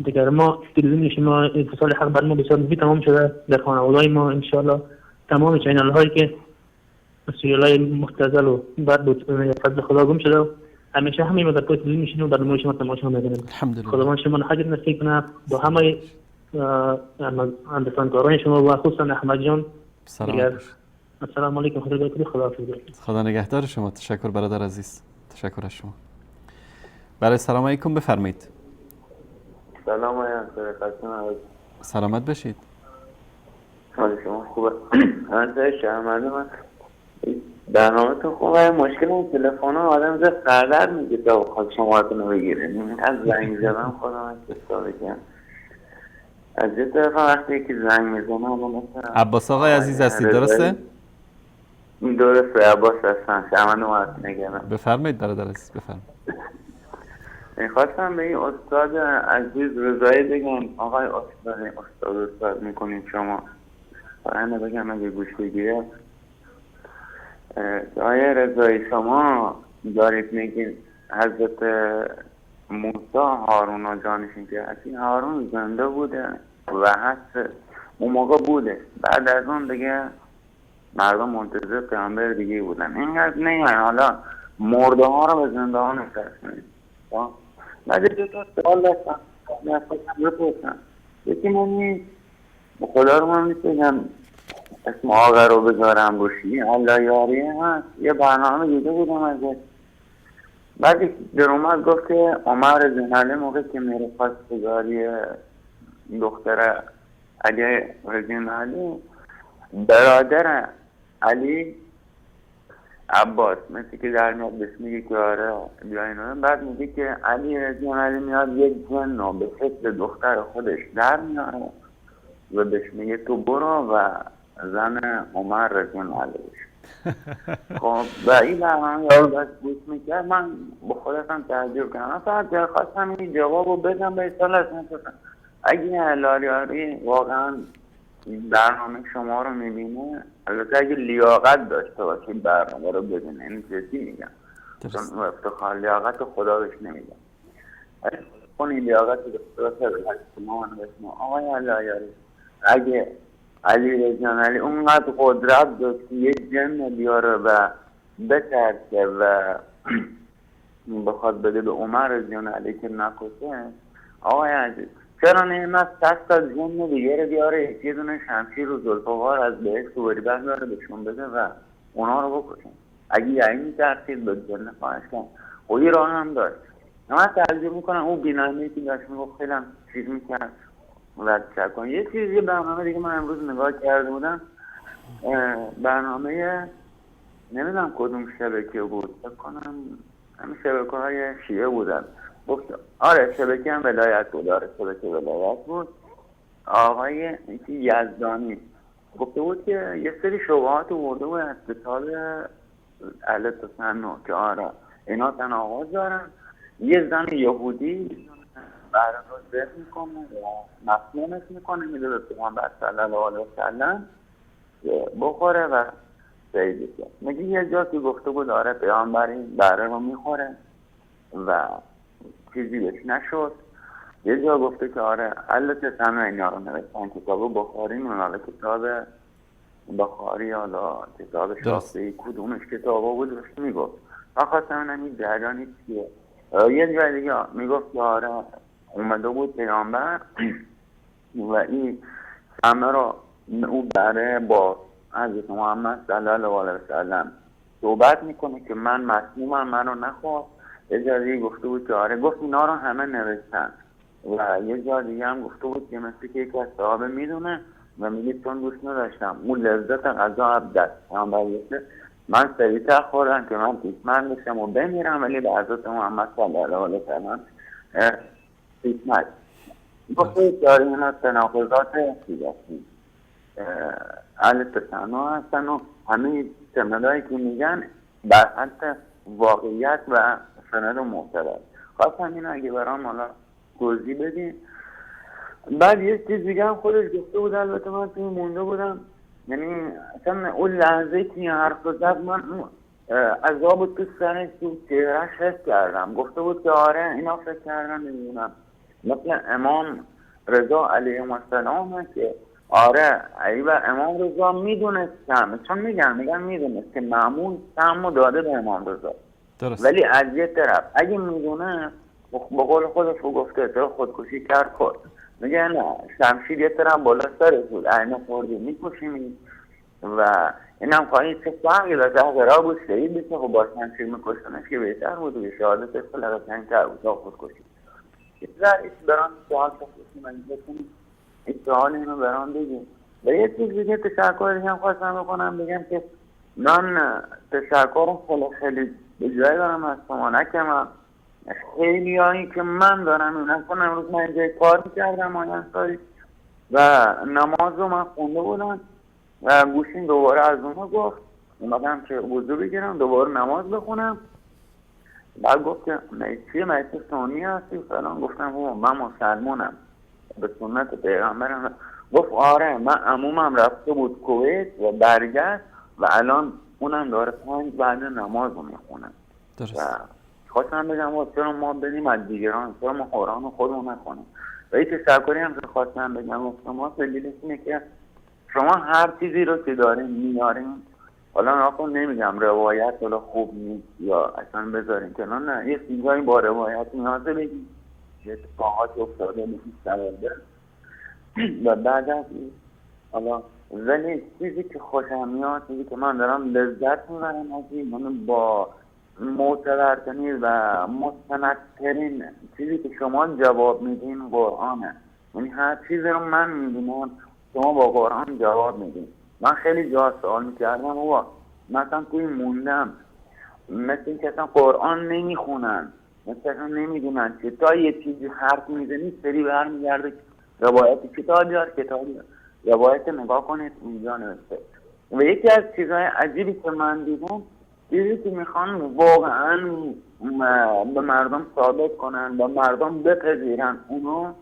[SPEAKER 3] دیگر ما تلویزیون شما اتصال حق بر ما بسیار مفید تمام شده در خانواده‌های ما انشاءالله. تمام چینل هایی که سریال‌های مختزل و بعد بود فضل خدا گم شده همیشه همین ما در پای تلویزیون میشینیم و برنامه شما تماشا میکنیم. خداوند شما را حاجت نصیب کنه با همه همدستانکاران شما و خصوصا احمد جان.
[SPEAKER 1] سلام.
[SPEAKER 3] السلام علیکم و رحمت الله. خداحافظ.
[SPEAKER 1] خدا نگهدار شما. تشکر برادر عزیز. تشکر از شما. برای سلام علیکم بفرمایید.
[SPEAKER 6] سلام علیکم.
[SPEAKER 1] سلامت باشید.
[SPEAKER 6] حال شما خوبه؟ من شهرمنده. من برنامه تو خوبه. مشکل این تلفن ها آدم زد سردر میگه تا بخواد شمارتون رو بگیره. از زنگ زدم خودم استفاده کنم. از یه طرف وقتی که زنگ میزنم
[SPEAKER 1] عباس آقای عزیز هستید درسته؟
[SPEAKER 6] درسته. عباس هستم. شهرمنده ما نگرم.
[SPEAKER 1] بفرمایید برادر عزیز بفرمایید.
[SPEAKER 6] میخواستم به این استاد عزیز رضایی بگم آقای استاد میکنید شما فرنه بگم اگه گوش بگیره. آقای رضایی شما دارید میگید حضرت موسی هارون رو جانشین کرد. این هارون زنده بوده و هست اون موقع بوده. بعد از اون دیگه مردم منتظر پیامبر دیگه بودن. اینقدر نگن حالا مرده ها رو به زنده ها نفرستنید. بعد دو تا سوال داشتم نفرستم بپرسم. یکی من خدا رو من میتونم اسم آقا رو بذارم روشی الله یاریه هست. یه برنامه دیده بودم ازش. بعد در اومد گفت که عمر زناله موقع که میره خواستگاری دختر علی رضین علی برادر علی عباس مثل که در میاد بهش میگه که آره بیاین. بعد میگه که علی رضین علی میاد یک جن رو به فکر دختر خودش در میاره و بهش میگه تو برو و زن عمر رضین علی بشه. خب و این برنامه یاد داشت گوش میکرد. من با خودتم تعجب کردم. فقط درخواستم این جواب رو بدم به سال از نفسم. اگه هلالیاری واقعا برنامه شما رو میبینه البته اگه لیاقت داشته باشه برنامه رو ببینه. این جدی میگم چون افتخار لیاقت خدا بهش نمیگم. اون لیاقت داشته باشه شما بسیم آقای هلالیاری اگه علی رضیان علی اونقدر قدرت داشت که یه جن بیاره و بترسه و بخواد بده به عمر رضیان علی که نکشه. آقای عزیز چرا نعمت 100 تا جن دیگه رو بیاره یه دونه شمشیر و زلفقار از بهشت و بریبت داره بهشون بده و اونا رو بکشن. اگه یعنی میترسید به جن خواهش کن خودی راه هم داشت. من تعجب میکنم اون بینایی که داشت میگفت خیلی چیز میکرد و چک کن. یه چیزی برنامه دیگه من امروز نگاه کرده بودم. برنامه نمیدونم کدوم شبکه بود فکر کنم همین شبکه‌های شیعه بودن. گفت آره شبکه هم ولایت بود، آره شبکه ولایت بود. آقای یزدانی گفته بود که یه سری شبهات آورده بود از کتاب اهل تسنن که آره اینا تناقض دارن. یه زن یهودی برای رو ذبح میکنه و مسمومش میکنه، میده به پیغمبر صلی الله علیه وسلم بخوره و سیدی که میگه یه جا که گفته بود آره پیغمبر این بره رو میخوره و چیزی بهش نشد. یه جا گفته که آره اهل تسنن اینا رو نوشتن، کتاب بخاری حالا کتاب بخاری حالا کتاب شافعی کدومش کتابا بود روش میگفت. فقط این جریانی چیه. یه جای دیگه میگفت که آره اومده بود پیامبر و این همه را او بره با حضرت محمد صلی الله علیه وسلم صحبت میکنه که من مسمومم منو نخواه. یه جای دیگه گفته بود که آره گفت اینا رو همه نوشتن و یه جای دیگه هم گفته بود که مثل که یک از صحابه میدونه و میگه چون دوست نداشتم اون لذت غذا عبدت من سریعتر خوردم که من پیشمند بشم و بمیرم ولی به حضرت محمد صلی الله علیه وسلم پیشمند. گفته داری اینا تناقضات سیاسی اهل تسنن هستن و همه سندهایی که میگن بر حد واقعیت و سند معتبر. خواستم این اگه برام حالا توضیح بدین. بعد یه چیز دیگه هم خودش گفته بود، البته من توی مونده بودم، یعنی اصلا اون لحظه که این حرف رو زد من عذاب تو سرش تو چهرهش حس کردم. گفته بود که آره اینا فکر کردن نمیدونم مثل امام رضا علیه السلام که آره ای و امام رضا میدونستم، چون میگن میدونست که معمول سمو داده به امام رضا درست. ولی از یه طرف اگه میدونه به قول خودش رو گفته تو خودکشی کرد خود میگه نه شمشیر یه طرف بالا سرش بود اینو خوردی میکشیم و اینم خواهی چه فرقی داشته قرار بود شهید بشه خب با شمشیر میکشنش که بهتر بود و شهادتش لغتنگتر بود تا خودکشی. ایش برام سوال تخصیصی من بکنیم سوال اینو برام بگیم. و یه چیز دیگه تشکر دیگه هم خواستم بکنم بگم که من تشکرم خیلی به جای دارم از شما نکمم خیلی هایی که من دارم این امروز من اینجای کار میکردم انصاری و نماز رو من خونده بودم و گوشین دوباره از اونو گفت اومدم که وضو بگیرم دوباره نماز بخونم. بعد گفت که چیه سنی هستی فلان. گفتم من مسلمانم به سنت پیغمبرم. گفت آره من عمومم رفته بود کویت و برگشت و الان اونم داره 5 بعد نماز رو میخونم. خواستم بگم چرا ما بریم از دیگران، چرا ما قرآن خودمون نخونیم. و یه تشکری هم که خواستم بگم شما دلیلش اینه که شما هر چیزی رو که دارین میارین، حالا ناخون نمیگم روایت حالا خوب نیست یا اصلا بذارین کنار، نه یه چیزایی با روایت نیازه بگیم یه اتفاقات افتاده میشه و بعد از حالا ولی چیزی که خوشم میاد چیزی که من دارم لذت میبرم از این من با معتبرترین و مستندترین چیزی که شما جواب میدین قرآنه. یعنی هر چیزی رو من میدونم شما با قرآن جواب میدین. من خیلی جا سوال میکردم مثلا توی موندم مثل این که اصلا قرآن نمیخونن مثلا نمیدونن که تا یه چیزی حرف میزنی سری برمیگرده روایت کتاب روایت نگاه کنید اونجا نوشته. و یکی از چیزهای عجیبی که من دیدم چیزی که میخوان واقعا به مردم ثابت کنن و مردم بپذیرن اونو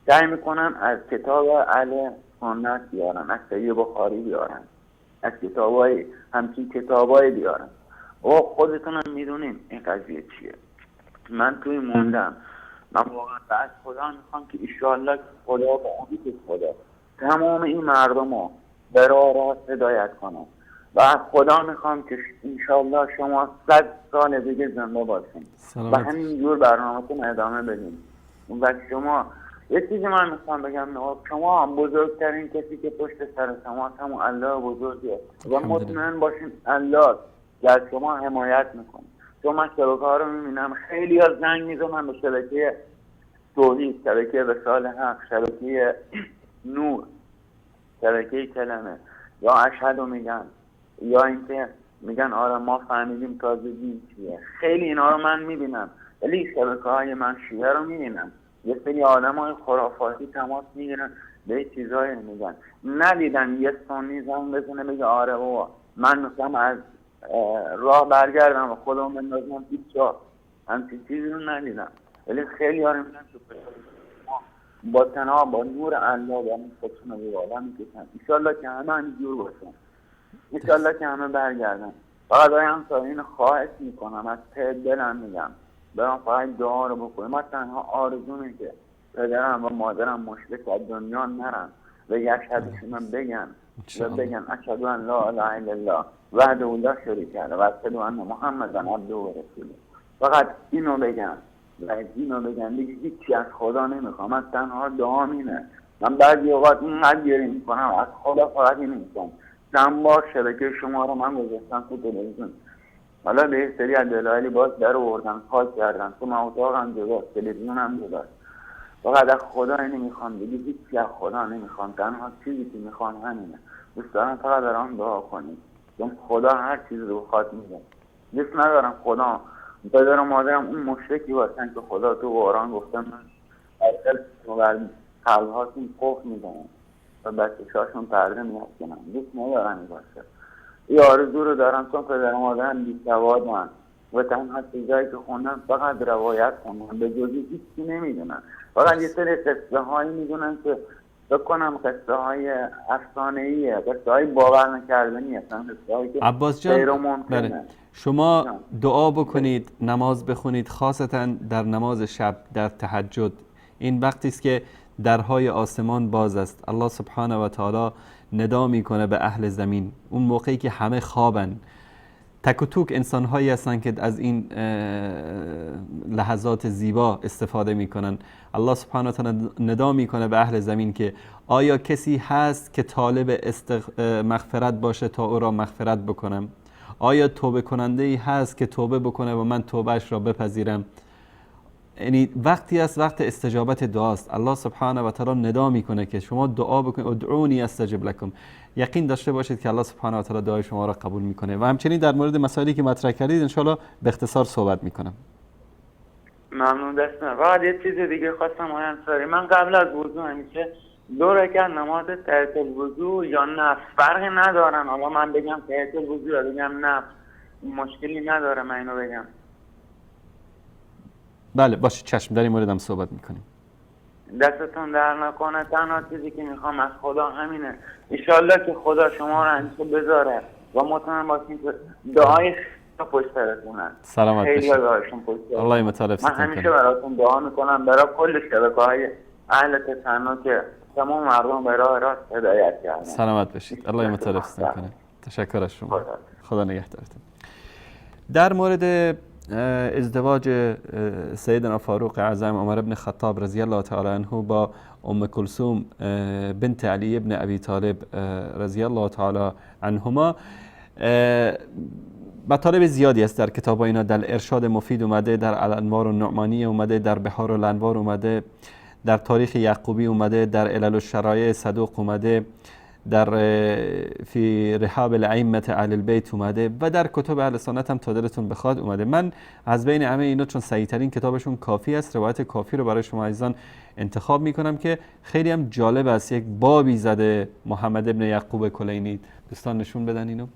[SPEAKER 6] سعی میکنن از کتاب اهل سنت بیارن، از صحیح بخاری بیارن، از کتابای همچین کتابای بیارن. خودتون هم میدونین این قضیه چیه. من توی موندم من واقعا از خدا میخوام که ایشالله خدا به امید خدا تمام این مردم رو به راه راست هدایت کنم و از خدا میخوام که انشالله شما 100 سال دیگه زنده باشین و همینجور برنامه‌تون ادامه بدین. و شما یه چیزی من میخوام بگم شما بزرگترین کسی که پشت سر شما همون الله بزرگه و مطمئن باشین الله که از شما حمایت میکنه. چون من شبکه‌ها رو میبینم خیلی از زنگ میزنن به شبکه توحید، شبکه وصال حق، شبکه نور، شبکه کلمه یا اشهد رو میگن یا اینکه میگن آره ما فهمیدیم تازه دین چیه. خیلی اینا رو من میبینم، ولی شبکه‌های من شیعه رو میبینم یه سری آدمای خرافاتی تماس میگیرن به چیزایی میگن، ندیدن یه سنی زنگ بزنه بگه آره بابا من میخوام از راه برگردم و خودم بندازم پیش جا، همچین چیزی رو ندیدم. ولی خیلی ها رو میگن با تنها با نور الله و خودشون رو به بالا میکشن. ایشالله که همه همینجور باشن، ایشالله که همه برگردن. فقط های همسایین خواهش میکنم، از ته دلم میگم برام فقط دعا رو بکنم. من تنها آرزومه که پدرم و مادرم مشرک از دنیا نرن و یشهدشون بگن و بگن اشهد ان لا اله الا الله وحده لا شریک له و اشهد ان محمدا عبده و رسوله. فقط اینو بگن و اینو بگن، دیگه هیچی از خدا نمیخوام. من تنها دعا اینه. من بعضی اوقات اینقدر گریه میکنم از خدا فقط این میکنم. چند بار شبکه شما رو من گذاشتم تو تلویزیون، حالا به سری از دلایلی باز در آوردن پاک کردن، تو من اتاقم جداست، تلویزیونم جداست. فقط از خدا اینو میخوام، دیگه هیچی از خدا نمیخوام. تنها چیزی که میخوام همینه. دوست دارم فقط برام دعا کنید، چون خدا هر چیز رو بخواد میده. دوست ندارم خدا پدر و مادرم اون مشرکی باشن که خدا تو قرآن گفته من بر قلب‌هاشون قفل میزنم و بچه‌هاشون پرده می‌کنم. دوست ندارم این باشه. این آرزو رو دارم چون پدر و مادرم بی‌سوادن و تنها چیزایی که خوندن فقط روایت خوندن، به جزی هیچی نمیدونن. فقط یه سری قصه هایی میدونن که فکر کنم قصه های افسانه‌ایه، قصه های باور نکردنی هستن، قصه هایی که
[SPEAKER 1] عباس جان شما دعا بکنید، نماز بخونید، خاصتا در نماز شب، در تهجد. این وقتی است که درهای آسمان باز است، الله سبحانه و تعالی ندا میکنه به اهل زمین. اون موقعی که همه خوابن، تک و توک انسان هایی هستن که از این لحظات زیبا استفاده میکنن. الله سبحانه و تعالی ندا میکنه به اهل زمین که آیا کسی هست که طالب مغفرت باشه تا او را مغفرت بکنم؟ آیا توبه کننده ای هست که توبه بکنه و من توبهش را بپذیرم؟ یعنی وقتی است، وقت استجابت دعاست. الله سبحانه و تعالی ندا میکنه که شما دعا بکنید، ادعونی استجب لکم. یقین داشته باشید که الله سبحانه و تعالی دعای شما را قبول میکنه. و همچنین در مورد مسائلی که مطرح کردید انشالله به اختصار صحبت میکنم.
[SPEAKER 6] ممنون دستم. فقط یه چیز دیگه خواستم انصاری. من قبل از وضو همیشه 2 رکعت نماز تحت الوضو یا نفل فرقی ندارن. حالا من بگم تحت الوضو یا بگم نفل مشکلی نداره من اینو بگم؟
[SPEAKER 1] بله باشه، چشم، در این مورد هم صحبت میکنیم.
[SPEAKER 6] دستتون در نکنه. تنها چیزی که میخوام از خدا همینه. انشالله که خدا شما رو همیشه بذاره و مطمئن باشین که دعای پشت سرتونه.
[SPEAKER 1] سلامت باشید.
[SPEAKER 6] خیلی دعایشون پشت سرتونه.
[SPEAKER 1] الله مطالب
[SPEAKER 6] من همیشه براتون دعا میکنم، برای کل شبکه‌های اهل تسنن که تمام مردم به راه راست هدایت کردن.
[SPEAKER 1] سلامت باشید. الله مطالب کنه. تشکر از شما. خدا نگهدارتون. در مورد ازدواج سیدنا فاروق اعظم عمر بن خطاب رضی الله تعالی عنه با ام کلثوم بنت علی ابن ابی طالب رضی الله تعالی عنهما مطالب زیادی است در کتاب اینا. در ارشاد مفید اومده، در الانوار النعمانیه اومده، در بحار الانوار اومده، در تاریخ یعقوبی اومده، در علل الشرایع صدوق اومده، در فی رحاب الائمه اهل البیت اومده و در کتب اهل سنت هم تا دلتون بخواد اومده. من از بین همه اینا چون صحیح ترین کتابشون کافی است، روایت کافی رو برای شما عزیزان انتخاب میکنم که خیلی هم جالب است. یک بابی زده محمد ابن یعقوب کلینی. دوستان نشون بدن اینو.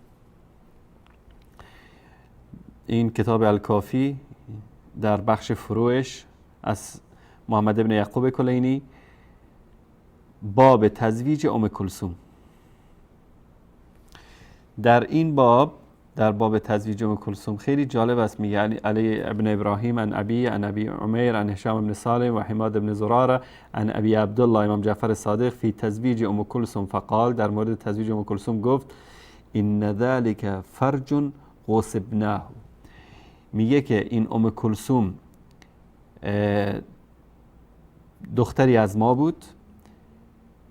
[SPEAKER 1] این کتاب الکافی در بخش فروعش از محمد ابن یعقوب کلینی، باب تزویج ام کلثوم. در این باب، در باب تزویج ام کلثوم خیلی جالب است. میگه علی ابن ابراهیم عن ابی عمیر عن هشام بن سالم و حماد بن زراره عن ابی عبدالله امام جعفر صادق فی تزویج ام کلثوم فقال، در مورد تزویج ام کلثوم گفت ان ذلك فرج غصبناه. میگه که این ام کلثوم دختری از ما بود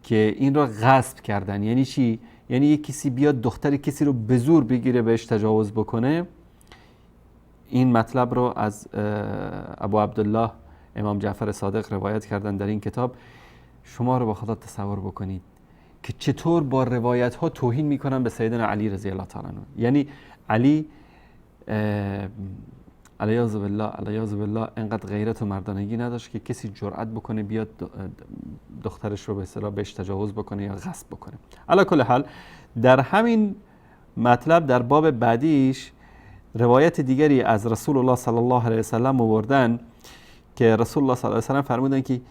[SPEAKER 1] که این را غصب کردن. یعنی چی؟ یعنی یک کسی بیاد دختری کسی رو به زور بگیره بهش تجاوز بکنه. این مطلب رو از ابو عبدالله امام جعفر صادق روایت کردن در این کتاب. شما رو با خدا تصور بکنید که چطور با روایت ها توهین میکنن به سیدنا علی رضی الله تعالی عنه. یعنی علی علیاذ بالله انقدر غیرت و مردانگی نداشت که کسی جرأت بکنه بیاد دخترش رو به اصطلاح بهش تجاوز بکنه یا غصب بکنه. علی کل حال در همین مطلب در باب بعدیش روایت دیگری از رسول الله صلی الله علیه و سلم آوردن که رسول الله صلی الله علیه و سلم فرمودن که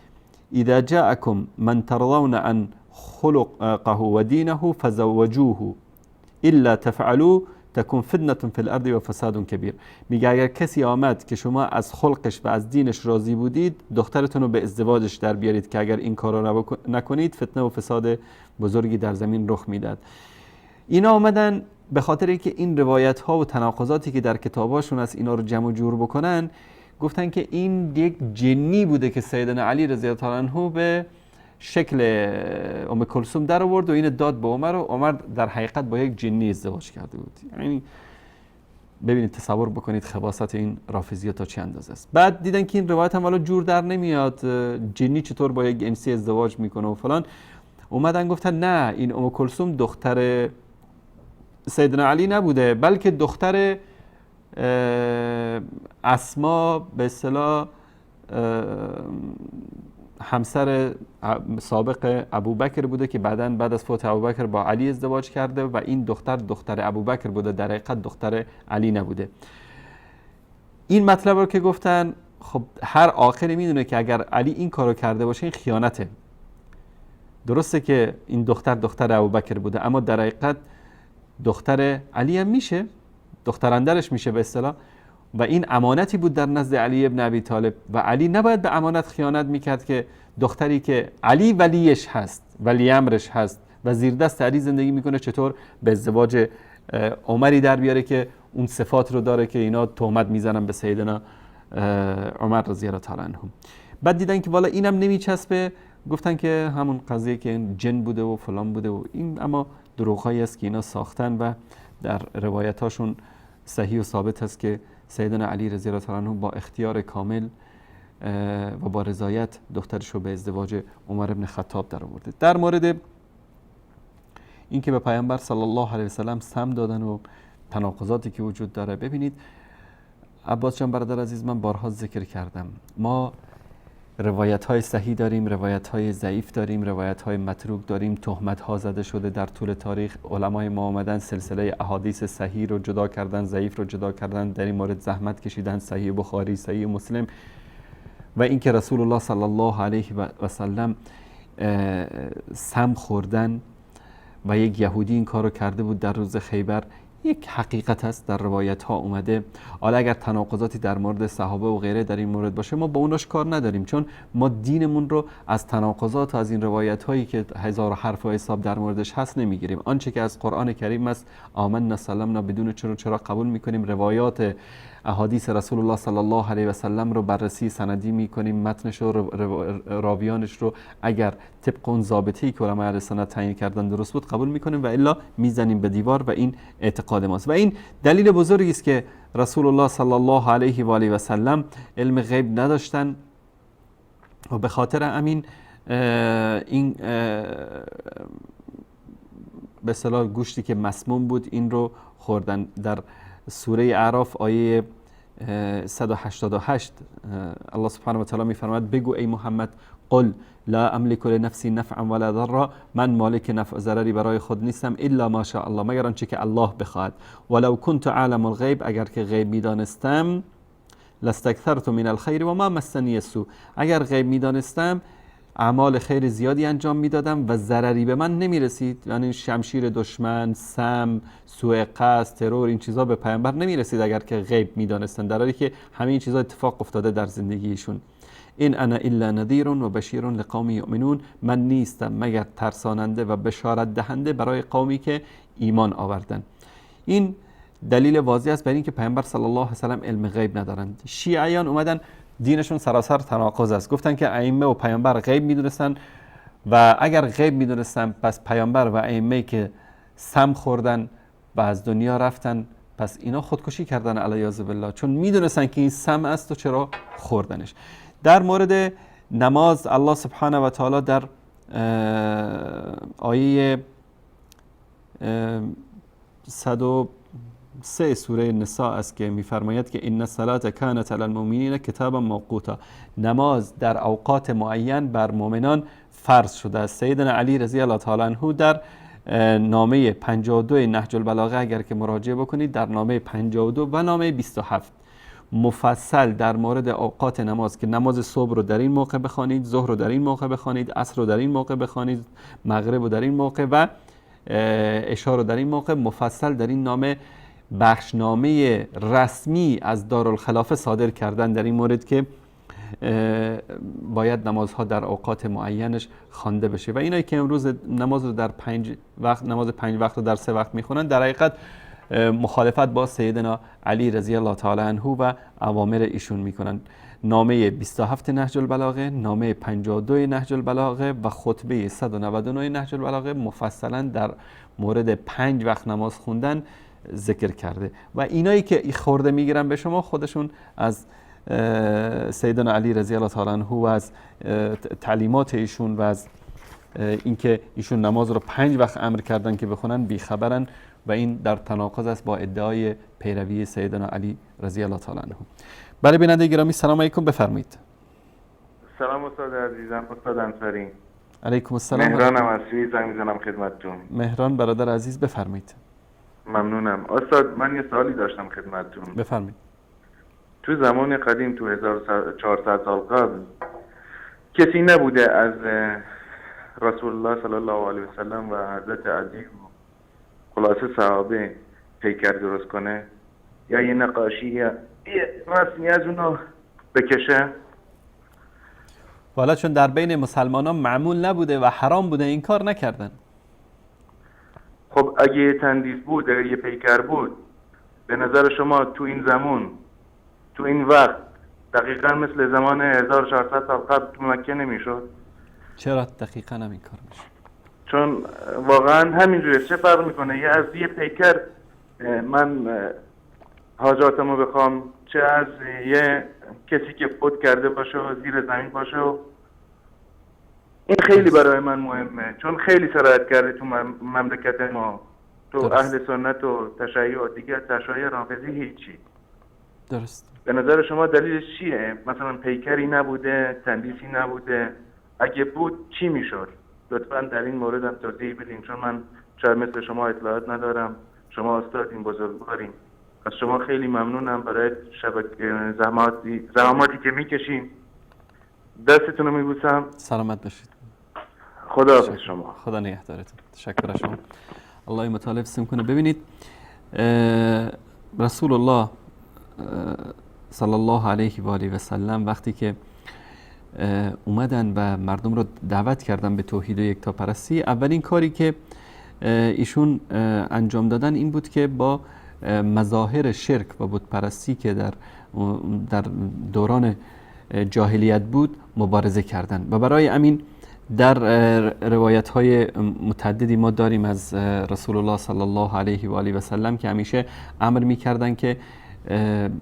[SPEAKER 1] اذا جاءكم من ترضون عن خلقه و دینه فزوجوه الا تفعلوا تكون فتنه فی الارض و فساد کبیر. میگه اگر کسی آمد که شما از خلقش و از دینش راضی بودید دخترتون رو به ازدواجش در بیارید که اگر این کار رو نکنید فتنه و فساد بزرگی در زمین رخ میداد. اینا آمدن به خاطر اینکه این روایت ها و تناقضاتی که در کتاباشون از اینا رو جمع و جور بکنن گفتن که این یک جنی بوده که سیدنا علی رضی الله عنه به شکل ام کلثوم در آورد و این داد به عمر و عمر در حقیقت با یک جنی ازدواج کرده بود. یعنی ببینید تصور بکنید خباثت این رافضی‌ها تا چه اندازه است. بعد دیدن که این روایت هم والا جور در نمیاد، جنی چطور با یک انسی ازدواج میکنه و فلان. اومدن گفتن نه این ام کلثوم دختر سیدنا علی نبوده بلکه دختر اسما به اصطلاح همسر سابق ابوبکر بوده که بعد از فوت ابوبکر با علی ازدواج کرده و این دختر ابوبکر بوده، در حقیقت دختر علی نبوده. این مطلب رو که گفتن خب هر عاقلی میدونه که اگر علی این کارو کرده باشه این خیانته. درسته که این دختر ابوبکر بوده اما در حقیقت دختر علی هم میشه، دختر اندرش میشه به اصطلاح و این امانتی بود در نزد علی ابن ابی طالب و علی نباید به امانت خیانت میکرد که دختری که علی ولیش هست، ولی امرش هست و زیر دست علی زندگی میکنه چطور به ازدواج عمری در بیاره که اون صفات رو داره که اینا تهمت میزنن به سیدنا عمر رضی الله تعالی عنه. بعد دیدن که والا اینم نمیچسبه، گفتن که همون قضیه که این جن بوده و فلان بوده و این، اما دروغایی است که اینا ساختن و در روایتاشون صحیح و ثابت است که سیدنا علی رضی الله تعالی عنه با اختیار کامل و با رضایت دخترش رو به ازدواج عمر ابن خطاب در آورده. در مورد اینکه به پیامبر صلی الله علیه و سلم سم دادن و تناقضاتی که وجود داره، ببینید عباس جان برادر عزیز، من بارها ذکر کردم ما روایت های صحیح داریم، روایت های ضعیف داریم، روایت های متروک داریم، تهمت ها زده شده در طول تاریخ. علمای ما آمدن سلسله احادیث صحیح رو جدا کردن، ضعیف رو جدا کردن، در این مورد زحمت کشیدن، صحیح بخاری، صحیح مسلم. و اینکه رسول الله صلی الله علیه و سلم سم خوردن و یک یهودی این کارو کرده بود در روز خیبر، یک حقیقت هست در روایت ها اومده. حالا اگر تناقضاتی در مورد صحابه و غیره در این مورد باشه ما با اوناش کار نداریم، چون ما دینمون رو از تناقضات و از این روایت هایی که هزار حرف و حساب در موردش هست نمیگیریم. آنچه که از قرآن کریم است آمنا سلمنا بدون چرا قبول میکنیم. روایات احادیث رسول الله صلی الله علیه و سلم رو بررسی سندی میکنیم، متنش رو، راویانش رو اگر طبق اون ضابطه‌ای که علماء اهل سنت تعیین کردن درست بود قبول میکنیم و الا میزنیم به دیوار و این اعتقاد ماست. و این دلیل بزرگی است که رسول الله صلی الله علیه و آله و سلم علم غیب نداشتن و به خاطر همین این به اصطلاح گوشتی که مسموم بود این رو خوردن. در سوره اعراف آیه 188 الله سبحانه و تعالی میفرماید بگو ای محمد قل لا املک لنفسی نفعا ولا ضرا، من مالک نفع و ضرری برای خود نیستم الا ما شاء الله، مگر آنچه که الله بخواهد. ولو كنت اعلم الغیب، اگر که غیب میدانستم، لاستكثرت من الخیر و ما مسنی السوء، اگر غیب میدانستم اعمال خیر زیادی انجام میدادم و ضرری به من نمیرسید. یعنی شمشیر دشمن، سم، سوء قصد، ترور، این چیزا به پیامبر نمیرسید اگر که غیب میدانستن، در حالی که همه این چیزا اتفاق افتاده در زندگیشون. این انا الا نذیر و بشیر لقوم یؤمنون، من نیستم مگر ترساننده و بشارت دهنده برای قومی که ایمان آوردن. این دلیل واضح است بر اینکه پیامبر صلی الله علیه و سلم علم غیب ندارند. شیعیان اومدن دینشون سراسر تناقض است، گفتن که ائمه و پیامبر غیب میدونستن و اگر غیب میدونستن پس پیامبر و ائمه که سم خوردن و از دنیا رفتن پس اینا خودکشی کردن علیاذ بالله، چون میدونستن که این سم است و چرا خوردنش. در مورد نماز الله سبحانه و تعالی در آیه 103 سوره نساء است که می‌فرماید که ان الصلاة کانت علی المؤمنین کتابا موقوتا، نماز در اوقات معین بر مؤمنان فرض شده است. سیدنا علی رضی الله تعالی عنه در نامه 52 نهج البلاغه اگر که مراجعه بکنید، در نامه 52 و نامه 27 مفصل در مورد اوقات نماز که نماز صبح رو در این موقع بخوانید، ظهر رو در این موقع بخوانید، عصر رو در این موقع بخوانید، مغرب رو در این موقع و عشا رو در این موقع، مفصل در این نامه بخشنامه رسمی از دارالخلافه صادر کردن در این مورد که باید نمازها در اوقات معینش خوانده بشه. و اینایی که امروز نماز رو در 5 وقت، نماز 5 وقت رو در 3 وقت میخونن، در حقیقت مخالفت با سیدنا علی رضی الله تعالی عنه و اوامر ایشون میکنن. نامه 27 نهج البلاغه، نامه 52 نهج البلاغه و خطبه 199 نهج البلاغه مفصلا در مورد 5 وقت نماز خوندن ذکر کرده. و اینایی که خورده میگیرن به شما خودشون از سیدنا علی رضی الله تعالی عنه و از تعلیمات ایشون و از اینکه ایشون نماز رو 5 وقت امر کردن که بخونن بیخبرن و این در تناقض است با ادعای پیروی سیدنا علی رضی الله تعالی عنه. برای بیننده گرامی سلام علیکم، بفرمایید.
[SPEAKER 5] سلام استاد عزیزم، استاد انصاری.
[SPEAKER 1] علیکم السلام.
[SPEAKER 5] مهرانم از سوئیس زنگ میزنم خدمتتون.
[SPEAKER 1] مهران برادر عزیز بفرمایید.
[SPEAKER 5] ممنونم استاد. من یه سوالی داشتم خدمتتون.
[SPEAKER 1] بفرمایید.
[SPEAKER 5] تو زمان قدیم، تو 1400 سال قبل، کسی نبوده از رسول الله صلی الله علیه و سلم و حضرت علی و خلاصه صحابه پیکر درست کنه یا یه نقاشی یا یه رسمی از اونا بکشه؟
[SPEAKER 1] والا چون در بین مسلمانان معمول نبوده و حرام بوده این کار نکردن.
[SPEAKER 5] خب اگه یه تندیس بود، اگه یه پیکر بود، به نظر شما تو این زمان، تو این وقت دقیقا مثل زمان 1400 سال قبل تو مکه نمیشد؟
[SPEAKER 1] چرا دقیقا همین کار میشه؟
[SPEAKER 5] چون واقعا همینجوره. چه فرق میکنه یه از یه پیکر من حاجاتمو بخوام، چه از یه کسی که فوت کرده باشه و زیر زمین باشه؟ و این خیلی برای من مهمه، چون خیلی سرایت کرده تو مملکت ما، تو اهل سنت و تشیع و دیگه تشیع رافضی هیچی.
[SPEAKER 1] درست.
[SPEAKER 5] به نظر شما دلیلش چیه؟ مثلا پیکری نبوده، تندیسی نبوده، اگه بود چی میشد؟ لطفا در این مورد هم توضیح بدین، چون من شاید مثل شما اطلاعات ندارم. شما استادین، بزرگوارین. از شما خیلی ممنونم برای زحماتی که میکشین. دستتون رو میبوسم.
[SPEAKER 1] سلامت باشید.
[SPEAKER 5] خدا حافظ شما.
[SPEAKER 1] خدا نگهدارتون. تشکر از شما. الله متعال حفظ کنه. ببینید رسول الله صلی الله علیه و آله و سلم وقتی که اومدن و مردم رو دعوت کردن به توحید و یکتاپرستی، اولین کاری که ایشون انجام دادن این بود که با مظاهر شرک و بتپرستی که در دوران جاهلیت بود مبارزه کردن. و برای امین در روایت های متعددی ما داریم از رسول الله صلی الله علیه و آله و سلم که همیشه امر می‌کردن که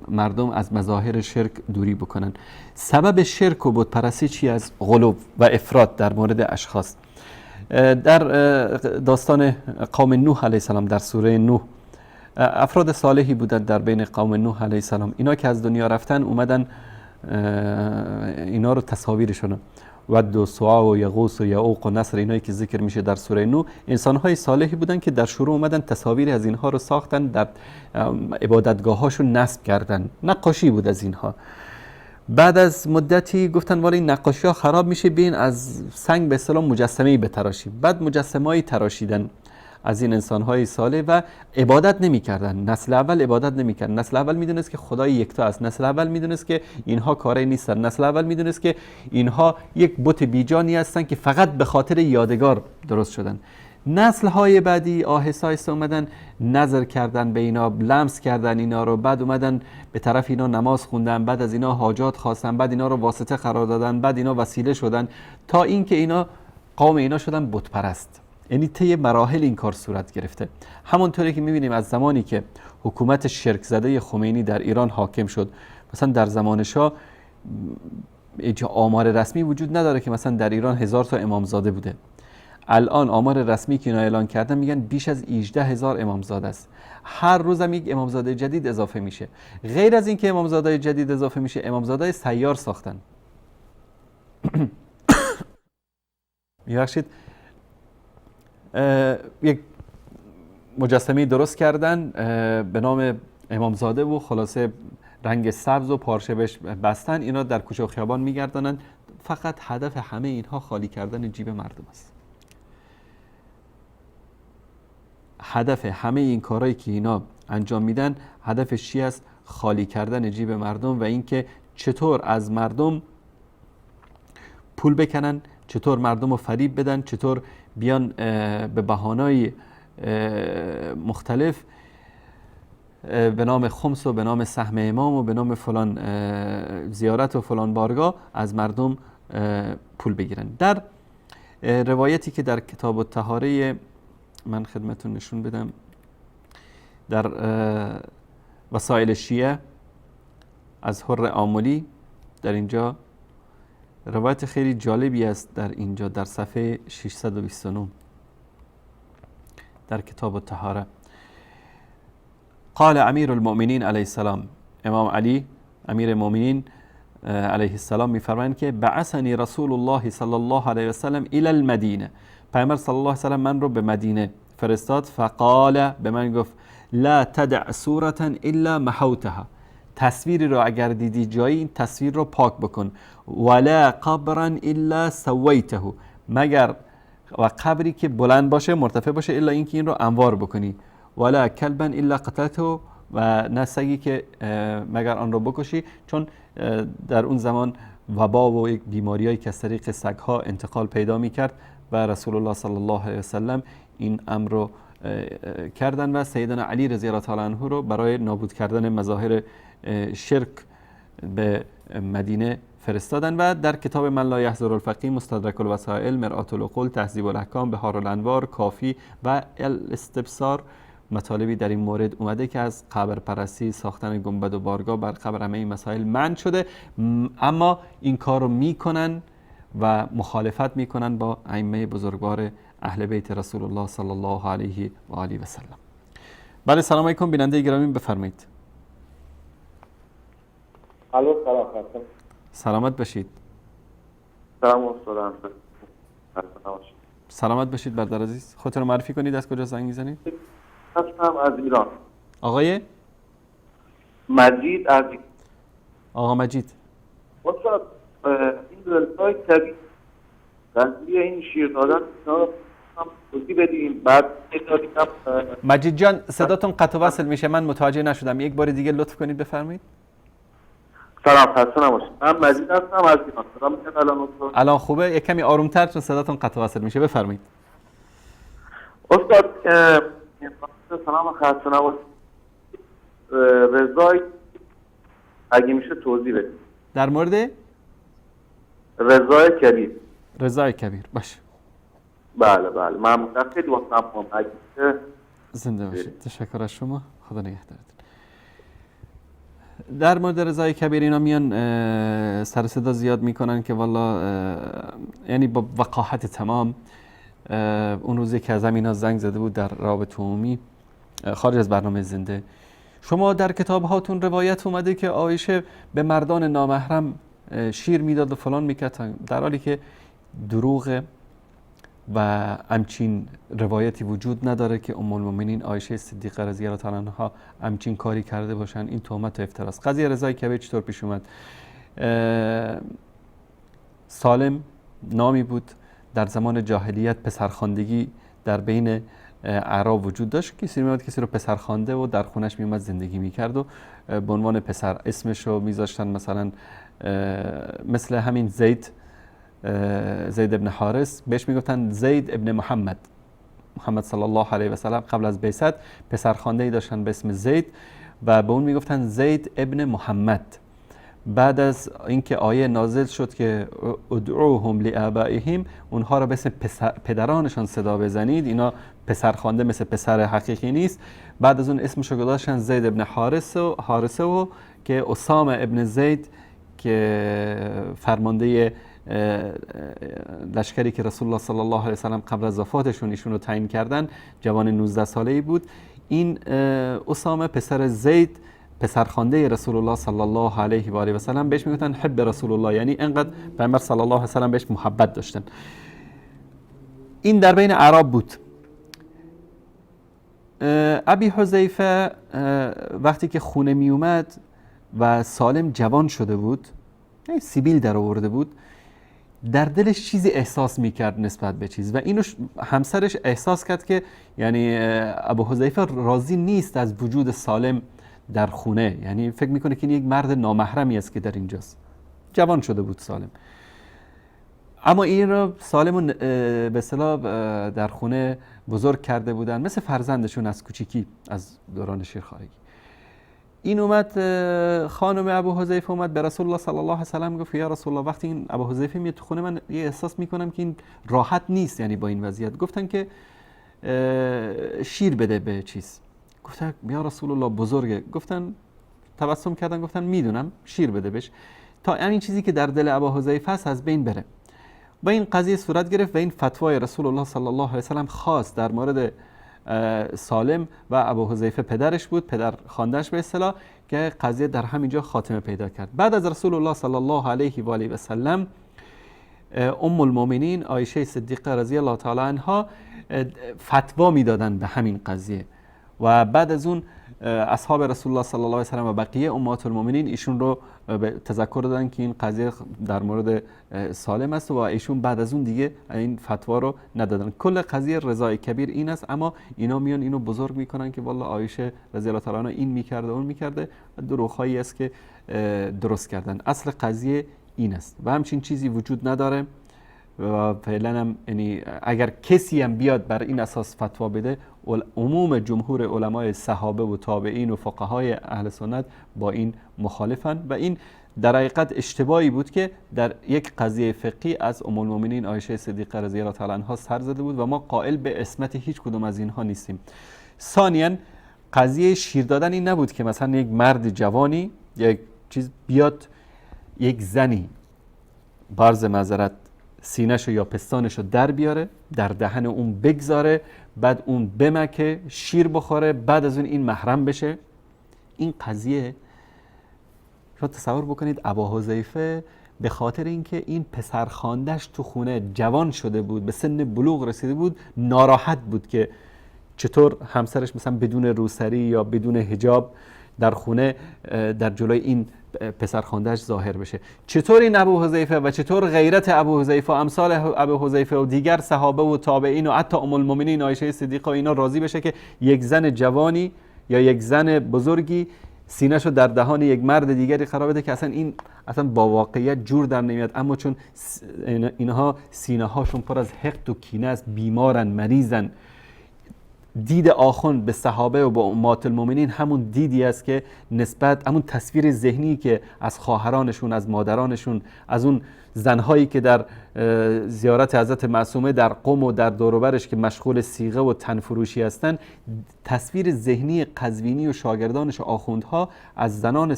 [SPEAKER 1] مردم از مظاهر شرک دوری بکنن. سبب شرک و بتپرستی چی؟ از غلو و افراط در مورد اشخاص. در داستان قوم نوح علیه السلام در سوره نوح، افراد صالحی بودند در بین قوم نوح علیه السلام. اینا که از دنیا رفتن اومدن اینا رو تصاویرشون، ود و سواع و یغوث و یعوق و نصر، اینایی که ذکر میشه در سوره نوح، انسان‌های صالحی بودن که در شروع اومدن تصاویر از اینها رو ساختن، در عبادتگاه‌هاشون نصب کردن، نقاشی بود از اینها. بعد از مدتی گفتن ولی این نقاشی‌ها خراب میشه، بیاین از سنگ به اصطلاح مجسمه‌ای بتراشیم. بعد مجسمه‌ای تراشیدن از این انسان‌های صالح و عبادت نمی‌کردن. نسل اول عبادت نمی‌کردن. نسل اول می‌دونست که خدای یکتا است. نسل اول می‌دونست که اینها کاری نیستن. نسل اول می‌دونست که اینها یک بت بیجانی هستن که فقط به خاطر یادگار درست شدن. نسل‌های بعدی آهسته آهسته اومدن نظر کردن به اینا، لمس کردن اینا رو، بعد اومدن به طرف اینا نماز خوندن، بعد از اینا حاجات خواستن، بعد اینا رو واسطه قرار دادن، بعد اینا وسیله شدن تا اینکه اینا قوم اینا شدن بت پرست. یعنی طی مراحل این کار صورت گرفته. همونطوری که می‌بینیم از زمانی که حکومت شرک زده خمینی در ایران حاکم شد، مثلا در زمان شاه آمار رسمی وجود نداره که مثلا در ایران 1000 تا امامزاده بوده. الان آمار رسمی که اینا اعلان کردن میگن بیش از 18,000 امامزاده است. هر روز هم یک امامزاده جدید اضافه میشه. غیر از این که امامزاده جدید اضافه میشه، امامزاده سیار ساختن. می‌بخشید، یک مجسمه درست کردن به نام امامزاده و خلاصه رنگ سبز و پارچه بهش بستن، اینا در کوچه و خیابان میگردانن. فقط هدف همه اینها خالی کردن جیب مردم است. هدف همه این کارهایی که اینا انجام میدن، هدفش چی است؟ خالی کردن جیب مردم و اینکه چطور از مردم پول بکنن، چطور مردم رو فریب بدن، چطور بیان به بهانه‌های مختلف به نام خمس و به نام سهم امام و به نام فلان زیارت و فلان بارگاه از مردم پول بگیرن. در روایتی که در کتاب الطهاره من خدمتون نشون بدم، در وسائل شیعه از حر آملی، در اینجا روایت خیلی جالبی است. در اینجا در صفحه 629 در کتاب الطهاره، قال امیر المؤمنین علیه السلام، امام علی امیر المؤمنین علیه السلام میفرمایند که بعثنی رسول الله صلی الله علیه و سلم الی المدینه، پیامبر صلی الله علیه و سلم من رو به مدینه فرستاد. فقال، به من گفت لا تدع صورة الا محوتها، تصویری رو اگر دیدی جایی این تصویر رو پاک بکن. ولا قبرا الا سویته، مگر و قبری که بلند باشه مرتفع باشه الا اینکه این رو انوار بکنی. ولا کلبا الا قتلته، و نه سگی که مگر آن رو بکشی، چون در اون زمان وبا و یک بیماریایی که از طریق سگها انتقال پیدا میکرد و رسول الله صلی الله علیه و سلم این امر رو کردن و سیدنا علی رضی الله تعالی عنه رو برای نابود کردن مظاهر شرک به مدینه فرستادن. و در کتاب من لا یحضر الفقیه، مستدرک الوسائل، مرآت العقول، تهذیب الاحکام، بهار الانوار، کافی و الاستبصار مطالبی در این مورد اومده که از قبر پرستی، ساختن گنبد و بارگاه بر قبر، همه این مسائل منع شده، اما این کار رو میکنن و مخالفت میکنن با ائمه بزرگوار اهل بیت رسول الله صلی الله علیه و آله و سلم. بله، سلام علیکم بیننده گرامی، بفرمایید.
[SPEAKER 7] الو،
[SPEAKER 1] سلامت باشید.
[SPEAKER 7] سلام استاد.
[SPEAKER 1] سلامت باشید برادر عزیز. خودتون رو معرفی کنید، از کجا زنگ میزنید؟
[SPEAKER 7] هستم از ایران.
[SPEAKER 1] آقای
[SPEAKER 7] مجید از
[SPEAKER 1] آقا مجید.
[SPEAKER 7] استاد، این رسای کبیر قضیه این شیر دادن هم توضیح بدیم. بعد
[SPEAKER 1] مجید جان صداتون قطع و وصل میشه، من متوجه نشدم، یک بار دیگه لطف کنید بفرمایید.
[SPEAKER 7] سلام، خسته نباشید. من مجید هستم از ایران. صدا میاد الان استاد؟
[SPEAKER 1] الان خوبه؟ یک کمی آرومتر چون صداتون قطع و وصل میشه، بفرمایید.
[SPEAKER 7] استاد سلام، خسته نباشید. رضای اگه میشه توضیح بدید
[SPEAKER 1] در مورد
[SPEAKER 7] رضای کبیر.
[SPEAKER 1] رضای کبیر، باشه.
[SPEAKER 7] بله بله، من متأکد واسم اگه
[SPEAKER 1] زنده باشید. تشکر از شما، خدا نگهدارتون. در مورد رضای کبیر اینا میان سر صدا زیاد میکنن که والا یعنی با وقاحت تمام. اون روزی که از اینا زنگ زده بود در رابطه عمومی خارج از برنامه زنده، شما در کتاب هاتون روایت اومده که عایشه به مردان نامحرم شیر میداد و فلان میکرد، در حالی که دروغه و همچین روایتی وجود نداره که ام المؤمنین عایشه صدیقه رضی الله تعالی عنها همچین کاری کرده باشن. این تهمت و افتراست. قضیه رضای کبیر چطور پیش اومد؟ سالم نامی بود، در زمان جاهلیت پسرخواندگی در بین اعراب وجود داشت. کسی میاد کسی رو پسر خوانده و در خونش میومد زندگی میکرد و به عنوان پسر اسمش رو میذاشتن، مثلا مثل همین زید ابن حارث بهش میگفتن زید ابن محمد صلی الله علیه و سلم. قبل از بعثت پسر خوانده‌ای داشتن به اسم زید و به اون میگفتن زید ابن محمد. بعد از اینکه آیه نازل شد که ادعوهم لآبائهم، اونها رو به اسم پدرانشان صدا بزنید، اینا پسر خوانده مثل پسر حقیقی نیست، بعد از اون اسمش رو گذاشتن زید ابن حارثه و که اسامه ابن زید که فرمانده لشکری که رسول الله صلی الله علیه و سلم قبل از وفاتشون ایشون رو تعیین کردن، جوان 19 ساله‌ای بود. این اسامه پسر زید، پسرخوانده رسول الله صلی الله علیه و آله و سلم، بهش میگفتن حب رسول الله، یعنی انقدر پیامبر صلی الله علیه و سلم بهش محبت داشتن. این در بین اعراب بود. ابی حذیفه وقتی که خونه می اومد و سالم جوان شده بود، سیبیل در آورده بود، در دلش چیزی احساس میکرد نسبت به چیز و اینو همسرش احساس کرد که یعنی ابو حذیفه راضی نیست از وجود سالم در خونه، یعنی فکر میکنه که این یک مرد نامحرمی است که در اینجاست. جوان شده بود سالم، اما این رو سالم به اصطلاح در خونه بزرگ کرده بودن، مثل فرزندشون از کوچیکی، از دوران شیرخوارگی. این اومد، خانم ابو حذیفه اومد به رسول الله صلی الله علیه و سلم گفت یا رسول الله، وقتی این ابو حذیفه میاد تو خونه من یه احساس میکنم که این راحت نیست، یعنی با این وضعیت. گفتن که شیر بده به چیز. گفتن یا رسول الله بزرگه. گفتن، تبسم کردن، گفتن میدونم، شیر بده بهش تا این چیزی که در دل ابو حذیفه است از بین بره. و این قضیه صورت گرفت و این فتوای رسول الله صلی الله علیه و سلم خاص در مورد سالم و ابو حذیفه پدرش بود، پدر خواندهش به اصطلاح، که قضیه در همینجا خاتمه پیدا کرد. بعد از رسول الله صلی الله علیه و آله و سلم ام المؤمنین عایشه صدیقه رضی الله تعالی عنها فتوا میدادن به همین قضیه و بعد از اون اصحاب رسول الله صلی الله علیه و سلم و بقیه امهات المؤمنین ایشون رو تذکر دادن که این قضیه در مورد سالم است و ایشون بعد از اون دیگه این فتوا رو ندادن. کل قضیه رضای کبیر این است، اما اینا میان اینو بزرگ میکنن که والله عایشه رضی الله تعالی عنها این میکرده اون میکرده، دروغ‌هایی است که درست کردن. اصل قضیه این است و همچین چیزی وجود نداره و فعلا هم یعنی اگر کسی هم بیاد بر این اساس فتوا بده، عموم جمهور علمای صحابه و تابعین و فقهای اهل سنت با این مخالفن و این در حقیقت اشتباهی بود که در یک قضیه فقهی از ام المؤمنین عایشه صدیقه رضی الله تعالی عنها سر زده بود و ما قائل به عصمت هیچ کدوم از اینها نیستیم. ثانیاً قضیه شیر دادن این نبود که مثلا یک مرد جوانی یک چیز بیاد، یک زنی برز معذرت سینه‌شو یا پستانشو در بیاره، در دهن اون بگذاره، بعد اون بمکه، شیر بخوره، بعد از اون این محرم بشه. این قضیه شما تصور بکنید ابو حذیفه به خاطر اینکه این پسرخوانده‌اش تو خونه جوان شده بود، به سن بلوغ رسیده بود، ناراحت بود که چطور همسرش مثلا بدون روسری یا بدون حجاب در خونه در جلوی این پسرخوانده‌اش ظاهر بشه. چطور این ابو حذیفه و چطور غیرت ابو حذیفه، امثال ابو حذیفه و دیگر صحابه و تابعین و حتی ام المؤمنین عایشه صدیقه و اینا راضی بشه که یک زن جوانی یا یک زن بزرگی سینه‌شو در دهان یک مرد دیگری قرار بده که اصلا این اصلا با واقعیت جور در نمیاد، اما چون اینها سینه‌هاشون پر از حقد و کینه است، بیمارن، مریضن. دید آخوند به صحابه و به امهات المؤمنین همون دیدی است که نسبت همون تصویر ذهنی که از خواهرانشون، از مادرانشون، از اون زنهایی که در زیارت حضرت معصومه در قم و در دور و برش که مشغول صیغه و تنفروشی هستن، تصویر ذهنی قزوینی و شاگردانش و آخوندها از زنان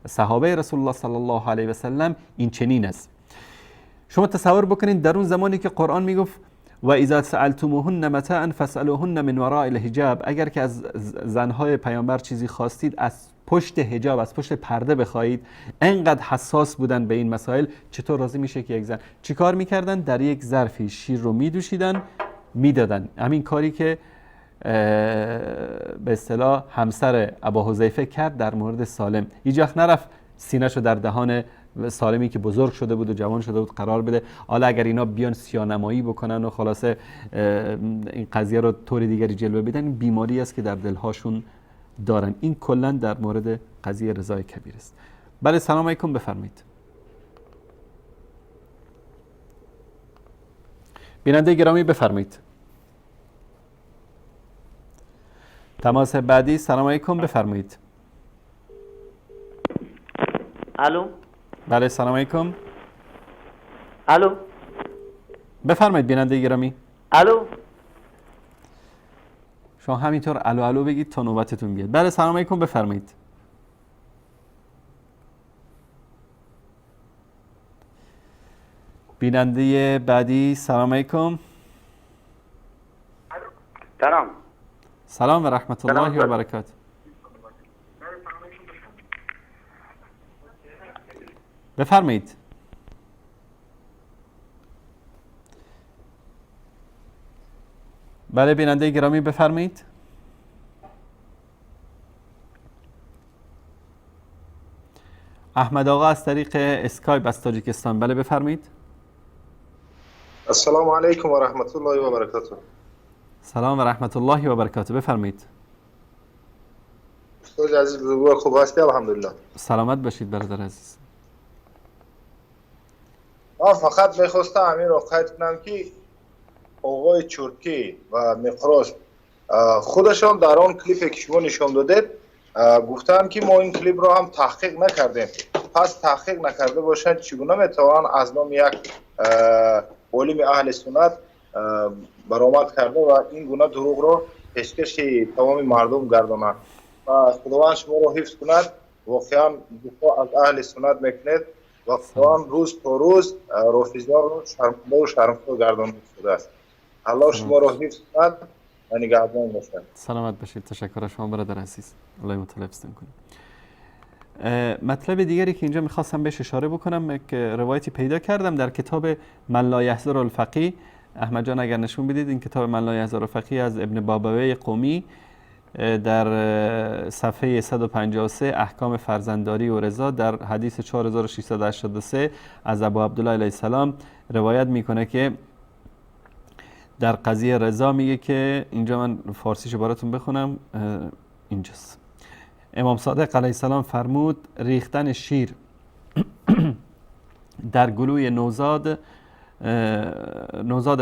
[SPEAKER 1] صحابه رسول الله صلی الله علیه و سلم این چنین است. شما تصور بکنید در اون زمانی که قرآن میگفت و اذا سألتموهن متاعا فاسألوهن من وراء الحجاب، اگر که از زنهای پیامبر چیزی خواستید از پشت حجاب، از پشت پرده بخواهید، انقدر حساس بودن به این مسائل. چطور راضی میشه که یک زن چیکار میکردن؟ در یک ظرفی شیر رو میدوشیدن میدادن. همین کاری که به اصطلاح همسر ابو حذیفه کرد در مورد سالم. هیچ وقت نرفت سینه‌شو در دهان سالمی که بزرگ شده بود و جوان شده بود قرار بده. حالا اگر اینا بیان سیانمایی بکنن و خلاصه این قضیه رو طور دیگری جلوه بدن، این بیماری است که در دلهاشون دارن. این کلا در مورد قضیه رضای کبیر است. بله، سلام علیکم، بفرمایید. بیننده گرامی بفرمایید. تماس بعدی. سلام علیکم، بفرمایید.
[SPEAKER 8] الو.
[SPEAKER 1] بله، سلام علیکم.
[SPEAKER 8] الو.
[SPEAKER 1] بفرمایید بیننده گرامی.
[SPEAKER 8] الو.
[SPEAKER 1] شما همینطور الو الو بگید تا نوبتتون بیاد. بله، سلام علیکم، بفرمایید. بیننده بعدی. سلام علیکم. سلام و رحمت الله و برکاته. بفرمایید. بله بیننده گرامی بفرمایید. احمد آقا از طریق اسکایپ از تاجیکستان. بله بفرمایید.
[SPEAKER 9] السلام علیکم و رحمت الله و برکاته.
[SPEAKER 1] سلام و رحمت الله و برکاته. بفرمایید.
[SPEAKER 9] استاد عزیز بزرگوار خوب هستی؟ الحمدلله.
[SPEAKER 1] سلامت باشید برادر عزیز.
[SPEAKER 9] من فقط میخواستم همین رو قید کنم که آقای چرکی و مقراش خودشان در آن کلیپی که شما نشان دادید گفتن که ما این کلیپ رو هم تحقیق نکردیم. پس تحقیق نکرده باشند چگونه میتوان از نام یک عالم اهل سنت برآمد کرده و این گونه دروغ رو پیشکش تمام مردم گردانند؟ و خداوند شما رو حفظ کند. واقعا دفاع از اهل سنت میکنید و خداوند روز تا روز رافضیان رو شرمنده و شرمسار گردانده شده است. الله شما رو حفظ کند و نگهبان باشد.
[SPEAKER 1] سلامت باشید. تشکر از شما برادر عزیز. الله مطلع کنید. مطلب دیگری که اینجا میخواستم بهش اشاره بکنم که روایتی پیدا کردم در کتاب من لا یحضر الفقیه. احمد جان اگر نشون بدید این کتاب من لا یحضر الفقیه از ابن بابوی قمی در صفحه 153 احکام فرزندداری و رضا در حدیث 4683 از ابو عبدالله علیه السلام روایت میکنه که در قضیه رضا میگه که اینجا من فارسیشو براتون بخونم. اینجاست. امام صادق علیه السلام فرمود ریختن شیر در گلوی نوزاد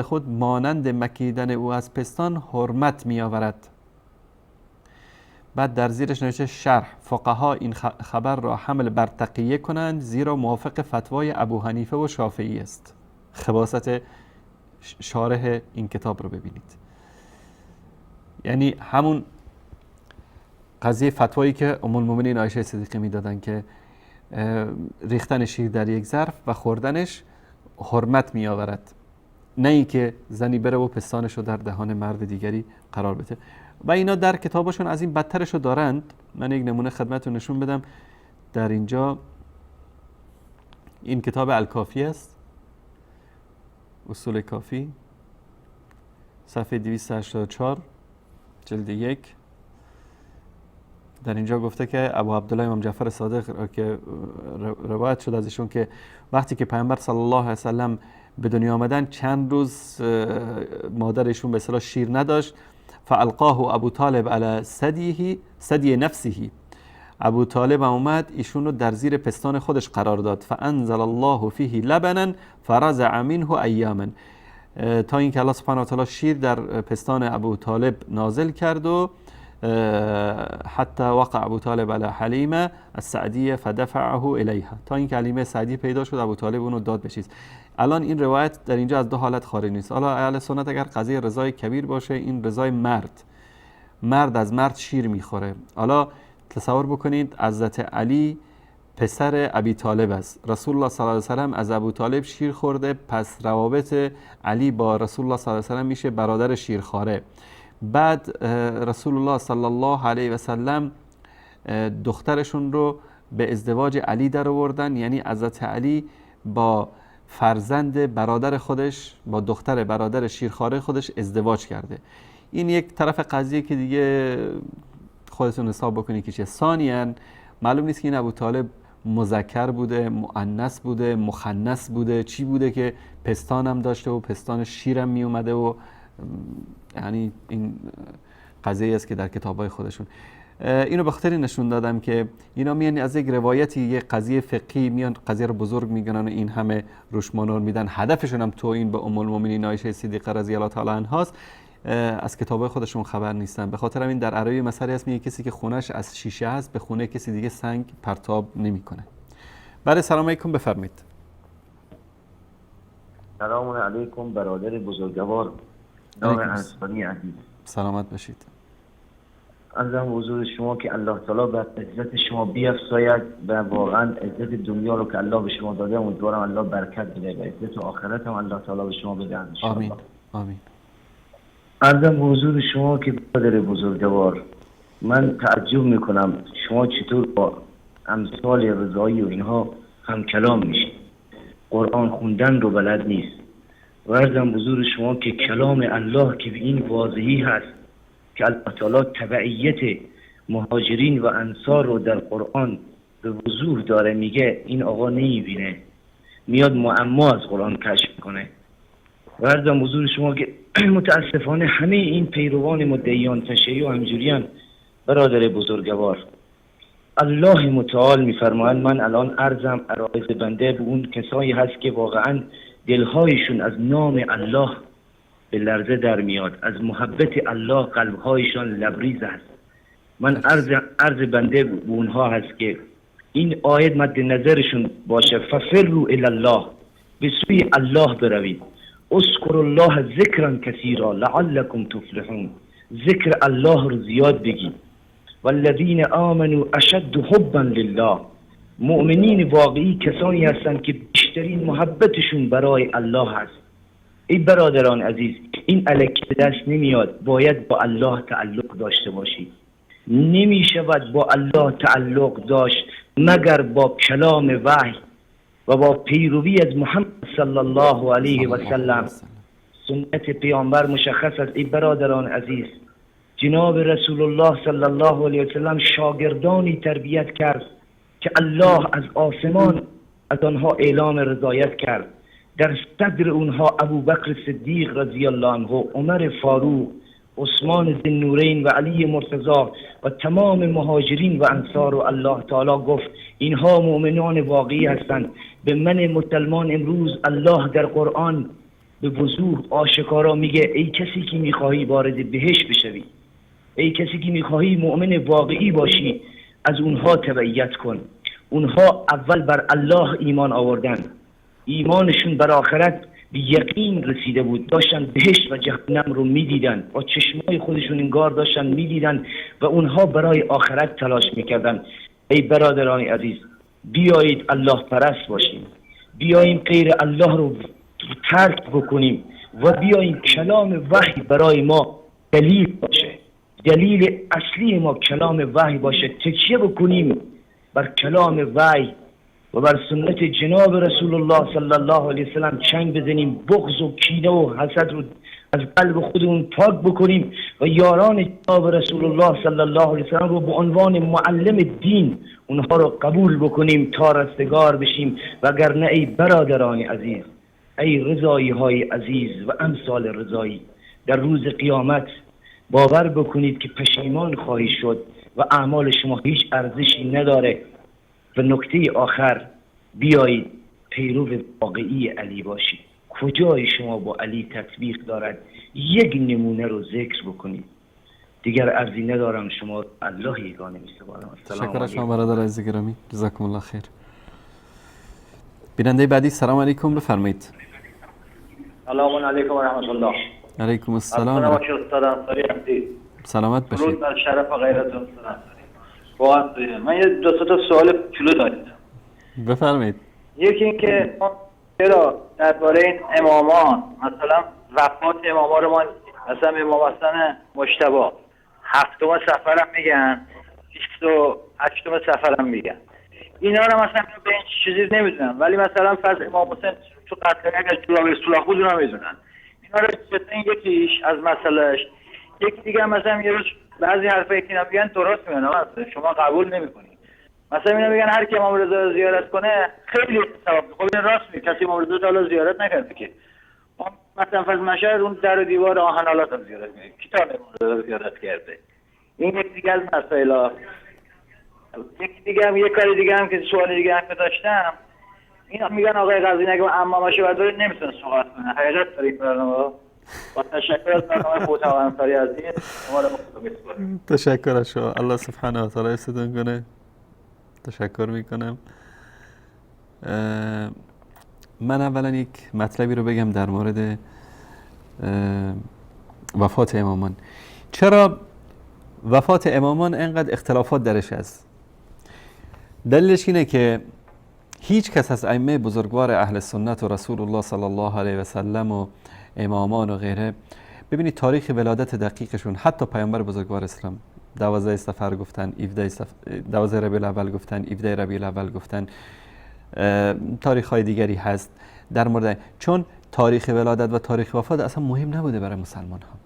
[SPEAKER 1] خود مانند مکیدن او از پستان حرمت می آورد. بعد در زیرش نوشته شرح فقها این خبر را حمل بر تقیه کنند زیرا موافق فتوای ابو حنیفه و شافعی است. خباثت شارح این کتاب رو ببینید. یعنی همون قضیه فتوایی که ام المؤمنین عایشه صدیقه میدادن که ریختن شیر در یک ظرف و خوردنش حرمت می آورد، نه اینکه زنی بره و پستانش رو در دهان مرد دیگری قرار بده. و اینا در کتابشون از این بدترش رو دارند. من یک نمونه خدمتتون نشون بدم. در اینجا این کتاب الکافی است، اصول کافی، صفحه 284 جلد 1. در اینجا گفته که ابو عبدالله امام جعفر صادق که روایت شد از ایشون که وقتی که پیامبر صلی الله علیه و سلم به دنیا آمدن چند روز مادرشون به اصطلاح شیر نداشت. فالقاه ابو طالب علی ثدی نفسه. ابو طالب اومد ایشون رو در زیر پستان خودش قرار داد. فانزل الله فیه لبنا فرزع منه ایاما. تا اینکه الله سبحانه و تعالی شیر در پستان ابو طالب نازل کرد و حتی وقع ابو طالب علی حلیمه السعدیه فدفعه الیها. تا اینکه حلیمه سعدی پیدا شد ابو طالب اونو داد بچیز. الان این روایت در اینجا از دو حالت خارج نیست. حالا اهل سنت اگر قضیه رضای کبیر باشه، این رضای مرد از مرد شیر میخوره. حالا تصور بکنید حضرت علی پسر ابی طالب است. رسول الله صلی الله علیه و سلم از ابو طالب شیر خورده، پس روابط علی با رسول الله صلی الله علیه و سلم میشه برادر شیرخواره. بعد رسول الله صلی الله علیه و سلم دخترشون رو به ازدواج علی در آوردن، یعنی حضرت علی با فرزند برادر خودش، با دختر برادر شیرخواره خودش ازدواج کرده. این یک طرف قضیه که دیگه خودتون حساب بکنید که چه. ثانیاً معلوم نیست که این ابو طالب مذکر بوده، مؤنث بوده، مخنث بوده، چی بوده که پستانم داشته و پستان شیرم می اومده و یعنی این قضیه است که در کتابای خودشون اینو به خاطر نشون دادم که اینا میان از یک روایتی، یک قضیه فقهی میان قضیه رو بزرگ میگنن و این همه روش مانور میدن. هدفشون هم توهین به ام المؤمنین عایشه صدیقه رضی الله تعالی عنها است. از کتابای خودشون خبر نیستن. به خاطر همین در عربی مسئله هست، میگه کسی که خونش از شیشه هست به خونه کسی دیگه سنگ پرتاب نمیکنه. بله سلام علیکم، بفرمایید.
[SPEAKER 10] سلام علیکم برادر بزرگوار نام انصاری عزیز.
[SPEAKER 1] سلامت باشید.
[SPEAKER 10] عرضم حضور شما که الله تعالی بر عزت شما بیفزاید و واقعا عزت دنیا رو که الله به شما داده امیدوارم الله برکت بده و عزت آخرت هم الله تعالی به شما بده ان شاء الله.
[SPEAKER 1] آمین آمین.
[SPEAKER 10] عرضم حضور شما که برادر بزرگوار، من تعجب میکنم شما چطور با امثال رضایی و اینها هم کلام میشید، قرآن خوندن رو بلد نیست. و عرضم حضور شما که کلام الله که به این واضحی هست که الله تعالی تبعیت مهاجرین و انصار رو در قرآن به وضوح داره، میگه این آقا نمیبینه، میاد معما از قرآن کشف کنه. و عرضم حضور شما که متاسفانه همه این پیروان مدعیان تشیع و همجوریان برادر بزرگوار، الله متعال میفرماید من الان عرضم عرایض بنده به اون کسایی هست که واقعا دلهایشون از نام الله به لرزه در میاد، از محبت الله قلبهایشان لبریز است. من عرض بنده به اونها هست که این آیت مد نظرشون باشه، ففروا الی الله، به سوی الله بروید، اذکروا الله ذکرا کثیرا لعلکم تفلحون، ذکر الله رو زیاد بگید. والذین آمنوا اشد حبا لله، مؤمنین واقعی کسانی هستند که بیشترین محبتشون برای الله هست. ای برادران عزیز، این الکی دست نمیاد، باید با الله تعلق داشته باشید. نمیشود با الله تعلق داشت مگر با کلام وحی و با پیروی از محمد صلی الله علیه و سلم. سنت پیامبر مشخص است. ای برادران عزیز، جناب رسول الله صلی الله علیه و سلم شاگردانی تربیت کرد که الله از آسمان از آنها اعلام رضایت کرد. در صدر اونها ابوبکر صدیق رضی الله عنه، عمر فاروق، عثمان ذوالنورین و علی مرتضی و تمام مهاجرین و انصار. و الله تعالی گفت اینها مؤمنان واقعی هستند. به من مسلمان امروز الله در قرآن به وضوح آشکارا میگه ای کسی که میخواهی وارد بهشت بشوی، ای کسی که میخواهی مؤمن واقعی باشی، از اونها تبعیت کن. اونها اول بر الله ایمان آوردن، ایمانشون بر آخرت به یقین رسیده بود، داشتن بهشت و جهنم رو میدیدن، با چشمای خودشون انگار داشتن میدیدن و اونها برای آخرت تلاش میکردن. ای برادران عزیز، بیایید الله پرست باشیم، بیاییم غیر الله رو ترک بکنیم و بیاییم کلام وحی برای ما دلیل باشه، دلیل اصلی ما کلام وحی باشه، تکیه بکنیم بر کلام وحی و بر سنت جناب رسول الله صلی الله علیه وسلم چنگ بزنیم، بغض و کینه و حسد رو از قلب خودمون پاک بکنیم و یاران جناب رسول الله صلی الله علیه وسلم رو به عنوان معلم دین اونها رو قبول بکنیم تا رستگار بشیم. وگرنه ای برادران عزیز، ای رضایی های عزیز و امثال رضایی، در روز قیامت باور بکنید که پشیمان خواهی شد و اعمال شما هیچ ارزشی نداره. و نکته آخر، بیایید پیرو واقعی علی باشید. کجای شما با علی تطبیق دارد؟ یک نمونه رو ذکر بکنید. دیگر عرضی ندارم، شما الله یگانه می‌سپارم.
[SPEAKER 1] شکر شما برادر عزیز گرامی، جزاکم الله خیر. بیننده بعدی، سلام علیکم، بفرمایید.
[SPEAKER 11] سلام علیکم و رحمت الله.
[SPEAKER 1] علیکم السلام. سلامت باشید.
[SPEAKER 11] درود بر شرف و غیرتون. من یه دو تا سوال کوچولو دارم.
[SPEAKER 1] بفرمایید.
[SPEAKER 11] یکی این که چرا درباره این امامان، مثلا وفات امامان رو ما مثلا امام حسن مجتبی 7م صفر هم میگن، 28م صفر هم میگن، اینا رو مثلا به این چیزی نمیدونن، ولی مثلا فرض امام حسین تو قتل اگر جلوی سولاخ بود اونا میدونن. اینا رو یکیش از مسئلهش، یکی دیگه مثلا یه روز بعضی حرفایی که اینا میگن درست میگن، شما قبول نمیکنید. مثلا اینا میگن هر کی امام رضا رو زیارت کنه خیلی ثواب. خب این راست میگه، کسی امام رضا رو حالا زیارت نکرده که. مثلا فرض مشهد اون در و دیوار آهنالات هم زیارت میگه، کی تا امام رضا رو زیارت کرده؟ این یک دیگه از مسائل. یک دیگه هم، یک کاری دیگه هم که سوال دیگه هم که داشتم، اینا میگن آقای قاضی نگه عمامشه و داره نمیتونه صحبت کنه. حقیقت داره این برنامه. با تشکر از برنامه فوت و انصاری عزیز، شما رو مخاطب.
[SPEAKER 1] تشکر از شما، الله سبحانه و تعالی استدان کنه. تشکر میکنم. من اولا یک مطلبی رو بگم در مورد وفات امامان. چرا وفات امامان انقدر اختلافات درش هست. دلیلش اینه که هیچ کس از ائمه بزرگوار اهل سنت و رسول الله صلی الله علیه و سلم و امامان و غیره، ببینید تاریخ ولادت دقیقشون، حتی پیامبر بزرگوار اسلام 12 صفر گفتن، 12 ربیع الاول گفتن، 17 ربیع الاول گفتن، تاریخ های دیگری هست در مورد، چون تاریخ ولادت و تاریخ وفات اصلا مهم نبوده برای مسلمان ها.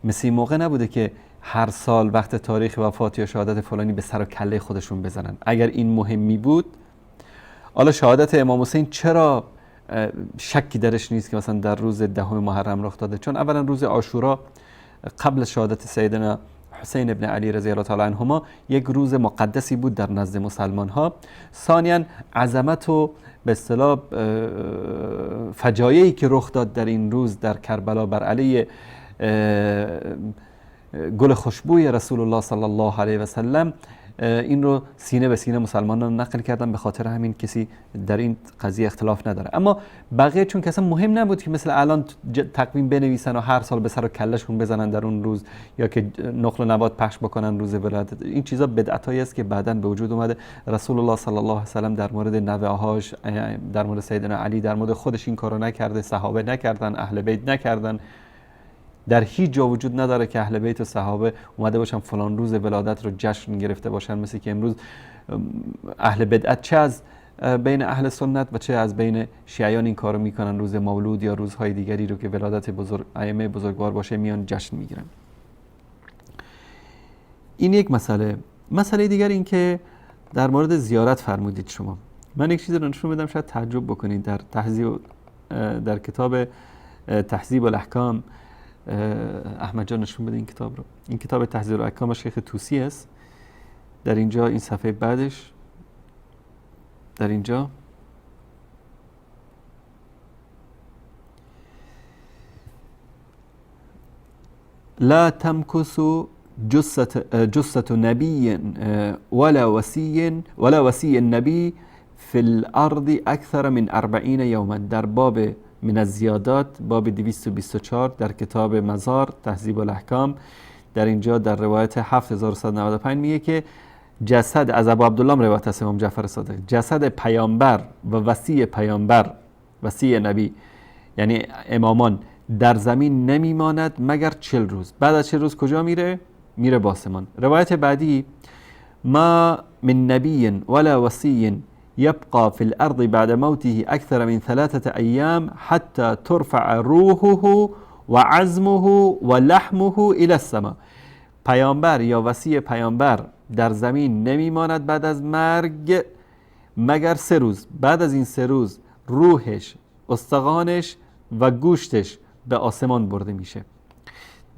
[SPEAKER 1] مثل این موقع نبوده که هر سال وقت تاریخ وفات یا شهادت فلانی به سر و کله خودشون بزنن. اگر این مهمی بود، حالا شهادت امام حسین چرا شکی درش نیست که مثلا در روز 10 محرم رخ داده؟ چون اولا روز عاشورا قبل شهادت سیدنا حسین ابن علی رضی الله تعالی عنهما یک روز مقدسی بود در نزد مسلمان ها. ثانیاً عظمت و به اصطلاح فجایعی که رخ داد در این روز در کربلا بر علیه گل خوشبوی رسول الله صلی الله علیه و سلم، این رو سینه به سینه مسلمانان نقل کردن. به خاطر همین کسی در این قضیه اختلاف نداره. اما بقیه چون کسا مهم نبود که مثل الان تقویم بنویسن و هر سال به سر و کلهشون بزنن در اون روز، یا که نقل و نبات پخش بکنن روز ولادت، این چیزا بدعتایی است که بعداً به وجود اومده. رسول الله صلی الله علیه و سلم در مورد نوه‌هاش، در مورد سیدنا علی، در مورد خودش این کارو نکرده، صحابه نکردن، اهل بیت نکردن. در هیچ جا وجود نداره که اهل بیت و صحابه اومده باشن فلان روز ولادت رو جشن گرفته باشن، مثل که امروز اهل بدعت چه از بین اهل سنت و چه از بین شیعیان این کارو میکنن، روز مولود یا روزهای دیگری رو که ولادت ائمه بزرگوار باشه میان جشن میگیرن. این یک مسئله. مسئله دیگر این که در مورد زیارت فرمودید شما. من یک چیزی رو نشون بدم شاید تعجب بکنید. در کتاب تهذیب الاحکام احمد جان نشون بده این کتاب رو. این کتاب تهذیب الاحکام شیخ طوسی است. در اینجا این صفحه بعدش، در اینجا لا تمكث جثة نبي ولا وصي النبي في الارض اكثر من 40 يوما. در باب من الزیادات، باب 224 در کتاب مزار تهذیب الاحکام، در اینجا در روایت 7195 میگه که جسد از ابو عبدالله روایت است امام جعفر صادق، جسد پیامبر و وصی پیامبر، وصی نبی یعنی امامان، در زمین نمیماند مگر 40 روز. بعد از 40 روز کجا میره؟ میره به آسمان. روایت بعدی ما من نبی ولا وصی يبقى في الأرض بعد موته أكثر من 3 أيام حتى ترفع روحه وعزمه ولحمه إلى السماء. پیامبر یا وصی پیامبر در زمین نمیماند بعد از مرگ مگر 3 روز. بعد از این 3 روز روحش، استخوانش و گوشتش به آسمان برده میشه.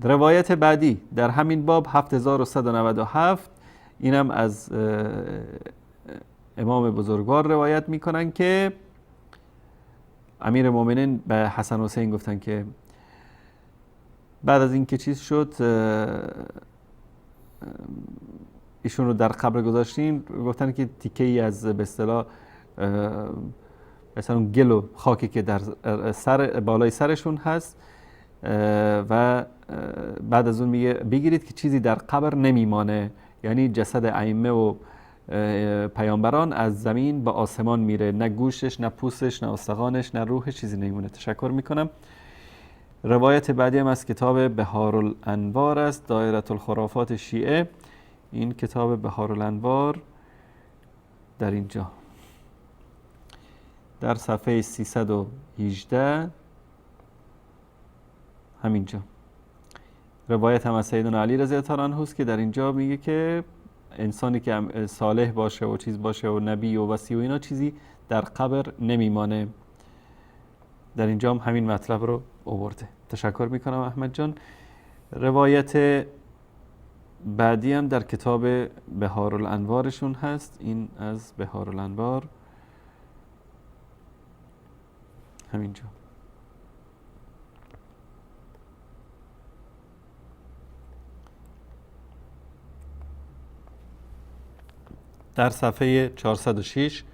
[SPEAKER 1] روایت بعدی در همین باب 7197، اینم از امام بزرگوار روایت میکنن که امیر مومنین به حسن حسین گفتن که بعد از این که چیز شد ایشون رو در قبر گذاشتیم، گفتن که تیکه ای از به اصطلاح مثلا گل و خاکی که در سر بالای سرشون هست و بعد از اون میگه بگیرید که چیزی در قبر نمیمانه، یعنی جسد ائمه و پیامبران از زمین به آسمان میره، نه گوشش، نه پوستش، نه استخوانش، نه روحش، چیزی نمیمونه. تشکر میکنم. روایت بعدی هم از کتاب بهارالانوار است، دایره الخرافات شیعه. این کتاب بهارالانوار در اینجا در صفحه 318 همینجا روایت هم از سیدنا علی رضی الله عنه است که در اینجا میگه که انسانی که صالح باشه و چیز باشه و نبی و وصی و اینا چیزی در قبر نمیمانه. در اینجا هم همین مطلب رو آورده. تشکر میکنم احمد جان. روایت بعدی هم در کتاب بهارالانوارشون هست. این از بهارالانوار همینجا در صفحه 406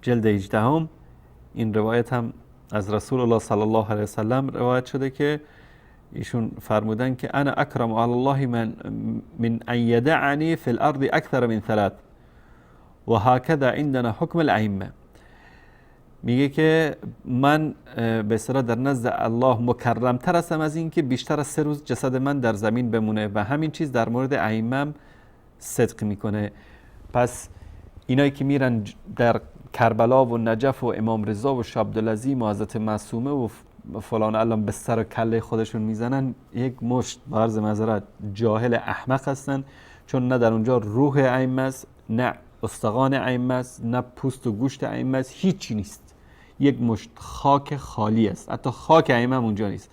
[SPEAKER 1] جلد 18 این روایت هم از رسول الله صلی الله علیه وسلم روایت شده که ایشون فرمودن که انا اکرم علی الله من ان یدعنی فی الارض اکثر من 3 و هکذا عندنا حکم الائمه. میگه که من به اصطلاح در نزد الله مکرمتر هستم از این که بیشتر از 3 روز جسد من در زمین بمونه و همین چیز در مورد ائمه صدق میکنه. پس اینایی که میرن در کربلا و نجف و امام رضا و شاه عبدالعظیم و حضرت معصومه و فلان الان به سر و کله خودشون میزنن، یک مشت با عرض معذرت جاهل احمق هستن، چون نه در اونجا روح ائمه است، نه استخوان ائمه است، نه پوست و گوشت ائمه است، هیچی نیست. یک مشت خاک خالی است، حتی خاک ائمه هم اونجا نیست.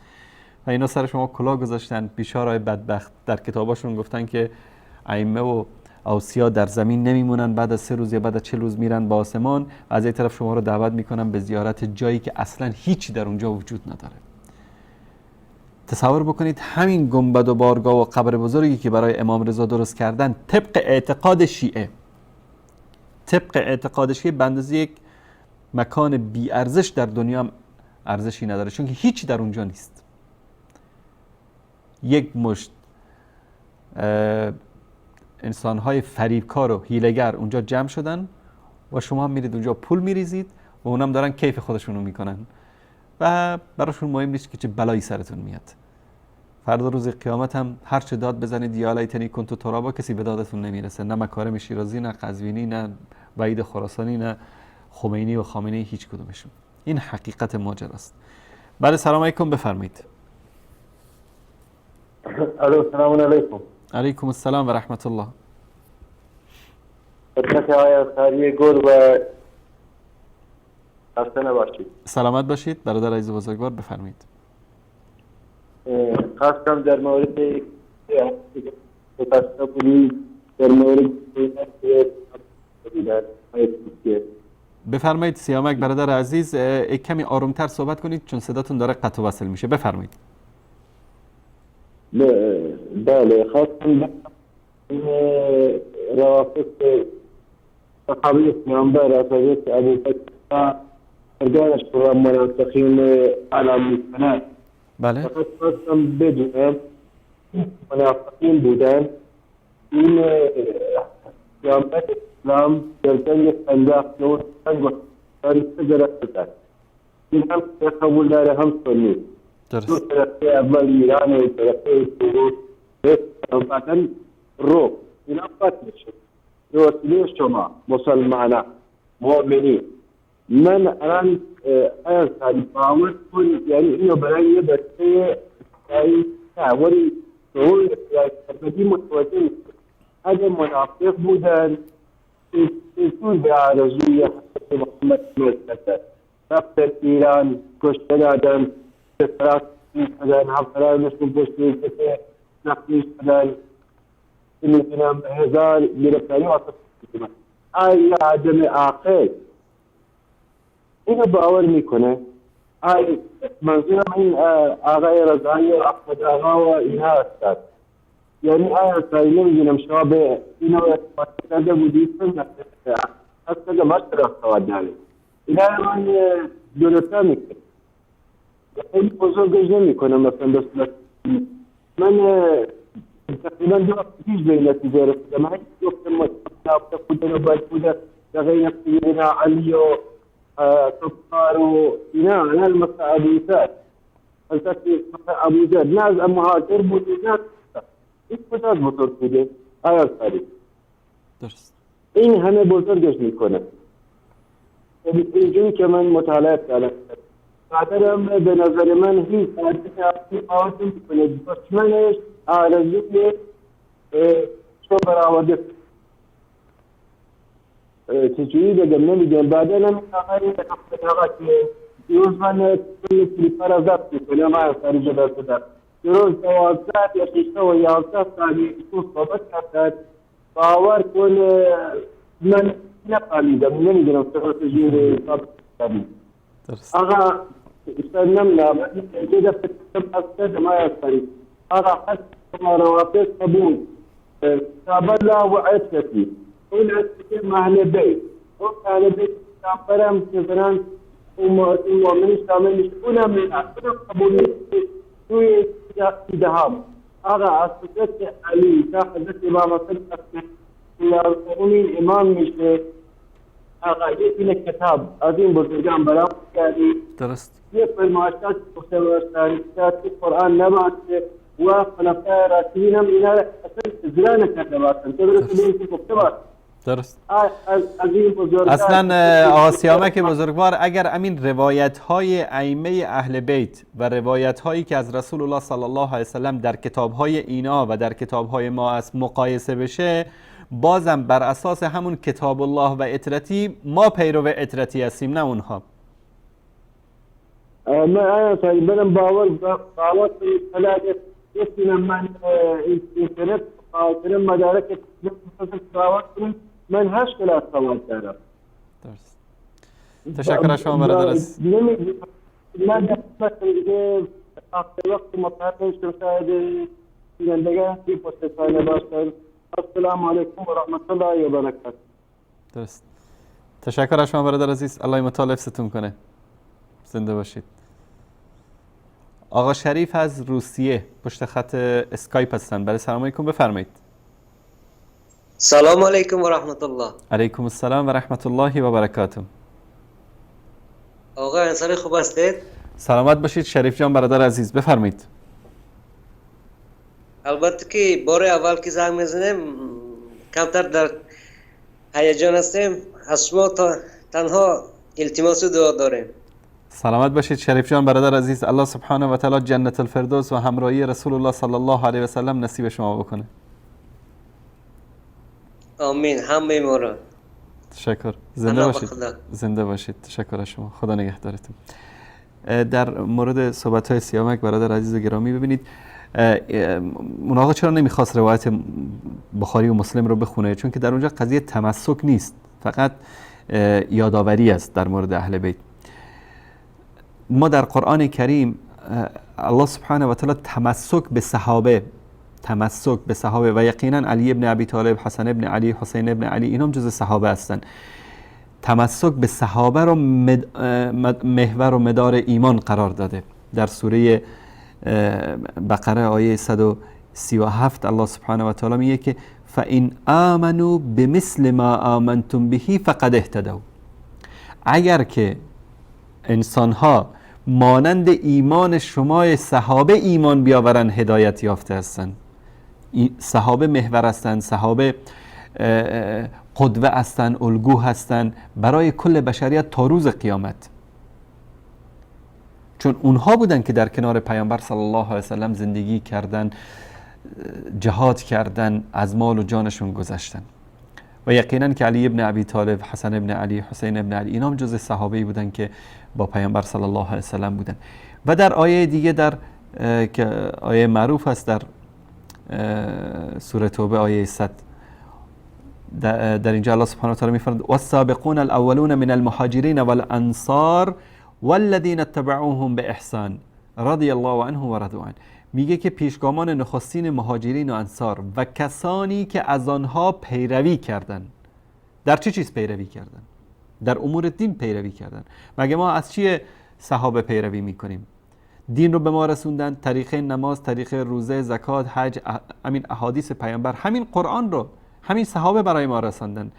[SPEAKER 1] و اینا سر شما کلاه گذاشتن. بیچاره‌های بدبخت در کتاباشون گفتن که ائمه و اوصیا در زمین نمیمونن، بعد از 3 روز یا بعد از 40 روز میرن با آسمان. از این طرف شما رو دعوت میکنن به زیارت جایی که اصلا هیچی در اونجا وجود نداره. تصور بکنید همین گنبد و بارگاه و قبر بزرگی که برای امام رضا درست کردن طبق اعتقاد شیعه، به اندازه یک مکان بی ارزش در دنیا هم ارزشی نداره، چون که هیچی در اونجا نیست. یک مشت انسان‌های فریبکار و حیله‌گر اونجا جمع شدن و شما هم میرید اونجا پول میریزید و اونم دارن کیف خودشونو میکنن و براشون مهم نیست که چه بلایی سرتون میاد. فردا روز قیامت هم هر چه داد بزنید یا لیتنی کنت ترابا، کسی به دادتون نمیرسه. نه مکارم شیرازی، نه قزوینی، نه وحید خراسانی، نه خمینی و خامنه‌ای، هیچ کدومشون. این حقیقت ماجراست. بله سلام علیکم، بفرمایید.
[SPEAKER 12] الو سلام علیکم.
[SPEAKER 1] علیکم السلام و رحمت الله.
[SPEAKER 12] خدمت آقای انصاری گل و خسته نباشید.
[SPEAKER 1] سلامت باشید برادر عزیز بزرگوار، بفرمایید.
[SPEAKER 12] خواستم در مورد بودی در مورد
[SPEAKER 1] بفرمایید. سیامک برادر عزیز کمی آرومتر صحبت کنید چون صداتون داره قطع و وصل میشه. بفرمایید.
[SPEAKER 12] بله خواستم روافق صحابه پیامبر از حضرت ابوبکر ارگانش و منافقین علم میکنند.
[SPEAKER 1] بله.
[SPEAKER 12] فقط خواستم بدونم منافقین بودن این پیامبر اسلام در جنگ خندق نور جنگ و تاریخ گرفته. این هم قبول داره هم سنی. دو طرفه اول ایران و طرفه سعود و بعدا رو اینا فتح شد به وسیله شما مسلمانان مؤمنین. من الان از باور کن یعنی اینو برای یه دسته ولی سعود سربدی متوجه نیست. اگه منافق بودن ایشون به آرزوی حضرت محمد مرتد رفتن ایران، کشته دادن، سفرات شدن، همسرانشون پشتی که نقلی شدن، میتونم 1000 گرفتاری واسه کنم. آیا آدم عاقل اینو باور میکنه؟ آیا منظورم این آقای رضایی و احمد آقا و اینا هستند. یعنی آیا سایی نمیدونم شما به اینو اثبات کرده بودید اصلا مشترک سواد دارید. اینا من جلوتر میکنم خیلی بزرگش نمی کنم. مثلا بسیار من تقریبا 2 هفته پیش به این نتیجه رسیدم. هیچ گفتم مطلب خودم رو باید بوده دقیقا سیدنا علی و کفار و اینا نه مثل ابوزر حضرت ابوزر نه از مهاجر بوده نه این کجا بزرگ بوده آیا ساری
[SPEAKER 1] درست
[SPEAKER 12] این همه بزرگش میکنه. اینجوری که من مطالعه کردم بعدم به نظر من هیچ حادثه آورده میکنه. دشمنش آرزوی چون برآورده چجوری بگم نمیگم. بعدا هم آقای احمد که روز من کلیپر از ضبط میکنم آیا سری جدا شدم. روز 12 یا 16 و 11 سالی تو صحبت کردن باور کن من نفهمیدم نمیدونم چجوری ثابت کردیم. آقا استنم لا كده في الكتاب ما يصير أرى حتى روافق قبول قابلها وعشتي والعشتي مع البيت وكان البيت كافرم كذران ومؤمن شامل كنا من قبول شوي دهم آقا از حضرت علی تا حضرت امام حسن اون امام میشه آقا این کتاب از این بزرگان برام کردی
[SPEAKER 1] درست
[SPEAKER 12] یه فرمایشات که قرآن نباشه و خلفای راشدین هم اینا اصلا اجرا نکرده باشن درست این که گفته باشه
[SPEAKER 1] درست.
[SPEAKER 12] از این بزرگان
[SPEAKER 1] اصلا آقا سیامک بزرگوار اگر امین روایت های ائمه اهل بیت و روایت هایی که از رسول الله صلی الله علیه وسلم در کتاب های اینا و در کتاب های ما از مقایسه بشه، بازم بر اساس همون کتاب الله و اطرتی ما پیرو اطرتی هستیم نه اونها.
[SPEAKER 12] من برم باور يسلم من internet خاطر مدارك باور کنم من هاش کلاس سوال کردم.
[SPEAKER 1] درست. تشکر از شما برادر عزیز.
[SPEAKER 12] من دیگه آخر وقت مطالعه شاید زندگی کی پست سال باشه. السلام علیکم و رحمت الله و برکاته.
[SPEAKER 1] درست. تشکر از شما برادر عزیز. الله مطالعه ستون کنه. زنده باشید. آقا شریف از روسیه پشت خط اسکایپ هستن. برای سلام علیکم بفرمایید.
[SPEAKER 13] سلام علیکم و رحمت الله.
[SPEAKER 1] علیکم السلام و رحمت الله و برکاته.
[SPEAKER 13] آقا انسان خوب هستید؟
[SPEAKER 1] سلامت باشید شریف جان برادر عزیز بفرمایید.
[SPEAKER 13] البته که بار اول که زنگ میزنیم کمتر در هیجان هستیم، از شما تنها التماس دعا داریم.
[SPEAKER 1] سلامت باشید شریف جان برادر عزیز. الله سبحانه و تعالی جنت الفردوس و همراهی رسول الله صلی الله علیه و سلم نصیب شما بکنه.
[SPEAKER 13] آمین. همه ما را.
[SPEAKER 1] تشکر. زنده باشید. زنده باشید. تشکر از شما. خدا نگهدارتون. در مورد صحبت های سیامک برادر عزیز و گرامی ببینید اون آقا چرا نمیخواست روایت بخاری و مسلم رو بخونه؟ چون که در اونجا قضیه تمسک نیست، فقط یادآوری است در مورد اهل بیت. ما در قرآن کریم الله سبحانه و تعالی تمسک به صحابه و یقینا علی ابن ابی طالب، حسن ابن علی، حسین ابن علی اینام جز صحابه هستن. تمسک به صحابه رو محور و مدار ایمان قرار داده. در سوره بقره آیه 137 الله سبحانه و تعالی میگه که فَإِنْ آمَنُوا بِمِثْلِ مَا آمَنْتُمْ بِهِ فَقَدْ اهْتَدَوْا. اگر که انسان‌ها مانند ایمان شما صحابه ایمان بیاورن هدایت یافته هستند. صحابه محور هستند، صحابه قدوه هستند، الگو هستند برای کل بشریت تا روز قیامت. چون اونها بودن که در کنار پیامبر صلی الله علیه وسلم زندگی کردن، جهاد کردن، از مال و جانشون گذشتن. و یقینا که علی ابن ابی طالب، حسن ابن علی، حسین ابن علی اینام جز صحابه‌ای بودن که با پیامبر صلی الله علیه وسلم بودن. و در آیه دیگه که آیه معروف است در سوره توبه آیه 100 در اینجا الله سبحانه و تعالی می‌فرماید والسابقون الاولون من المهاجرین والانصار والذین اتبعوهم باحسان رضی الله عنهم و رضوا عنه. میگه که پیشگامان نخستین مهاجرین و انصار و کسانی که از آنها پیروی کردن. در چه چیز پیروی کردن؟ در امور دین پیروی کردن. مگه ما از چیه صحابه پیروی میکنیم؟ دین رو به ما رسوندن، طریقه نماز، طریقه روزه، زکات، حج، همین احادیث پیامبر، همین قرآن رو همین صحابه برای ما رساندن.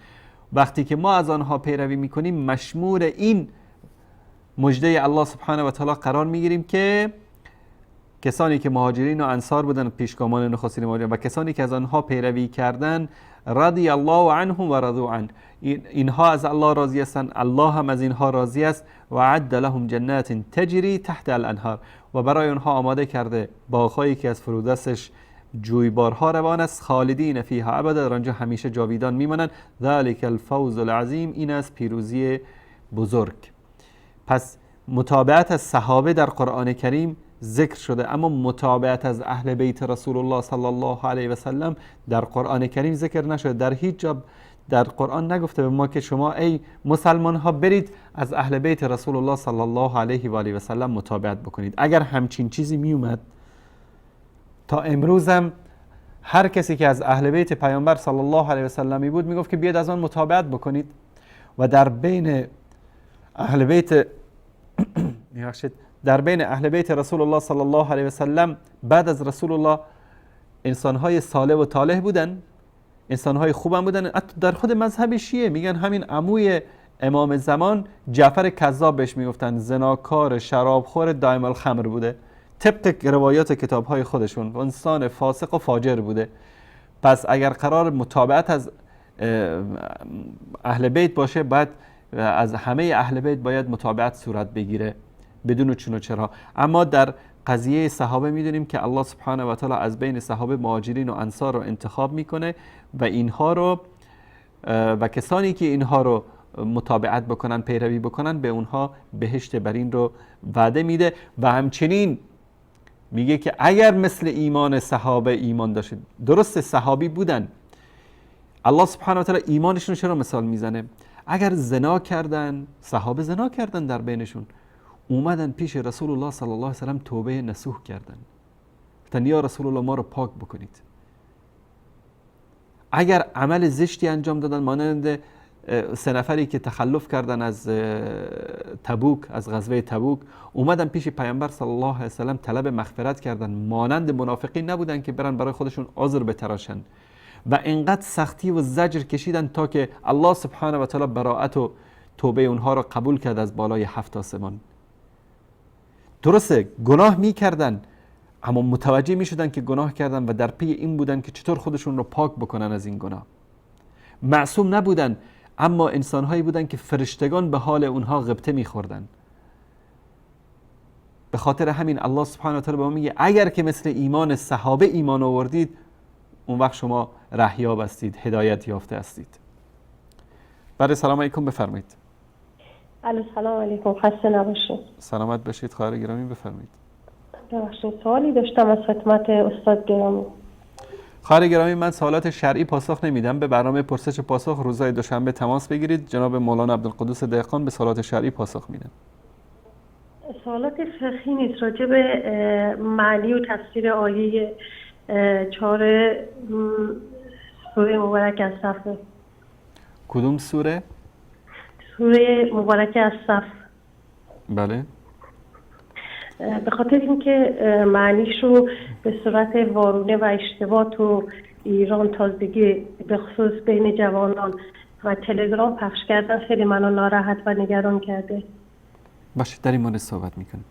[SPEAKER 1] وقتی که ما از آنها پیروی میکنیم مشمول این مژده الله سبحانه و تعالی قرار میگیریم که کسانی که مهاجرین و انصار بودن، پیشگامان نخستین مهاجرین و کسانی که از آنها پیروی کردن رضی الله عنهم و رضوا عنه، اینها از الله راضی هستند، الله هم از اینها راضی است. و اعد لهم جنات تجری تحت الانهار، و برای آنها آماده کرده باغ‌هایی که از فرودستش جویبارها روان است، خالدین فیها ابدا، در آنجا همیشه جاویدان میمانند. ذلک الفوز العظیم، این از پیروزی بزرگ. پس متابعت از صحابه در قرآن کریم ذکر شده، اما متابعت از اهل بیت رسول الله صلی الله علیه و سلم در قرآن کریم ذکر نشده. در هیچ جا در قرآن نگفته به ما که شما ای مسلمان ها برید از اهل بیت رسول الله صلی الله علیه و آله و سلم متابعت بکنید. اگر همچین چیزی می اومد تا امروز هم هر کسی که از اهل بیت پیامبر صلی الله علیه و سلمی بود میگفت که بیاید از آن متابعت بکنید. و در بین اهل بیت در بین اهل بیت رسول الله صلی الله علیه و سلم بعد از رسول الله انسانهای صالح و طالح بودن، انسانهای خوبم بودن. در خود مذهب شیعه میگن همین عموی امام زمان جعفر کذاب بهش میگفتن، زناکار، شرابخور، دائم الخمر بوده، طبق روایات کتابهای خودشون انسان فاسق و فاجر بوده. پس اگر قرار متابعت از اهل بیت باشه، بعد از همه اهل بیت باید متابعت صورت بگیره بدون چون و چرا. اما در قضیه صحابه میدونیم که الله سبحانه و تعالی از بین صحابه مهاجرین و انصار رو انتخاب میکنه و اینها رو و کسانی که اینها رو متابعت بکنن، پیروی بکنن، به اونها بهشت برین رو وعده میده. و همچنین میگه که اگر مثل ایمان صحابه ایمان داشتید، درست صحابی بودن، الله سبحانه و تعالی ایمانشون چرا مثال میزنه؟ اگر زنا کردن، صحابه زنا کردن در بینشون، اومدن پیش رسول الله صلی الله علیه و سلم توبه نصوح کردن، گفتن یا رسول الله ما رو پاک بکنید. اگر عمل زشتی انجام دادن، مانند 3 نفری که تخلف کردن از تبوک، از غزوه تبوک، اومدن پیش پیامبر صلی الله علیه و سلم طلب مغفرت کردن، مانند منافقین نبودن که برن برای خودشون عذر بتراشن و اینقدر سختی و زجر کشیدن تا که الله سبحانه و تعالی براءت و توبه اونها را قبول کرد از بالای 7 آسمان. درسته گناه میکردن، اما متوجه میشدن که گناه کردن و در پی این بودن که چطور خودشون رو پاک بکنن از این گناه. معصوم نبودن، اما انسانهایی بودن که فرشتگان به حال اونها غبطه میخوردن. به خاطر همین الله سبحانه و تعالی به ما میگه اگر که مثل ایمان صحابه ایمان آوردید، اون وقت شما رهیاب هستید، هدایت یافته هستید. بله سلام علیکم، بفرمایید.
[SPEAKER 4] سلام علیکم، خسته نباشید.
[SPEAKER 1] سلامت باشید خواهر گرامی، بفرمایید.
[SPEAKER 4] ببخشید سوالی داشتم از خدمت استاد گرامی.
[SPEAKER 1] خواهر گرامی، من سوالات شرعی پاسخ نمیدم. به برنامه پرسش پاسخ روزهای دوشنبه تماس بگیرید. جناب مولانا عبدالقدوس دهقان به سوالات شرعی پاسخ میدن.
[SPEAKER 4] سوالات فقهی نیست، راجع به معنی و تفسیر آیه 4 سوره مبارک از صف.
[SPEAKER 1] کدوم سوره؟
[SPEAKER 4] سوره مبارک از صف.
[SPEAKER 1] بله.
[SPEAKER 4] به خاطر اینکه معنیش رو به صورت وارونه و اشتباه تو ایران تازگی به خصوص بین جوانان و تلگرام پخش کردن، خیلی منو ناراحت و نگران کرده.
[SPEAKER 1] باشه در این مورد صحبت میکنم.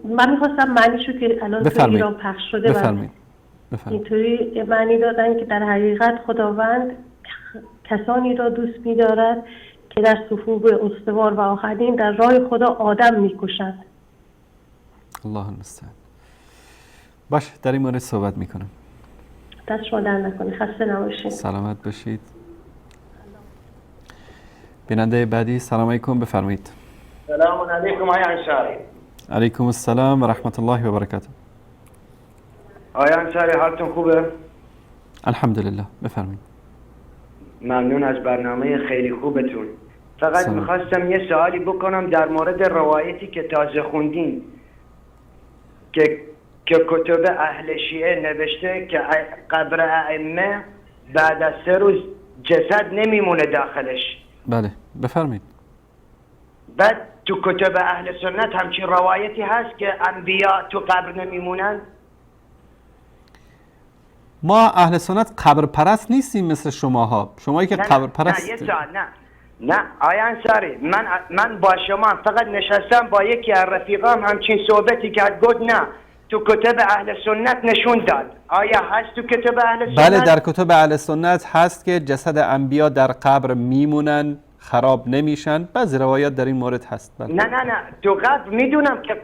[SPEAKER 4] من میخواستم معنیش رو که الان تو ایران پخش شده
[SPEAKER 1] بفرمایید.
[SPEAKER 4] اینطوری معنی دادن که در حقیقت خداوند کسانی را دوست می‌دارد که در صفوف استوار و آخرین در راه خدا آدم می‌کشند.
[SPEAKER 1] الله المستعان. باشه در این مورد صحبت میکنم.
[SPEAKER 4] دست شما در نکنه، خسته نباشید.
[SPEAKER 1] سلامت باشید. بیننده بعدی، سلام علیکم، بفرمایید.
[SPEAKER 14] سلام علیکم آقای انصاری.
[SPEAKER 1] علیکم السلام و رحمت الله و برکاته.
[SPEAKER 14] آقای انصاری حالتون خوبه؟
[SPEAKER 1] الحمدلله، بفرمایید.
[SPEAKER 14] ممنون از برنامه خیلی خوبتون. فقط میخواستم یه سوالی بکنم در مورد روایتی که تازه خوندین که کتب اهل شیعه نوشته که قبر ائمه بعد از 3 روز جسد نمیمونه داخلش.
[SPEAKER 1] بله بفرمایید.
[SPEAKER 14] بعد تو کتب اهل سنت همچین روایتی هست که انبیا تو قبر نمیمونن؟
[SPEAKER 1] ما اهل سنت قبر پرست نیستیم مثل شماها. شمایی که قبر پرست.
[SPEAKER 14] نه یه سوال، نه آیا انصاری، من با شما فقط نشستم با یکی از رفیقام همچین صحبتی کرد، گفت نه تو کتب اهل سنت نشون داد. آیا هست تو کتب اهل سنت؟
[SPEAKER 1] بله در کتب اهل سنت هست که جسد انبیا در قبر میمونن، خراب نمیشن. بعضی روایات در این مورد هست. بله.
[SPEAKER 14] نه تو قبر میدونم که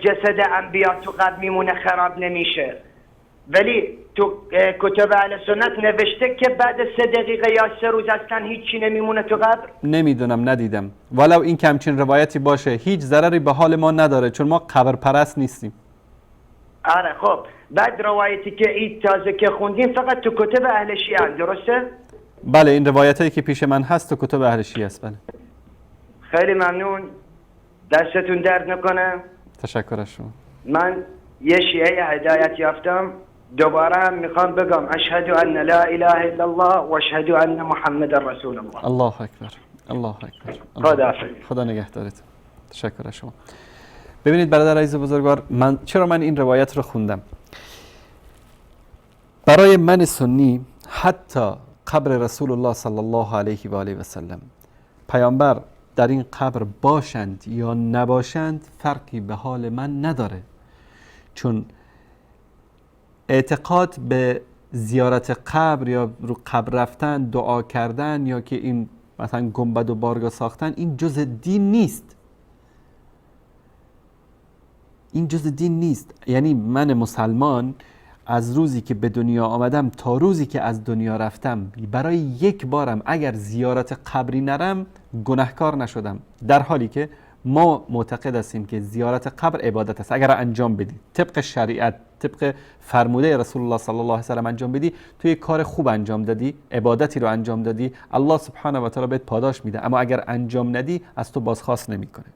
[SPEAKER 14] جسد انبیا تو قبر میمونه، خراب نمیشه، ولی تو کتب اهل سنت نوشته که بعد 3 دقیقه یا 3 روز اصلا هیچی نمیمونه تو قبر.
[SPEAKER 1] نمیدونم، ندیدم. ولو این که همچین روایتی باشه هیچ ضرری به حال ما نداره، چون ما قبر پرست نیستیم.
[SPEAKER 14] آره خب بعد روایتی که این تازه که خوندیم فقط تو کتب اهل شیعه، درسته؟
[SPEAKER 1] بله این روایتایی که پیش من هست تو کتب اهل شیعه است. بله.
[SPEAKER 14] خیلی ممنون، دستتون درد نکنه.
[SPEAKER 1] تشکر از شما.
[SPEAKER 14] من یه شیعه هدایت یافتم، دوباره هم میخوام بگم اشهد ان لا اله الا الله و اشهد ان محمد رسول الله.
[SPEAKER 1] الله اکبر، الله اکبر.
[SPEAKER 14] خدا حافظ.
[SPEAKER 1] خدا نگهدارت. تشکر از شما. ببینید برادر عزیز بزرگوار، چرا من این روایت رو خوندم؟ برای من سنی حتی قبر رسول الله صلی الله علیه و آله و سلم، پیامبر در این قبر باشند یا نباشند فرقی به حال من نداره، چون اعتقاد به زیارت قبر یا رو قبر رفتن، دعا کردن یا که این مثلا گنبد و بارگاه ساختن، این جز دین نیست. این جز دین نیست. یعنی من مسلمان از روزی که به دنیا آمدم تا روزی که از دنیا رفتم، برای یک بارم اگر زیارت قبری نرم گناهکار نشدم، در حالی که ما معتقد هستیم که زیارت قبر عبادت است. اگر انجام بدی طبق شریعت، طبق فرموده رسول الله صلی الله علیه و سلم انجام بدی، تو یک کار خوب انجام دادی، عبادتی رو انجام دادی، الله سبحانه و تعالی بهت پاداش میده. اما اگر انجام ندی از تو بازخواست نمیکنه.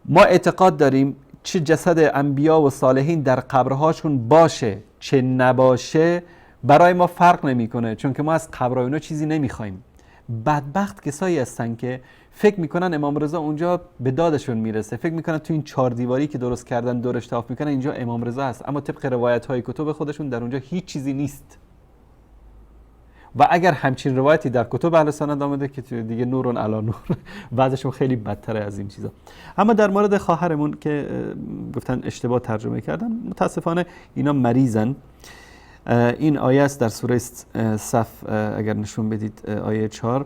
[SPEAKER 1] ما اعتقاد داریم چه جسد انبیا و صالحین در قبرهاشون باشه چه نباشه برای ما فرق نمیکنه، چون که ما از قبرهای اونا چیزی نمیخوایم. بدبخت کسایی هستن که فکر میکنن امام رضا اونجا به دادشون میرسه، فکر میکنن تو این 4 دیواری که درست کردن دورش طواف میکنن اینجا امام رضا هست، اما طبق روایت های کتب خودشون در اونجا هیچ چیزی نیست. و اگر همچین روایتی در کتب اهل سنت آمده که دیگه نورون علی نور، بعضشون خیلی بدتره از این چیزا. اما در مورد خواهرمون که گفتن اشتباه ترجمه کردن، متاسفانه اینا مریضن. این آیه است در سوره صف، اگر نشون بدید آیه 4،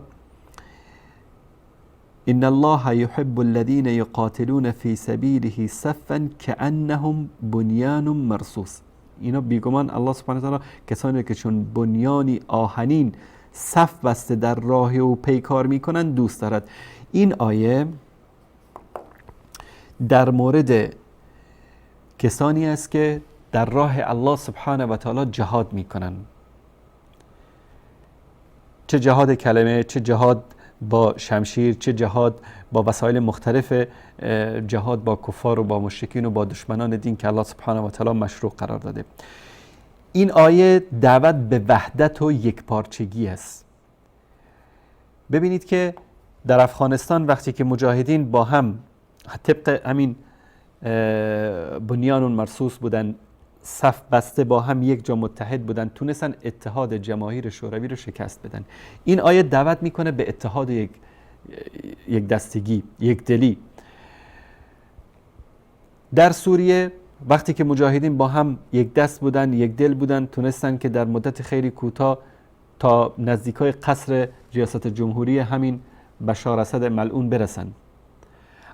[SPEAKER 1] ان الله يحب الذين يقاتلون في سبيله صفا كأنهم بنيان مرصوص. اینا بیگمان الله سبحانه و تعالی کسانی که چون بنیانی آهنین صف بسته در راه او پیکار میکنن دوست دارد. این آیه در مورد کسانی است که در راه الله سبحانه و تعالی جهاد میکنن، چه جهاد کلمه، چه جهاد با شمشیر، چه جهاد با وسایل مختلف، جهاد با کفار و با مشرکین و با دشمنان دین که الله سبحانه و تعالی مشروع قرار داده. این آیه دعوت به وحدت و یکپارچگی است. ببینید که در افغانستان وقتی که مجاهدین با هم طبق همین بنیان مرصوص بودن، صف بسته با هم یک جا متحد بودن، تونستن اتحاد جماهیر شوروی رو شکست بدن. این آیه دعوت میکنه به اتحاد یک دستگی، یک دلی. در سوریه وقتی که مجاهدین با هم یک دست بودن، یک دل بودن، تونستن که در مدت خیلی کوتاه تا نزدیکای قصر ریاست جمهوری همین بشار اسد ملعون برسن.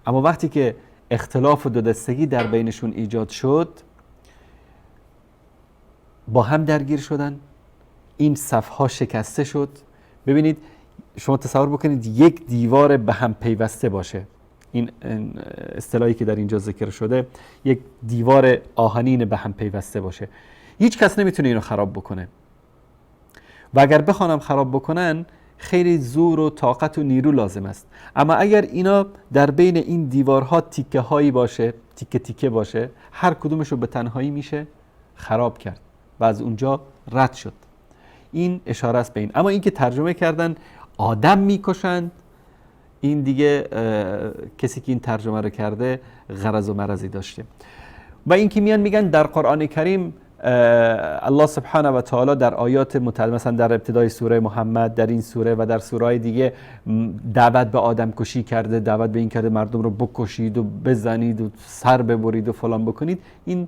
[SPEAKER 1] اما وقتی که اختلاف و دو دستگی در بینشون ایجاد شد، با هم درگیر شدن، این صفها شکسته شد. ببینید شما تصور بکنید یک دیوار به هم پیوسته باشه، این اصطلاحی که در اینجا ذکر شده، یک دیوار آهنین به هم پیوسته باشه، هیچ کس نمیتونه اینو خراب بکنه. و اگر بخوانم خراب بکنن خیلی زور و طاقت و نیرو لازم است. اما اگر اینا در بین این دیوارها تیکه هایی باشه، تیکه تیکه باشه، هر کدومش رو به تنهایی میشه خراب کرد و از اونجا رد شد. این اشاره است به این. اما این که ترجمه کردن آدم میکشند، این دیگه کسی که این ترجمه رو کرده غرض و مرضی داشته. و این که میان میگن در قرآن کریم الله سبحانه و تعالی در آیات متعدد، مثلا در ابتدای سوره محمد، در این سوره و در سوره‌های دیگه دعوت به آدم کشی کرده، دعوت به این کرده مردم رو بکشید و بزنید و سر ببرید و فلان بکنید. این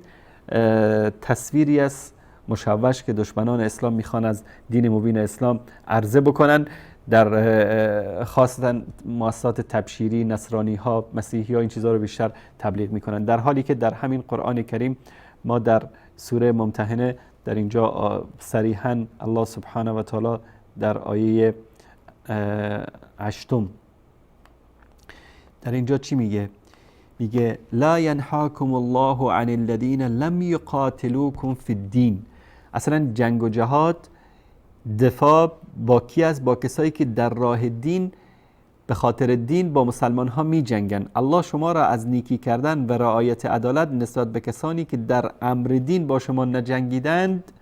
[SPEAKER 1] تصویری است مشوش که دشمنان اسلام میخوان از دین مبین اسلام عرضه بکنن در خاصتا مؤسسات تبشیری، نصرانی ها، مسیحی ها این چیزها رو بیشتر تبلیغ میکنن، در حالی که در همین قرآن کریم ما در سوره ممتحنه در اینجا صریحاً الله سبحانه و تعالی در آیه 8 در اینجا چی میگه؟ میگه لا ینهاکم الله عن الذین لم یقاتلوکم فی الدین. اصلا جنگ و جهاد دفاع با کی است؟ با کسایی که در راه دین به خاطر دین با مسلمان ها می جنگن. الله شما را از نیکی کردن و رعایت عدالت نسبت به کسانی که در امر دین با شما نجنگیدند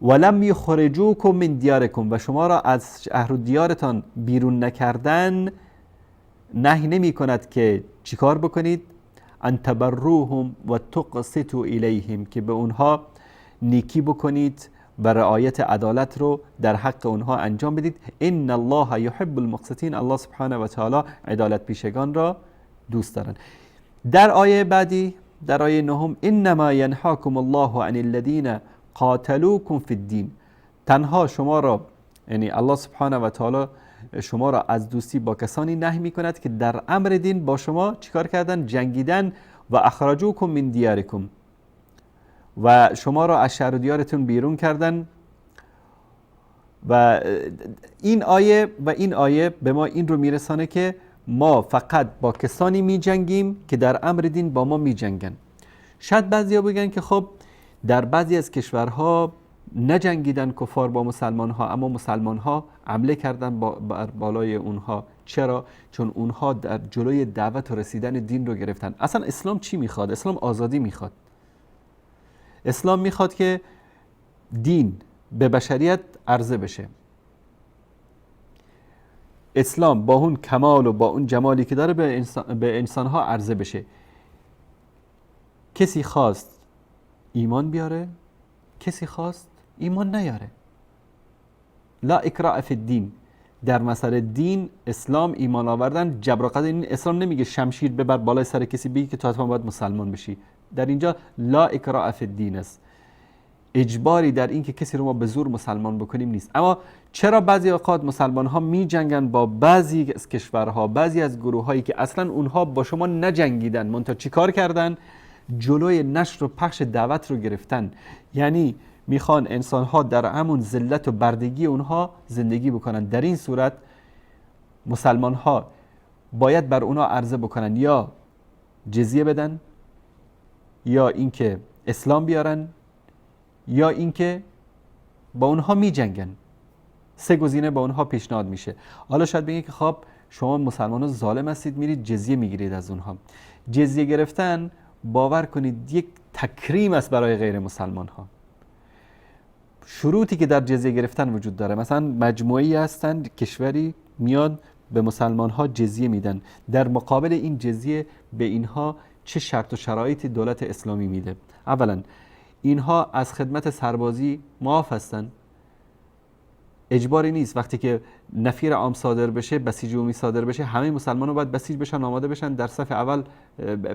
[SPEAKER 1] ولم یخرجوکم من دیارکم و شما را از شهر و دیارتان بیرون نکردن نهی نمی کند که چیکار بکنید؟ ان تبروهم و تقسطوا الیهم، که به اونها نیکی بکنید و رعایت عدالت رو در حق اونها انجام بدید. ان الله یحب المقسطین، الله سبحانه و تعالی عدالت پیشگان را دوست دارن. در آیه بعدی، در آیه 9، انما ینهاکم الله عن الذین قاتلوکم فی الدین، تنها شما را، یعنی الله سبحانه و تعالی شما را از دوستی با کسانی نهی می کند که در امر دین با شما چیکار کردن؟ جنگیدن. و اخرجوکم من دیارکم، و شما را از شهر و دیارتون بیرون کردن. و این آیه به ما این رو میرسانه که ما فقط با کسانی می جنگیم که در امر دین با ما می جنگن. شاید بعضیا بگن که خب در بعضی از کشورها نجنگیدن کفار با مسلمان ها، اما مسلمان ها حمله کردن بر بالای اونها. چرا؟ چون اونها در جلوی دعوت و رسیدن دین رو گرفتن. اصلا اسلام چی میخواد؟ اسلام آزادی میخواد. اسلام میخواد که دین به بشریت عرضه بشه. اسلام با اون کمال و با اون جمالی که داره به انسانها عرضه بشه. کسی خواست ایمان بیاره، کسی خواست ایمان نیاره. لا اکراه فی الدین، در مسئله دین اسلام ایمان آوردن جبر و قدر. این اسلام نمیگه شمشیر ببر بالای سر کسی بگی که تو حتما باید مسلمان بشی. در اینجا لا اکراه فی الدین است، اجباری در این که کسی رو ما به زور مسلمان بکنیم نیست. اما چرا بعضی اوقات مسلمان ها می جنگن با بعضی از کشورها، بعضی از گروه هایی که اصلا اونها با شما نجنگیدن، منتها چی کار کردن؟ جلوی نشر و پخش دعوت رو گرفتن. یعنی میخوان انسان ها در همون ذلت و بردگی اونها زندگی بکنن. در این صورت مسلمان ها باید بر اونها عرضه بکنن، یا جزیه بدن، یا اینکه اسلام بیارن، یا اینکه با اونها می جنگن. سه گزینه با اونها پیشنهاد میشه. حالا شاید بگید که خب شما مسلمانان ظالم هستید، میرید جزیه میگیرید از اونها. جزیه گرفتن باور کنید یک تکریم است برای غیر مسلمان ها. شروطی که در جزیه گرفتن وجود داره، مثلا مجموعی هستند کشوری میاد به مسلمان ها جزیه میدن، در مقابل این جزیه به اینها چه شرط و شرایطی دولت اسلامی میده؟ اولا اینها از خدمت سربازی معاف هستن، اجباری نیست. وقتی که نفیر عام صادر بشه، بسیج عمومی صادر بشه، همه مسلمان‌ها باید بسیج بشن، آماده بشن در صف اول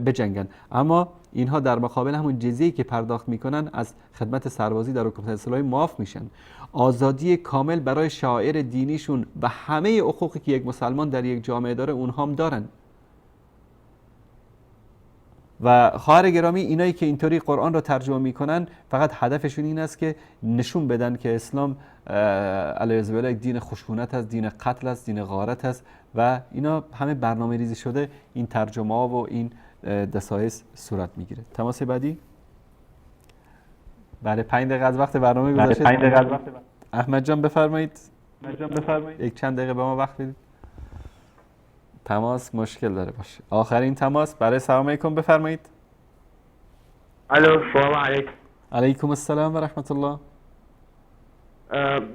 [SPEAKER 1] بجنگن. اما اینها در مقابل همون جزیه‌ای که پرداخت میکنن از خدمت سربازی در حکومت اسلامی معاف میشن. آزادی کامل برای شعائر دینیشون و همه حقوقی که یک مسلمان در یک جامعه داره اونها هم دارن. و خواهر گرامی، اینایی که اینطوری قرآن رو ترجمه میکنن فقط هدفشون این است که نشون بدن که اسلام علیه بالله دین خشونت است، دین قتل است، دین غارت است و اینا همه برنامه ریزی شده. این ترجمه ها و این دسایس صورت میگیره. تماس بعدی بعد 5 دقیقه از وقت برنامه گذشته. احمد جان بفرمایید. یک چند دقیقه به ما وقت بدید. تماس مشکل داره باشه. آخرین تماس برای سلام علیکم بفرمایید.
[SPEAKER 15] الو، سلام علیکم.
[SPEAKER 1] علیکم السلام و رحمت الله.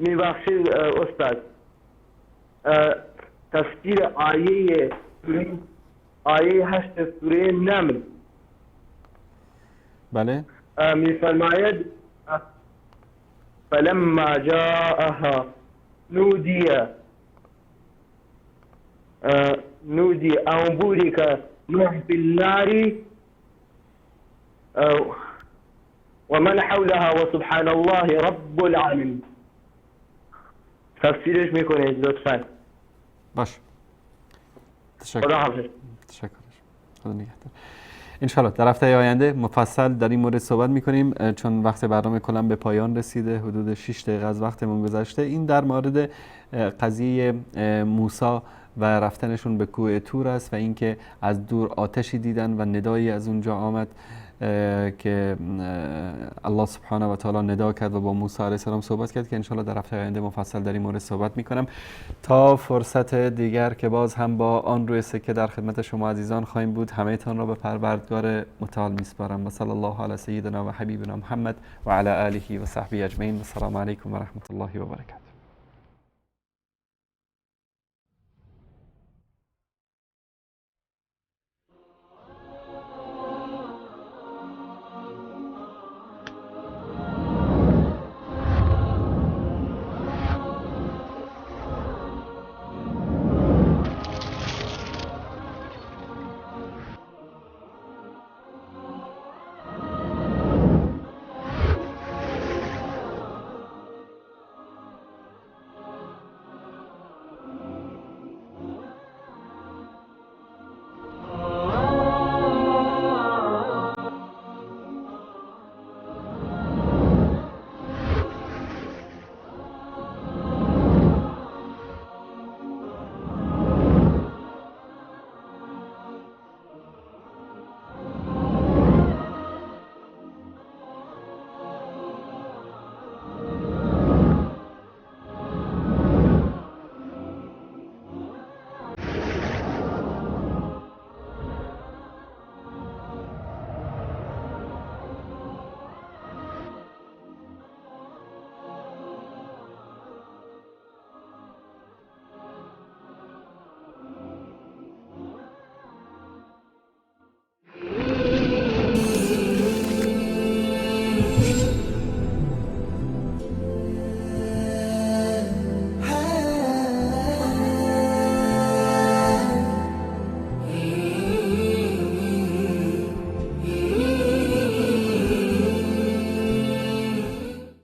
[SPEAKER 15] میبخشید استاد، تفسیر آیه 8 سوره نمل.
[SPEAKER 1] بله.
[SPEAKER 15] میفرماید فلما جاءها نودي أن بورك نوح في النار ومن حولها وسبحان الله رب العالمين. تفسیرش میکنید لطفا؟
[SPEAKER 1] باش. تشکر. خدا نگهدار. انشالله در هفته آینده مفصل در این مورد صحبت میکنیم، چون وقت برنامه کلا به پایان رسیده، حدود 6 دقیقه از وقتمون گذشته. این در مورد قضیه موسی و رفتنشون به کوه طور است و اینکه از دور آتشی دیدن و ندایی از اونجا آمد که الله سبحانه و تعالی ندا کرد و با موسی علیه السلام صحبت کرد، که انشالله در هفته آینده مفصل در این مورد صحبت میکنم. تا فرصت دیگر که باز هم با آن روی سکه در خدمت شما عزیزان خواهیم بود، همه تان را به پروردگار متعال میسپارم و صلی الله علی سیدنا و حبیبنا محمد و علی آله و صحبه اجمعین. السلام علیکم و رحمت الله و برکاته.